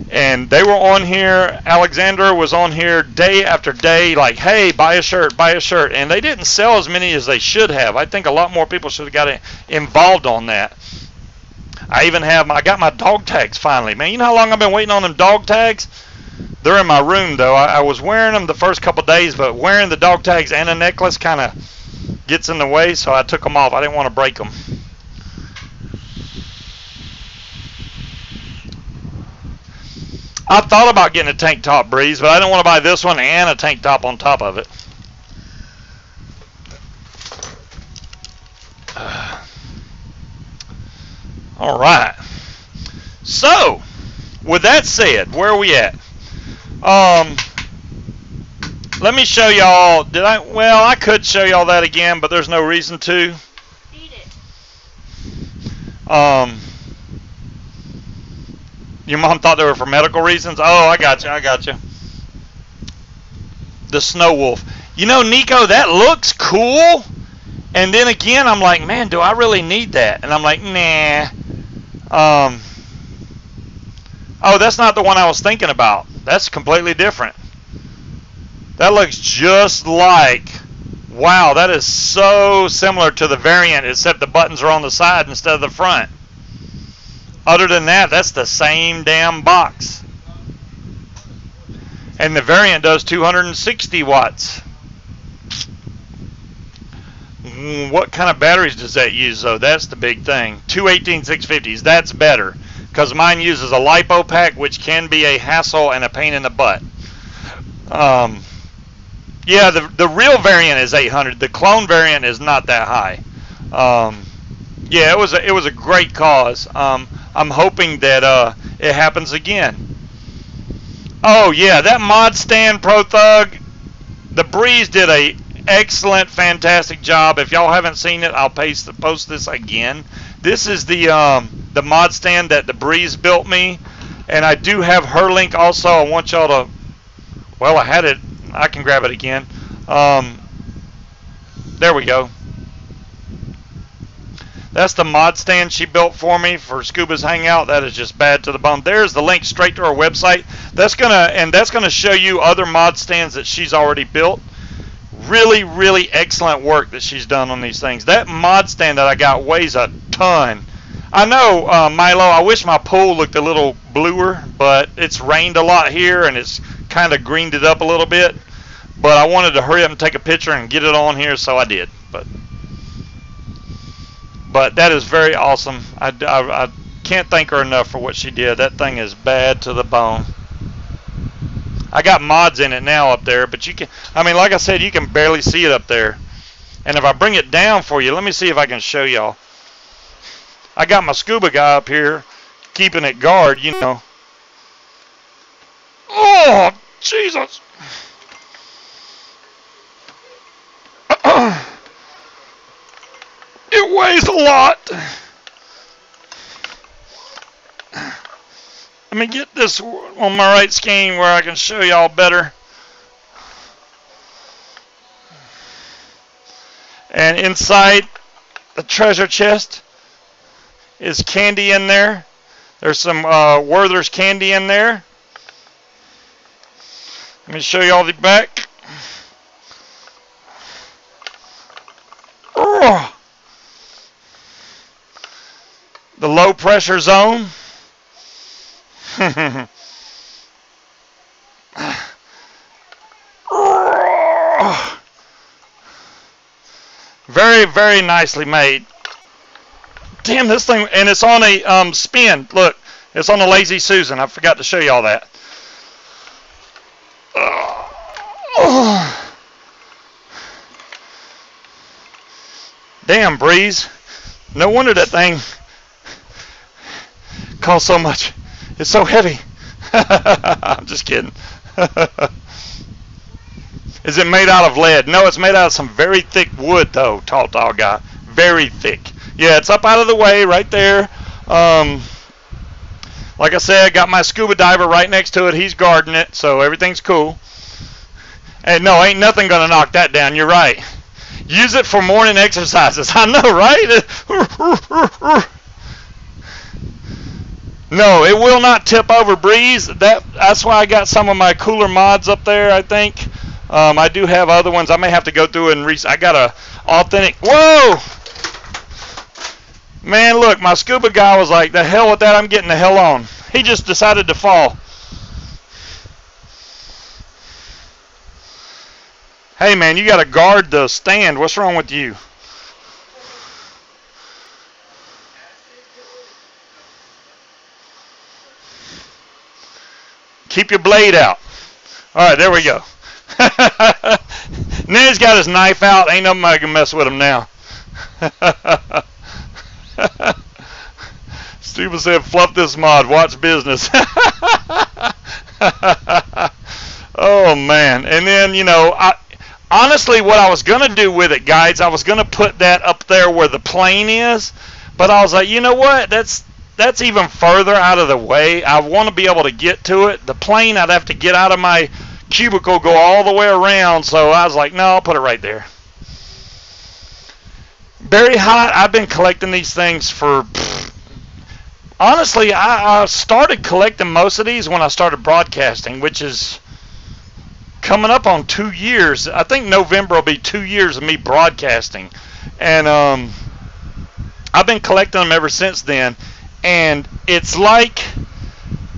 they were on here. Alexander was on here day after day, like, hey, buy a shirt, buy a shirt. And they didn't sell as many as they should have. I think a lot more people should have got involved on that. I got my dog tags finally. Man, you know how long I've been waiting on them dog tags? They're in my room, though. I was wearing them the first couple days, but wearing the dog tags and a necklace kind of gets in the way, so I took them off. I didn't want to break them. I thought about getting a tank top, Breeze, but I didn't want to buy this one and a tank top on top of it. All right. So, with that said, where are we at? Let me show y'all. Well, I could show y'all that again, but there's no reason to. Eat it. Your mom thought they were for medical reasons? Oh, I got you. The snow wolf. You know, Nico, that looks cool. And then again, I'm like, man, do I really need that? And I'm like, nah. Oh, that's not the one I was thinking about. That's completely different. That looks just like, wow, that is so similar to the variant, except the buttons are on the side instead of the front. Other than that, that's the same damn box. And the variant does 260 watts. What kind of batteries does that use, though? That's the big thing. Two 18650s, that's better. Because mine uses a LiPo pack, which can be a hassle and a pain in the butt. Yeah, the real variant is 800. The clone variant is not that high. Yeah, it was a great cause. I'm hoping that it happens again. Oh yeah, that mod stand, Pro Thug. The Breeze did a excellent, fantastic job. If y'all haven't seen it, I'll post this again. This is the mod stand that the Breeze built me, and I do have her link also. I want y'all to. Well, I had it. I can grab it again. There we go. That's the mod stand she built for me for Scuba's Hangout. That is just bad to the bone. There's the link straight to her website. That's gonna show you other mod stands that she's already built. Really, really excellent work that she's done on these things. That mod stand that I got weighs a ton. I know, Milo, I wish my pool looked a little bluer, but it's rained a lot here and it's kind of greened it up a little bit. But I wanted to hurry up and take a picture and get it on here, so I did. But that is very awesome. I can't thank her enough for what she did. That thing is bad to the bone. I got mods in it now up there, but you can, I mean, like I said, you can barely see it up there. And if I bring it down for you, let me see if I can show y'all. I got my scuba guy up here keeping it guard, you know. Oh, Jesus. It weighs a lot. Let me get this on my right screen where I can show y'all better. And inside the treasure chest is candy in there. There's some Werther's candy in there. Let me show y'all the back. Oh. The low pressure zone. Very, very nicely made. Damn, this thing, and it's on a spin. Look, it's on a Lazy Susan. I forgot to show y'all that. Damn, Breeze. No wonder that thing costs so much. It's so heavy. I'm just kidding. Is it made out of lead? No, it's made out of some very thick wood, though, Tall Dog Guy. Very thick. Yeah, it's up out of the way right there. Like I said, I got my scuba diver right next to it. He's guarding it, so everything's cool. And no, ain't nothing going to knock that down. You're right. Use it for morning exercises. I know, right? No, it will not tip over, Breeze. That's why I got some of my cooler mods up there, I think. I do have other ones. I may have to go through and I got a authentic. Whoa! Man, look, my scuba guy was like, the hell with that, I'm getting the hell on. He just decided to fall. Hey, man, you got to guard the stand. What's wrong with you? Keep your blade out. All right, there we go. Now he's got his knife out. Ain't nobody can mess with him now. People said, fluff this mod, watch business. Oh, man. And then, you know, honestly, what I was going to do with it, guys, I was going to put that up there where the plane is. But I was like, you know what? That's even further out of the way. I want to be able to get to it. The plane, I'd have to get out of my cubicle, go all the way around. So I was like, no, I'll put it right there. Berry Hot, I've been collecting these things for... Honestly, I started collecting most of these when I started broadcasting, which is coming up on 2 years. I think November will be 2 years of me broadcasting. And I've been collecting them ever since then. And it's like,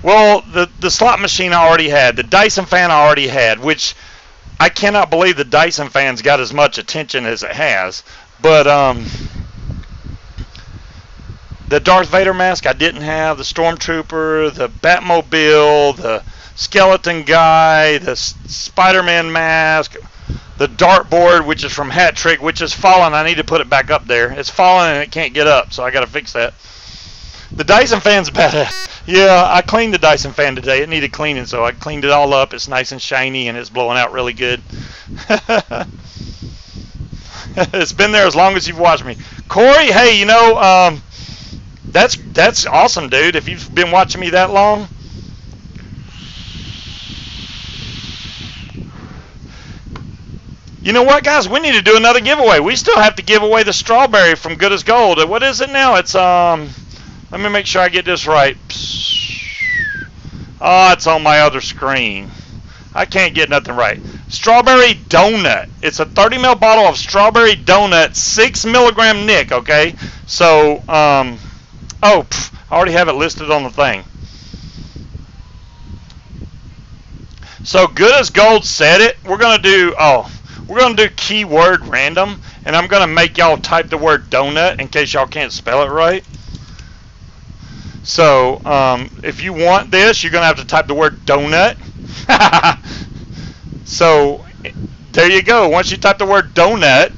well, the slot machine I already had, the Dyson fan I already had, which I cannot believe the Dyson fan's got as much attention as it has. But the Darth Vader mask I didn't have, the Stormtrooper, the Batmobile, the Skeleton Guy, the Spider-Man mask, the dartboard, which is from Hat Trick, which is fallen. I need to put it back up there. It's fallen and it can't get up, so I got to fix that. The Dyson fan's badass. Yeah, I cleaned the Dyson fan today. It needed cleaning, so I cleaned it all up. It's nice and shiny, and it's blowing out really good. It's been there as long as you've watched me. Corey, hey, you know, that's awesome, dude. If you've been watching me that long. You know what, guys? We need to do another giveaway. We still have to give away the strawberry from Good as Gold. What is it now? It's, let me make sure I get this right. Oh, it's on my other screen. I can't get nothing right. Strawberry donut. It's a 30 ml bottle of strawberry donut, 6 milligram Nick, okay? So, I already have it listed on the thing. So, Good as Gold said it. We're going to do keyword random, and I'm going to make y'all type the word donut in case y'all can't spell it right. So, if you want this, you're going to have to type the word donut. So, there you go. Once you type the word donut,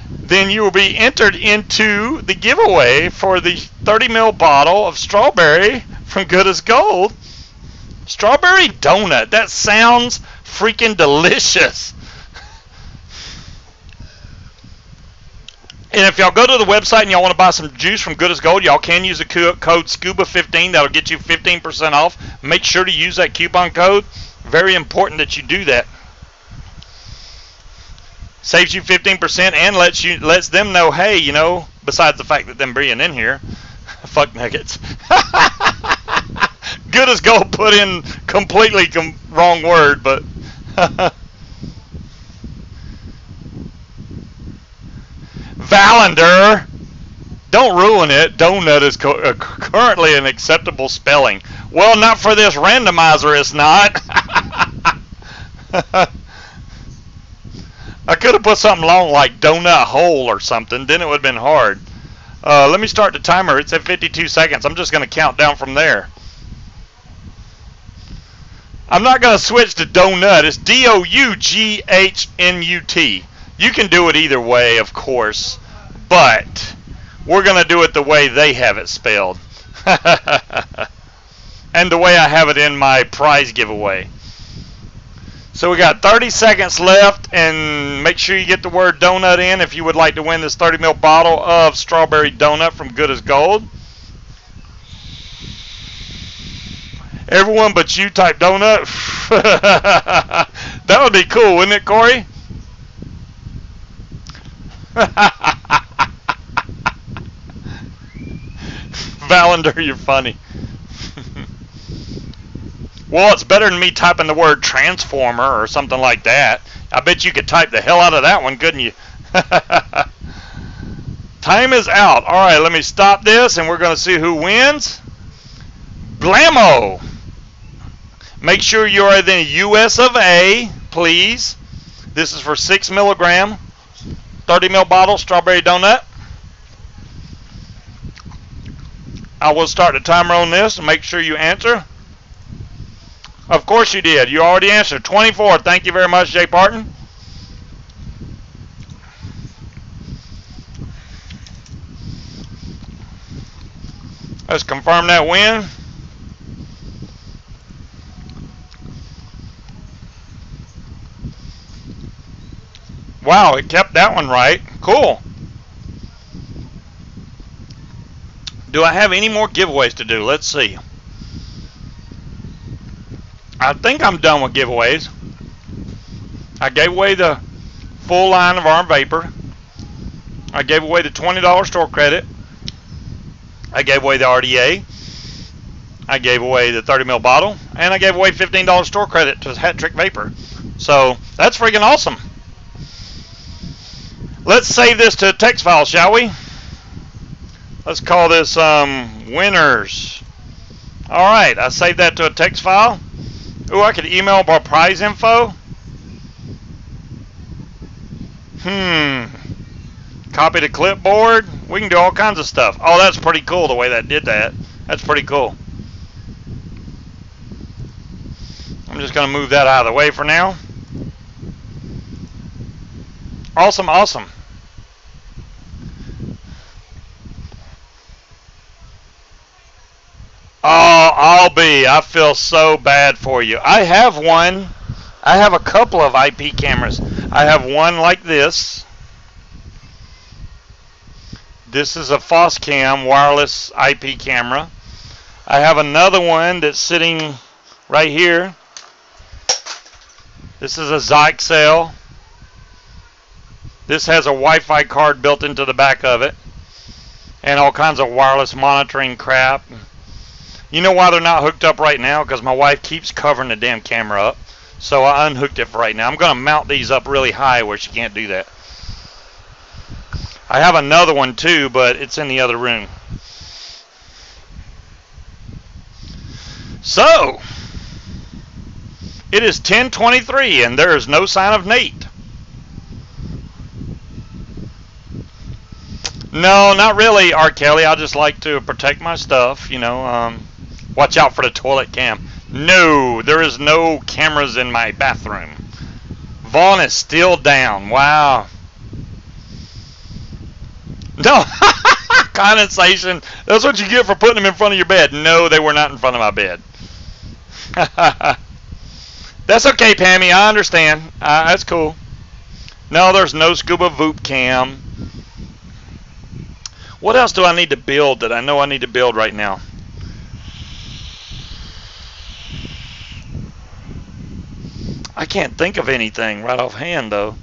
then you will be entered into the giveaway for the 30 ml bottle of strawberry from Good as Gold. Strawberry donut. That sounds freaking delicious. And if y'all go to the website and y'all want to buy some juice from Good as Gold, y'all can use the code SCUBA15. That'll get you 15% off. Make sure to use that coupon code. Very important that you do that. Saves you 15% and lets them know, hey, you know, besides the fact that them being in here, fuck nuggets. Good as Gold put in completely wrong word, but Valander, don't ruin it. Donut is currently an acceptable spelling. Well, not for this randomizer, it's not. I could have put something long like donut hole or something, then it would have been hard. Let me start the timer. It's at 52 seconds. I'm just going to count down from there. I'm not going to switch to donut. It's D-O-U-G-H-N-U-T. You can do it either way, of course, but we're going to do it the way they have it spelled. And the way I have it in my prize giveaway. So we got 30 seconds left, and make sure you get the word donut in if you would like to win this 30 ml bottle of strawberry donut from Good as Gold. Everyone but you type donut. That would be cool, wouldn't it, Corey? Valander, you're funny. Well, it's better than me typing the word transformer or something like that. I bet you could type the hell out of that one, couldn't you? Time is out. All right, let me stop this, and we're going to see who wins. Blammo. Make sure you're in the US of A, please. This is for 6 milligram, 30 ml bottle, strawberry donut. I will start the timer on this and make sure you answer. Of course you did. You already answered. 24. Thank you very much, Jay Parton. Let's confirm that win. Wow, it kept that one right. Cool. Do I have any more giveaways to do? Let's see. I think I'm done with giveaways. I gave away the full line of Arm Vapor. I gave away the $20 store credit. I gave away the RDA. I gave away the 30 ml bottle. And I gave away $15 store credit to Hat Trick Vapor. So that's freaking awesome. Let's save this to a text file, shall we? Let's call this winners. Alright, I saved that to a text file. Ooh, I could email our prize info. Copy to clipboard. We can do all kinds of stuff. Oh, that's pretty cool the way that did that. That's pretty cool. I'm just going to move that out of the way for now. Awesome, awesome. Oh, I feel so bad for you. I have one. I have a couple of IP cameras. I have one like this. This is a Foscam wireless IP camera. I have another one that's sitting right here. This is a Zyxel. This has a Wi-Fi card built into the back of it. And all kinds of wireless monitoring crap. You know why they're not hooked up right now? Because my wife keeps covering the damn camera up. So I unhooked it for right now. I'm going to mount these up really high where she can't do that. I have another one too, but it's in the other room. So, it is 10:23 and there is no sign of Nate. No, not really, R. Kelly. I just like to protect my stuff, you know. Watch out for the toilet cam. No, there is no cameras in my bathroom. Vaughn is still down. Wow. No, condensation. That's what you get for putting them in front of your bed. No, they were not in front of my bed. That's okay, Pammy. I understand. That's cool. No, there's no scuba VULive cam. What else do I need to build that I know I need to build right now? I can't think of anything right offhand, though.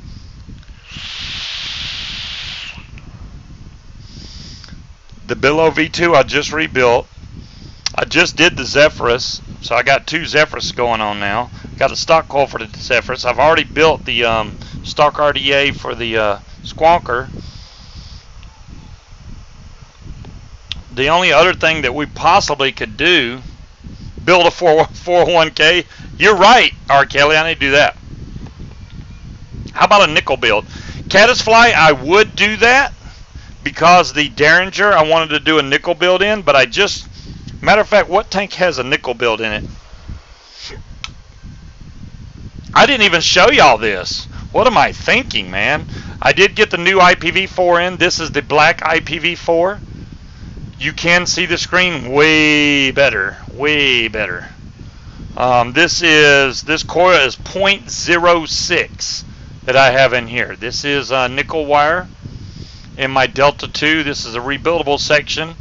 The Billow V2 I just rebuilt. I just did the Zephyrus, so I got two Zephyrus going on now. Got a stock coil for the Zephyrus. I've already built the stock RDA for the Squonker. The only other thing that we possibly could do, build a 401k. You're right, R. Kelly, I need to do that. How about a nickel build? Caddisfly, I would do that because the Derringer I wanted to do a nickel build in, but matter of fact, what tank has a nickel build in it? I didn't even show y'all this. What am I thinking, man? I did get the new IPv4 in. This is the black IPv4. You can see the screen way better, way better. This coil is 0.06 that I have in here. This is nickel wire in my Delta 2. This is a rebuildable section.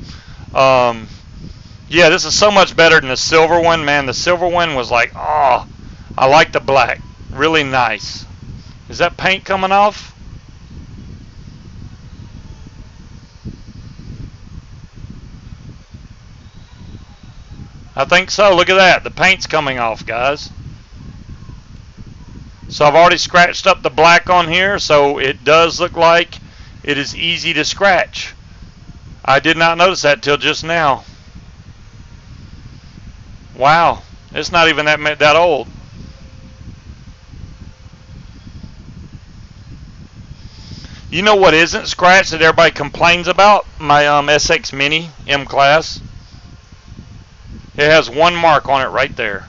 Yeah, this is so much better than the silver one, man. The silver one was like, oh, I like the black. Really nice. Is that paint coming off? I think so. Look at that. The paint's coming off, guys. So I've already scratched up the black on here, so it does look like it is easy to scratch. I did not notice that till just now. Wow. It's not even that old. You know what isn't scratched that everybody complains about? My SX Mini M Class. It has one mark on it right there.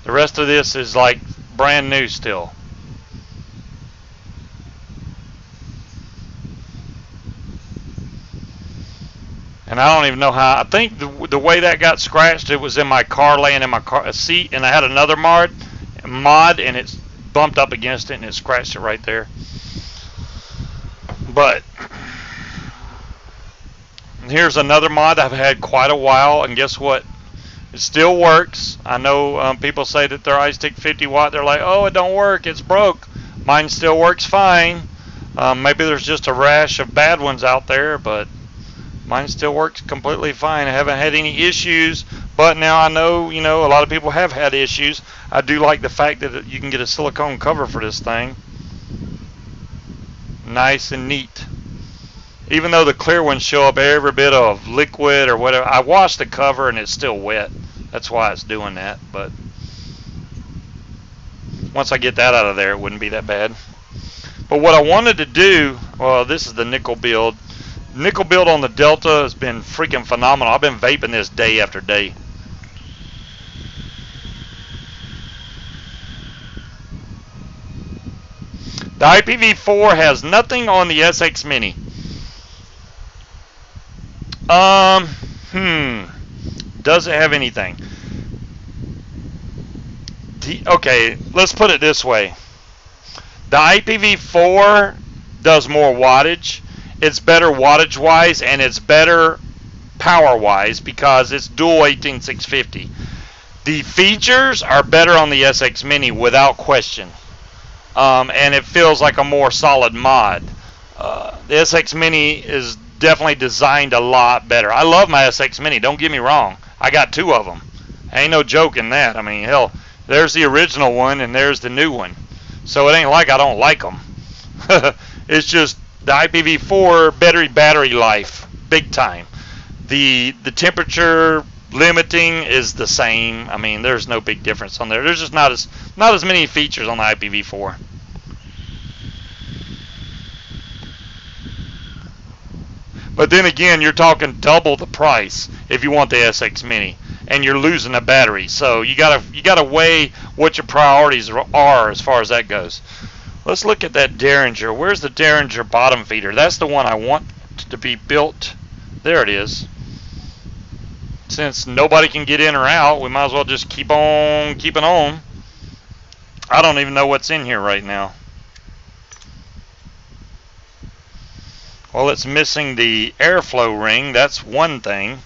The rest of this is like brand new still. And I don't even know how. I think the way that got scratched, it was in my car, laying in my car seat, and I had another mod, and it's bumped up against it, and it scratched it right there. But here's another mod I've had quite a while, and guess what? It still works. I know people say that their iStick 50 watt, they're like, oh, it don't work, it's broke. Mine still works fine. Maybe there's just a rash of bad ones out there, but mine still works completely fine. I haven't had any issues, but now I know, a lot of people have had issues. I do like the fact that you can get a silicone cover for this thing. Nice and neat. Even though the clear ones show up every bit of liquid or whatever, I washed the cover and it's still wet. That's why it's doing that. But once I get that out of there, it wouldn't be that bad. But what I wanted to do, well, this is the nickel build. Nickel build on the Delta has been freaking phenomenal. I've been vaping this day after day. The IPv4 has nothing on the SX Mini. Does it have anything? Okay, let's put it this way. The IPv4 does more wattage. It's better wattage-wise, and it's better power-wise because it's dual 18650. The features are better on the SX Mini without question. And it feels like a more solid mod. The SX Mini is definitely designed a lot better. I love my SX Mini, don't get me wrong. I got two of them. Ain't no joke in that. I mean, hell, there's the original one and there's the new one. So it ain't like I don't like them. It's just the IPv4 battery life, big time. The temperature limiting is the same. I mean, there's no big difference on there. There's just not as many features on the IPv4. But then again, you're talking double the price if you want the SX Mini, and you're losing a battery. So you gotta weigh what your priorities are as far as that goes. Let's look at that Derringer. Where's the Derringer bottom feeder? That's the one I want to be built. There it is. Since nobody can get in or out, we might as well just keep on keeping on. I don't even know what's in here right now. Well, it's missing the airflow ring. That's one thing.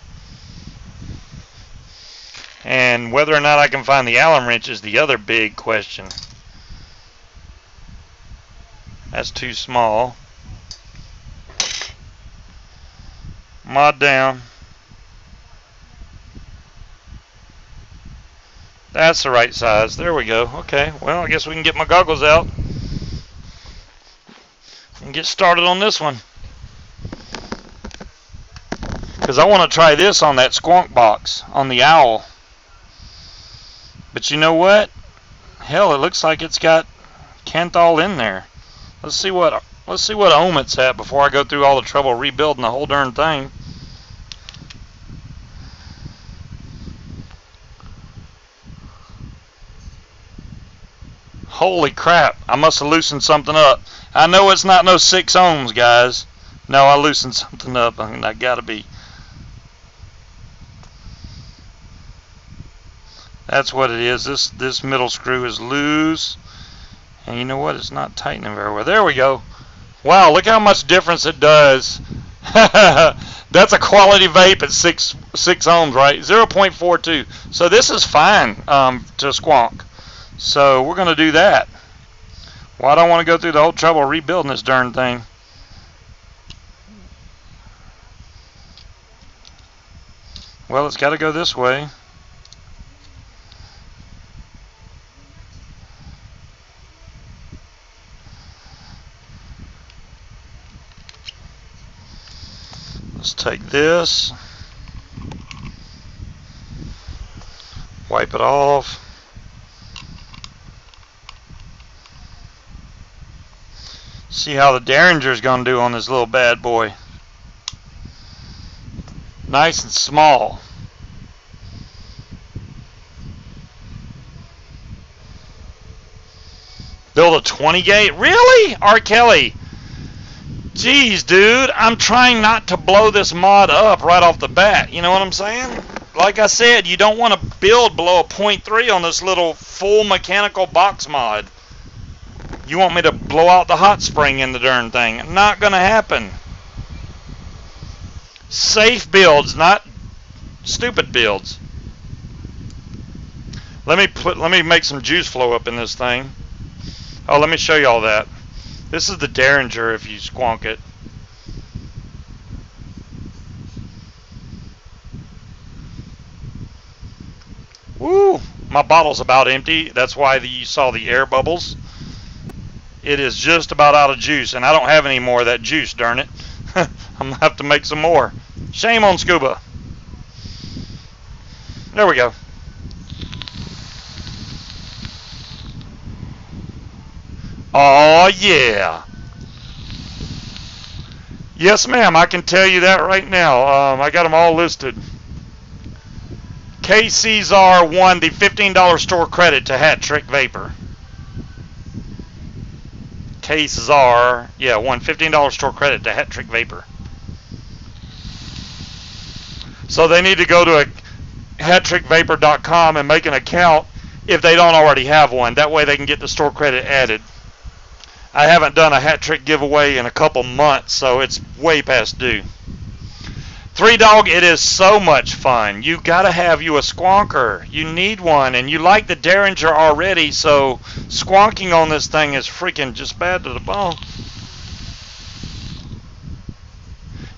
And whether or not I can find the Allen wrench is the other big question. That's too small. Mod down. That's the right size. There we go. Okay, well, I guess we can get my goggles out and get started on this one. Because I want to try this on that Squonk box, on the Owl. But you know what? Hell, it looks like it's got Kanthal in there. Let's see what ohm it's at before I go through all the trouble rebuilding the whole darn thing. Holy crap, I must have loosened something up. I know it's not no 6 ohms, guys. No, I loosened something up. I mean, I gotta be. That's what it is. This middle screw is loose. And you know what? It's not tightening very well. There we go. Wow, look how much difference it does. That's a quality vape at 6 ohms, right? 0.42. So this is fine to Squonk. So we're going to do that. Well, I don't want to go through the whole trouble rebuilding this darn thing. Well, it's got to go this way. Let's take this, wipe it off. See how the Derringer's gonna do on this little bad boy. Nice and small. Build a 20 gate? Really? R. Kelly. Geez, dude, I'm trying not to blow this mod up right off the bat. You know what I'm saying? Like I said, you don't want to build below a 0.3 on this little full mechanical box mod. You want me to blow out the hot spring in the darn thing. Not going to happen. Safe builds, not stupid builds. Let me make some juice flow up in this thing. Oh, let me show you all that. This is the Derringer if you squonk it. Woo! My bottle's about empty. That's why you saw the air bubbles. It is just about out of juice, and I don't have any more of that juice, darn it. I'm going to have to make some more. Shame on Scuba. There we go. Oh, yeah. Yes, ma'am. I can tell you that right now. I got them all listed. KCZR won the $15 store credit to Hat Trick Vapor. KCZR, yeah, won $15 store credit to Hat Trick Vapor. So they need to go to hattrickvapor.com and make an account if they don't already have one. That way they can get the store credit added. I haven't done a Hat Trick giveaway in a couple months, so it's way past due. 3Dog, it is so much fun. You gotta have you a squonker. You need one, and you like the Derringer already, so squonking on this thing is freaking just bad to the bone.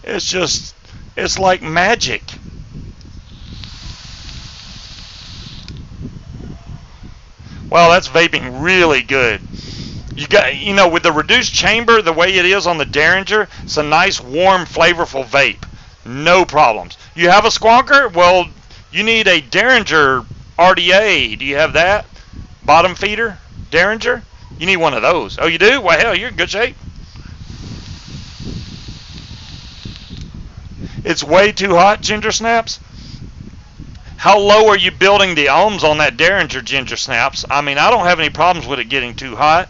It's like magic. Well, that's vaping really good. You know, with the reduced chamber, the way it is on the Derringer, it's a nice, warm, flavorful vape. No problems. You have a squonker? Well, you need a Derringer RDA. Do you have that? Bottom feeder? Derringer? You need one of those. Oh, you do? Well, hell, you're in good shape. It's way too hot, Ginger Snaps. How low are you building the ohms on that Derringer, Ginger Snaps? I mean, I don't have any problems with it getting too hot.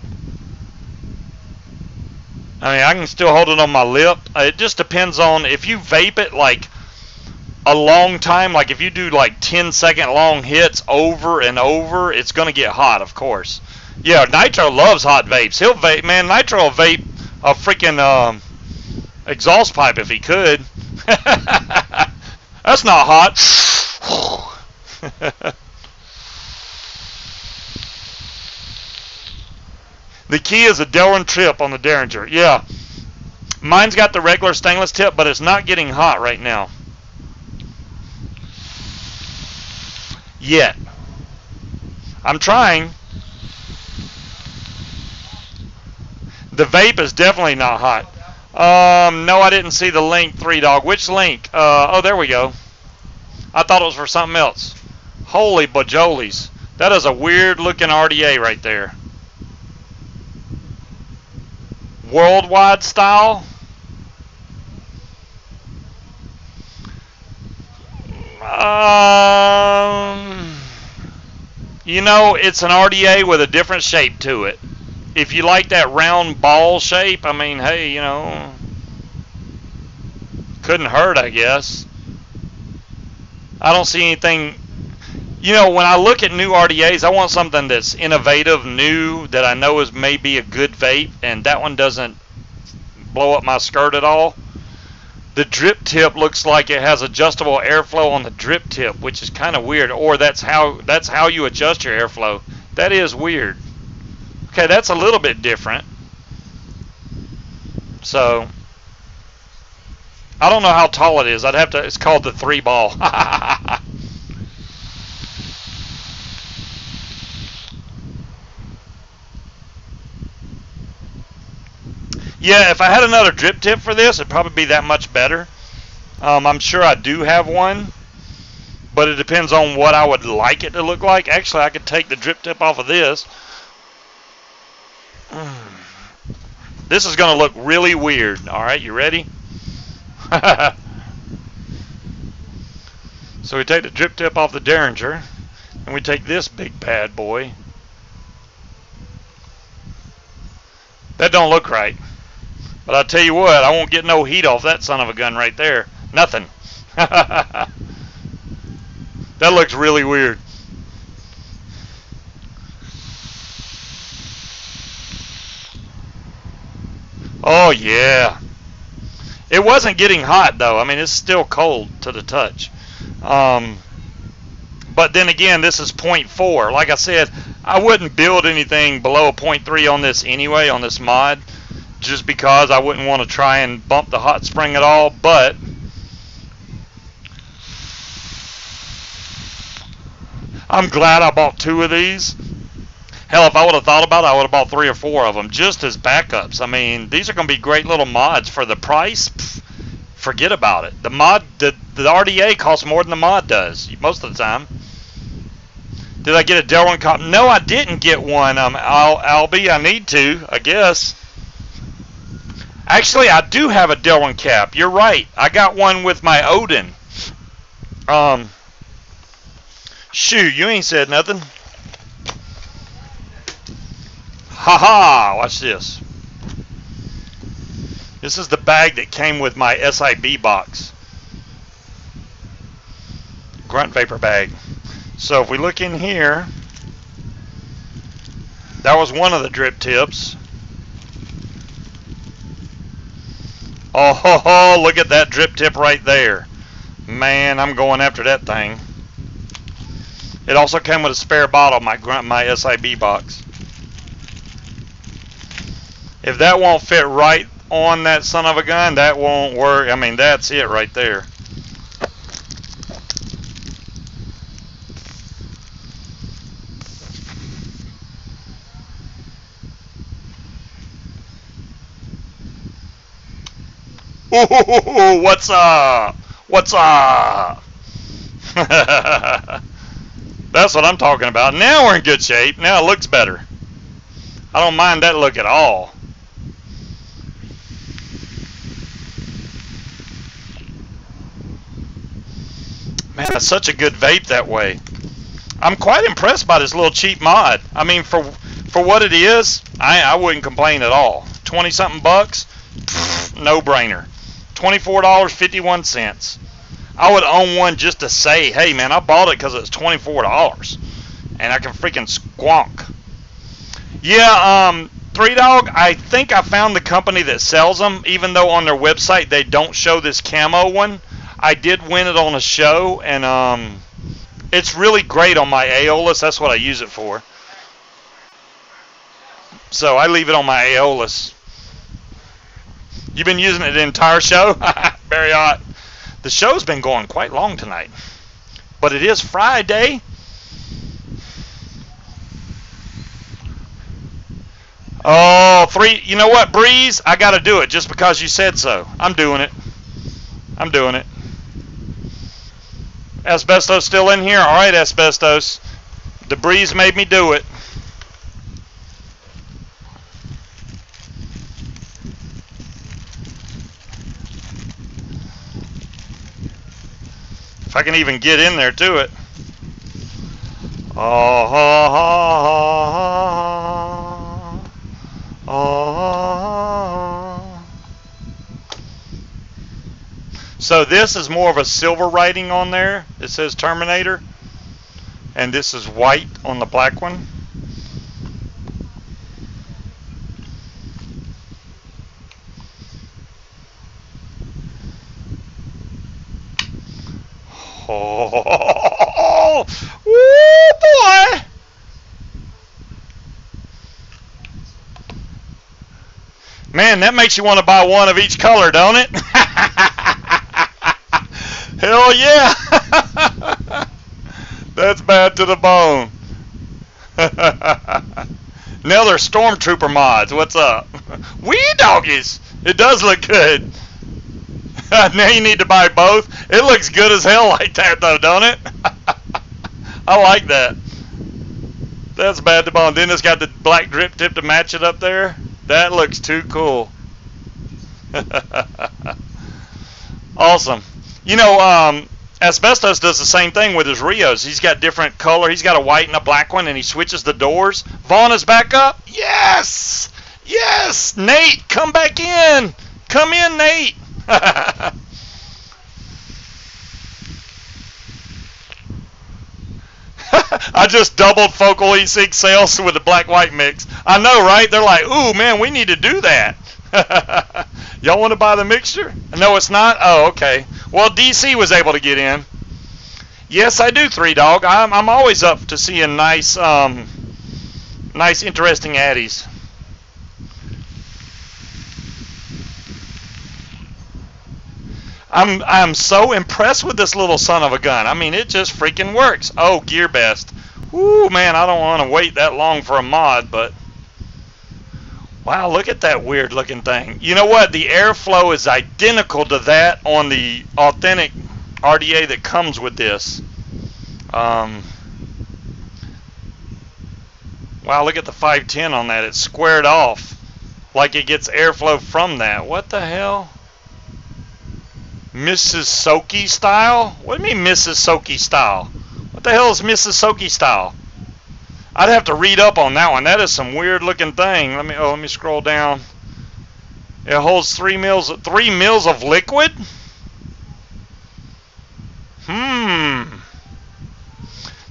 I mean, I can still hold it on my lip. It just depends on if you vape it like a long time, like if you do like 10-second long hits over and over, it's going to get hot, of course. Yeah, Nitro loves hot vapes. He'll vape, man, Nitro will vape a freaking exhaust pipe if he could. That's not hot. The key is a Delrin tip on the Derringer. Yeah. Mine's got the regular stainless tip, but it's not getting hot right now. Yet. I'm trying. The vape is definitely not hot. No, I didn't see the link, 3Dog. Which link? Oh, there we go. I thought it was for something else. Holy bajolies. That is a weird looking RDA right there. Worldwide style. You know, it's an RDA with a different shape to it. If you like that round ball shape, I mean, hey, you know, couldn't hurt, I guess. I don't see anything. You know, when I look at new RDAs, I want something that's innovative, new, that I know is maybe a good vape, and that one doesn't blow up my skirt at all. The drip tip looks like it has adjustable airflow on the drip tip, which is kind of weird. Or that's how you adjust your airflow. That is weird. Okay, that's a little bit different. So I don't know how tall it is. I'd have to. It's called the 3-ball. Yeah, if I had another drip tip for this, it'd probably be that much better. I'm sure I do have one, but it depends on what I would like it to look like. Actually, I could take the drip tip off of this. This is going to look really weird. All right, you ready? So we take the drip tip off the Derringer, and we take this big bad boy. That don't look right. But I tell you what, I won't get no heat off that son of a gun right there. Nothing. That looks really weird. Oh yeah. It wasn't getting hot though. I mean, it's still cold to the touch. But then again, this is 0.4. Like I said, I wouldn't build anything below a 0.3 on this anyway, on this mod, just because I wouldn't want to try and bump the hot spring at all. But I'm glad I bought 2 of these. Hell, if I would have thought about it, I would have bought 3 or 4 of them just as backups. I mean, these are going to be great little mods for the price. Pff, forget about it. The RDA costs more than the mod does most of the time. Did I get a Delrin cop? No, I didn't get one. Albie, I need to, I guess. Actually, I do have a Delrin cap. You're right. I got one with my Odin. Shoot, you ain't said nothing. Haha, watch this. This is the bag that came with my SIB box. Grunt vapor bag. So if we look in here, that was one of the drip tips. Oh, ho, ho, look at that drip tip right there. Man, I'm going after that thing. It also came with a spare bottle, my SIB box. If that won't fit right on that son of a gun, that won't work. I mean, that's it right there. Ooh, what's up? What's up? That's what I'm talking about. Now we're in good shape. Now it looks better. I don't mind that look at all. Man, that's such a good vape that way. I'm quite impressed by this little cheap mod. I mean, for what it is, I wouldn't complain at all. 20-something bucks, no brainer. $24.51. I would own one just to say, hey man, I bought it because it's $24, and I can freaking squonk. Yeah, 3Dog, I think I found the company that sells them, even though on their website they don't show this camo one. I did win it on a show, and it's really great on my Aeolus. That's what I use it for. So I leave it on my Aeolus. You've been using it the entire show? Very hot. The show's been going quite long tonight. But it is Friday. Oh, you know what, Breeze? I got to do it just because you said so. I'm doing it. I'm doing it. Asbestos still in here? All right, Asbestos. The Breeze made me do it. If I can even get in there to it. Oh, oh, oh, oh. So this is more of a silver writing on there. It says Terminator. And this is white on the black one. Oh, woo, boy! Man, that makes you want to buy one of each color, don't it? Hell yeah! That's bad to the bone. Now they're Stormtrooper mods. What's up? Wee doggies! It does look good. Now you need to buy both. It looks good as hell like that though, don't it? I like that. That's bad to bone. Then it's got the black drip tip to match it up there. That looks too cool. Awesome. You know, Asbestos does the same thing with his Rios. He's got different color. He's got a white and a black one, and he switches the doors. Vaughn is back up. Yes! Yes, Nate, come back in. Come in, Nate. I just doubled focal e-cig sales with the black-white mix. I know, right? They're like, ooh, man, we need to do that. Y'all want to buy the mixture? No, it's not? Oh, okay. Well, DC was able to get in. Yes, I do, 3Dog. I'm always up to seeing nice, nice, interesting addies. I'm so impressed with this little son of a gun. I mean, it just freaking works. Oh, Gear Best. Woo, man, I don't want to wait that long for a mod, but wow, look at that weird looking thing. You know what? The airflow is identical to that on the authentic RDA that comes with this. Wow, look at the 510 on that. It's squared off like it gets airflow from that. What the hell? Mrs. Soki style? What do you mean Mrs. Soki style? What the hell is Mrs. Soki style? I'd have to read up on that one. That is some weird looking thing. Let me scroll down. It holds 3 mils of liquid?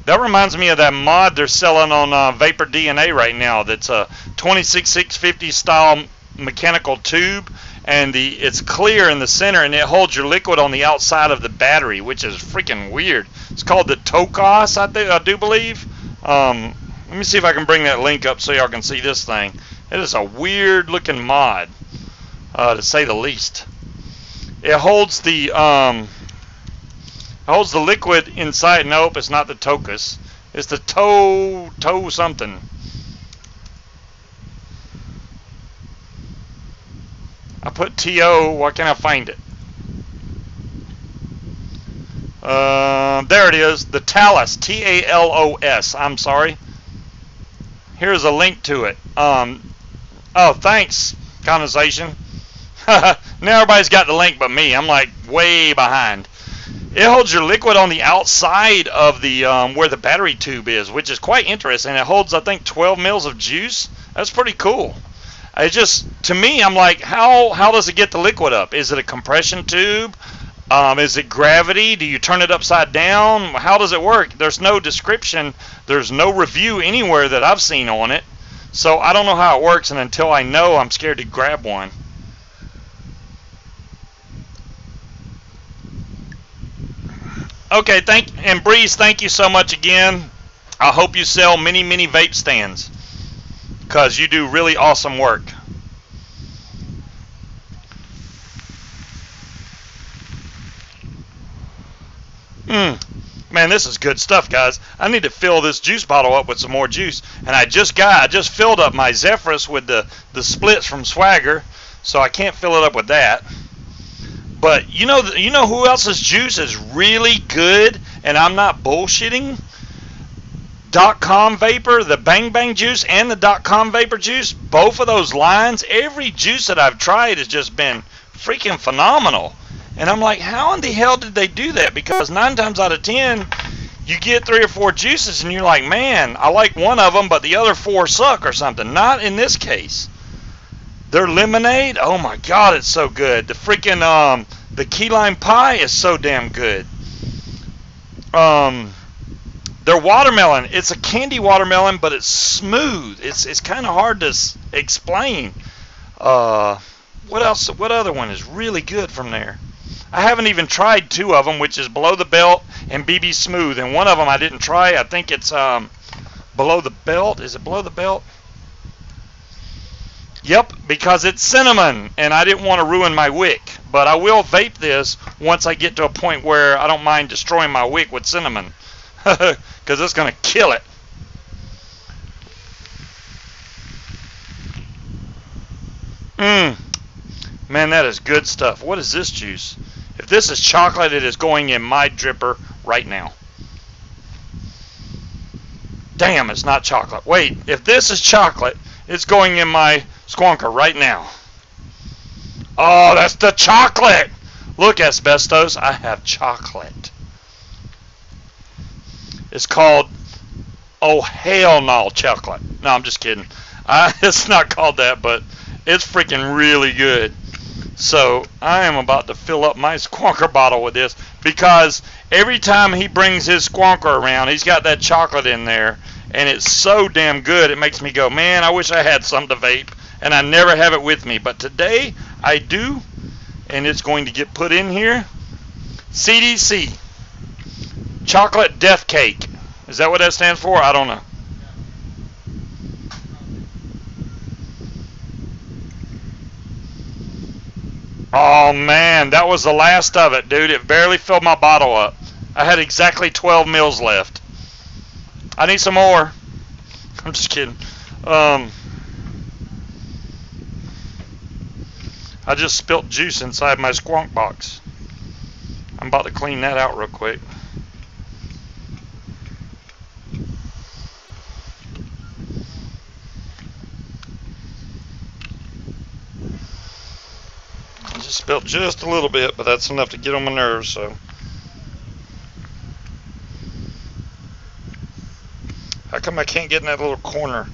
That reminds me of that mod they're selling on Vapor DNA right now. That's a 26650 style mechanical tube, and it's clear in the center, and it holds your liquid on the outside of the battery, which is freaking weird. It's called the Tokos, I do believe. Let me see if I can bring that link up so y'all can see this thing. It is a weird looking mod, to say the least. It holds the liquid inside. Nope, it's not the Tokos. It's the toe something. I put TO. Why can't I find it? There it is. The Talos. TALOS. I'm sorry. Here's a link to it. Oh, thanks, Condensation. Now everybody's got the link but me. I'm like way behind. It holds your liquid on the outside of the where the battery tube is, which is quite interesting. It holds, I think, 12 mils of juice. That's pretty cool. It just, to me, I'm like, how does it get the liquid up? Is it a compression tube? Is it gravity? Do you turn it upside down? How does it work? There's no description. There's no review anywhere that I've seen on it. So I don't know how it works, and until I know, I'm scared to grab one. Okay, and Breeze, thank you so much again. I hope you sell many vape stands, because you do really awesome work. Man, this is good stuff, guys. I need to fill this juice bottle up with some more juice. And I just filled up my Zephyrus with the splits from Swagger, so I can't fill it up with that. But you know who else's juice is really good, and I'm not bullshitting? .com Vapor, the Bang Bang juice, and the .com Vapor juice. Both of those lines, every juice that I've tried has just been freaking phenomenal. And I'm like, how in the hell did they do that? Because 9 times out of 10, you get 3 or 4 juices, and you're like, man, I like one of them, but the other 4 suck or something. Not in this case. Their lemonade, oh my god, it's so good. The freaking the key lime pie is so damn good. Their watermelon, it's a candy watermelon, but it's smooth. It's kind of hard to explain. What else? What other one is really good from there? I haven't even tried 2 of them, which is Below the Belt and BB Smooth, and one of them I didn't try. I think it's Below the Belt. Is it Below the Belt? Yep, because it's cinnamon, and I didn't want to ruin my wick. But I will vape this once I get to a point where I don't mind destroying my wick with cinnamon, because it's going to kill it. Man, that is good stuff. What is this juice? If this is chocolate, it is going in my dripper right now. Damn, it's not chocolate. Wait, if this is chocolate, it's going in my squonker right now. Oh, that's the chocolate! Look, Asbestos, I have chocolate. It's called, oh hell no, chocolate. No, I'm just kidding. It's not called that, but it's freaking really good. So I am about to fill up my squonker bottle with this because every time he brings his squonker around, he's got that chocolate in there, and it's so damn good. It makes me go, man, I wish I had some to vape, and I never have it with me. But today I do, and it's going to get put in here. CDC, chocolate death cake. Is that what that stands for? I don't know. Oh man, that was the last of it, dude. It barely filled my bottle up. I had exactly 12 mils left. I need some more. I'm just kidding. I just spilt juice inside my squonk box. I'm about to clean that out real quick. I just spilt just a little bit, but that's enough to get on my nerves, so. How come I can't get in that little corner?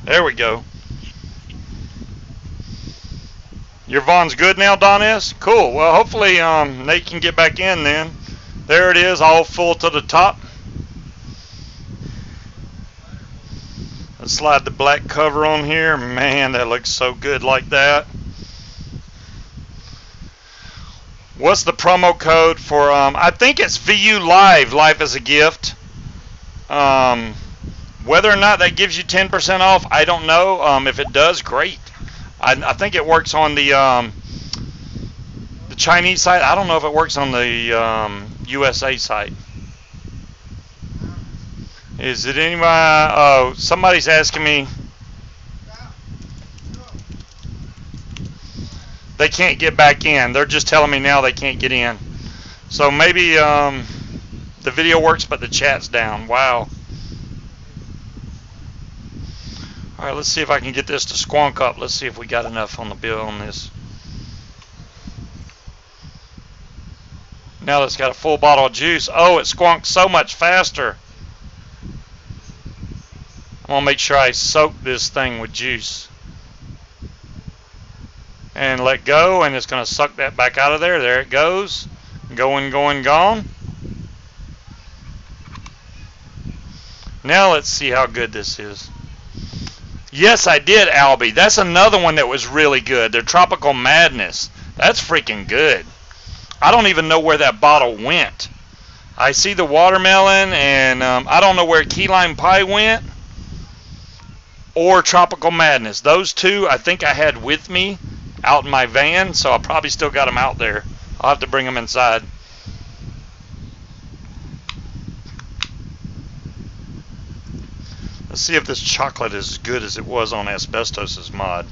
There we go. Your Vaughn's good now, Don S? Cool. Well, hopefully Nate can get back in then. There it is, all full to the top. Let's slide the black cover on here. Man, that looks so good like that. What's the promo code for, I think it's VULive, Life as a Gift. Whether or not that gives you 10% off, I don't know. If it does, great. I think it works on the Chinese site. I don't know if it works on the USA site. Is it anybody? Oh, somebody's asking me. They can't get back in. They're just telling me now they can't get in. So maybe the video works, but the chat's down. Wow. All right, let's see if I can get this to squonk up. Let's see if we got enough on the bill on this. Now that it's got a full bottle of juice. Oh, it squonks so much faster. I'm going to make sure I soak this thing with juice. And let go, and it's going to suck that back out of there. There it goes. Going, going, gone. Now let's see how good this is. Yes, I did, Albie. That's another one that was really good. Their Tropical Madness. That's freaking good. I don't even know where that bottle went. I see the watermelon, and I don't know where Key Lime Pie went or Tropical Madness. Those two I think I had with me out in my van, so I probably still got them out there. I'll have to bring them inside. Let's see if this chocolate is as good as it was on Asbestos's mod.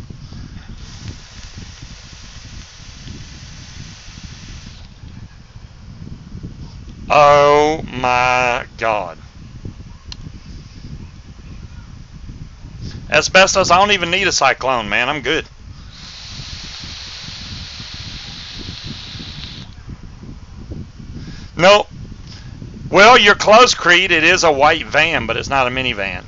Oh my God. Asbestos, I don't even need a cyclone, man. I'm good. Nope. Well, you're close, Creed. It is a white van, but it's not a minivan.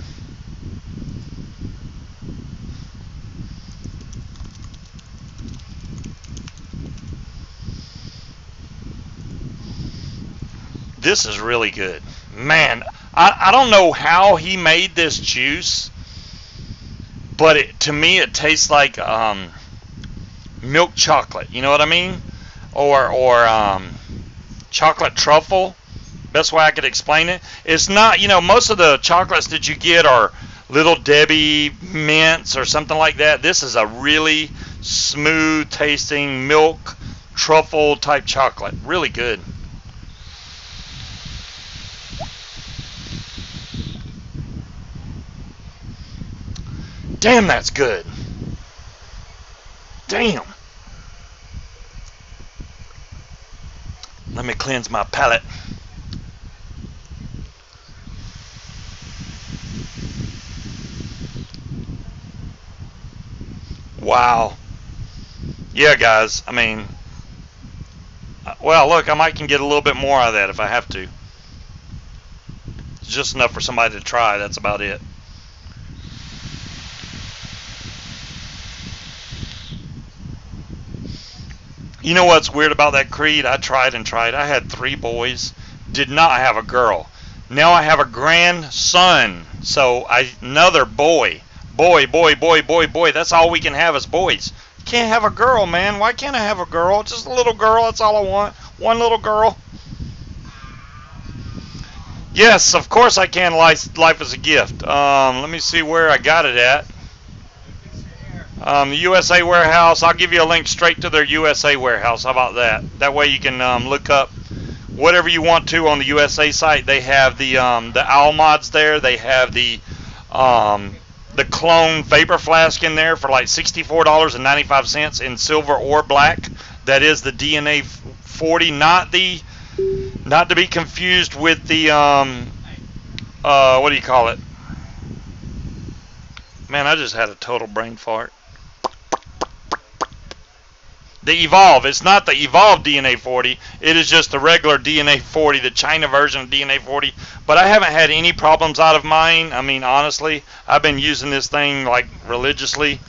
This is really good. Man, I don't know how he made this juice, but to me it tastes like milk chocolate. You know what I mean? Or chocolate truffle. Best way I could explain it. It's not, you know, most of the chocolates that you get are Little Debbie mints or something like that. This is a really smooth tasting milk truffle type chocolate. Really good. Damn, that's good. Damn. Let me cleanse my palate. Wow. Yeah, guys, I mean, Well, look, I might can get a little bit more out of that if I have to. It's just enough for somebody to try. That's about it. You know what's weird about that creed? I tried and tried. I had 3 boys. Did not have a girl. Now I have a grandson. So another boy. Boy. That's all we can have is boys. Can't have a girl, man. Why can't I have a girl? Just a little girl. That's all I want. One little girl. Yes, of course I can. Life is a gift. Let me see where I got it at. The USA warehouse. I'll give you a link straight to their USA warehouse. How about that? That way you can look up whatever you want to on the USA site. They have the owl mods there. They have the clone vapor flask in there for like $64.95 in silver or black. That is the DNA 40, not to be confused with the what do you call it? Man, I just had a total brain fart. The Evolve. It's not the Evolve DNA 40. It is just the regular DNA 40, the China version of DNA 40. But I haven't had any problems out of mine. I mean, honestly, I've been using this thing like religiously,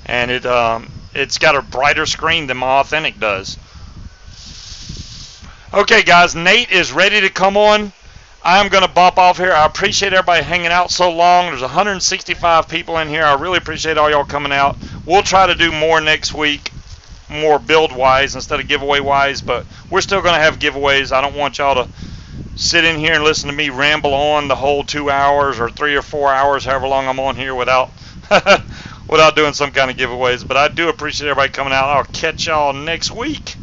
and it's got a brighter screen than my Authentic does. Okay, guys, Nate is ready to come on. I'm going to bump off here. I appreciate everybody hanging out so long. There's 165 people in here. I really appreciate all y'all coming out. We'll try to do more next week, more build-wise instead of giveaway-wise, but we're still going to have giveaways. I don't want y'all to sit in here and listen to me ramble on the whole 2 hours or 3 or 4 hours, however long I'm on here, without without doing some kind of giveaways. But I do appreciate everybody coming out. I'll catch y'all next week.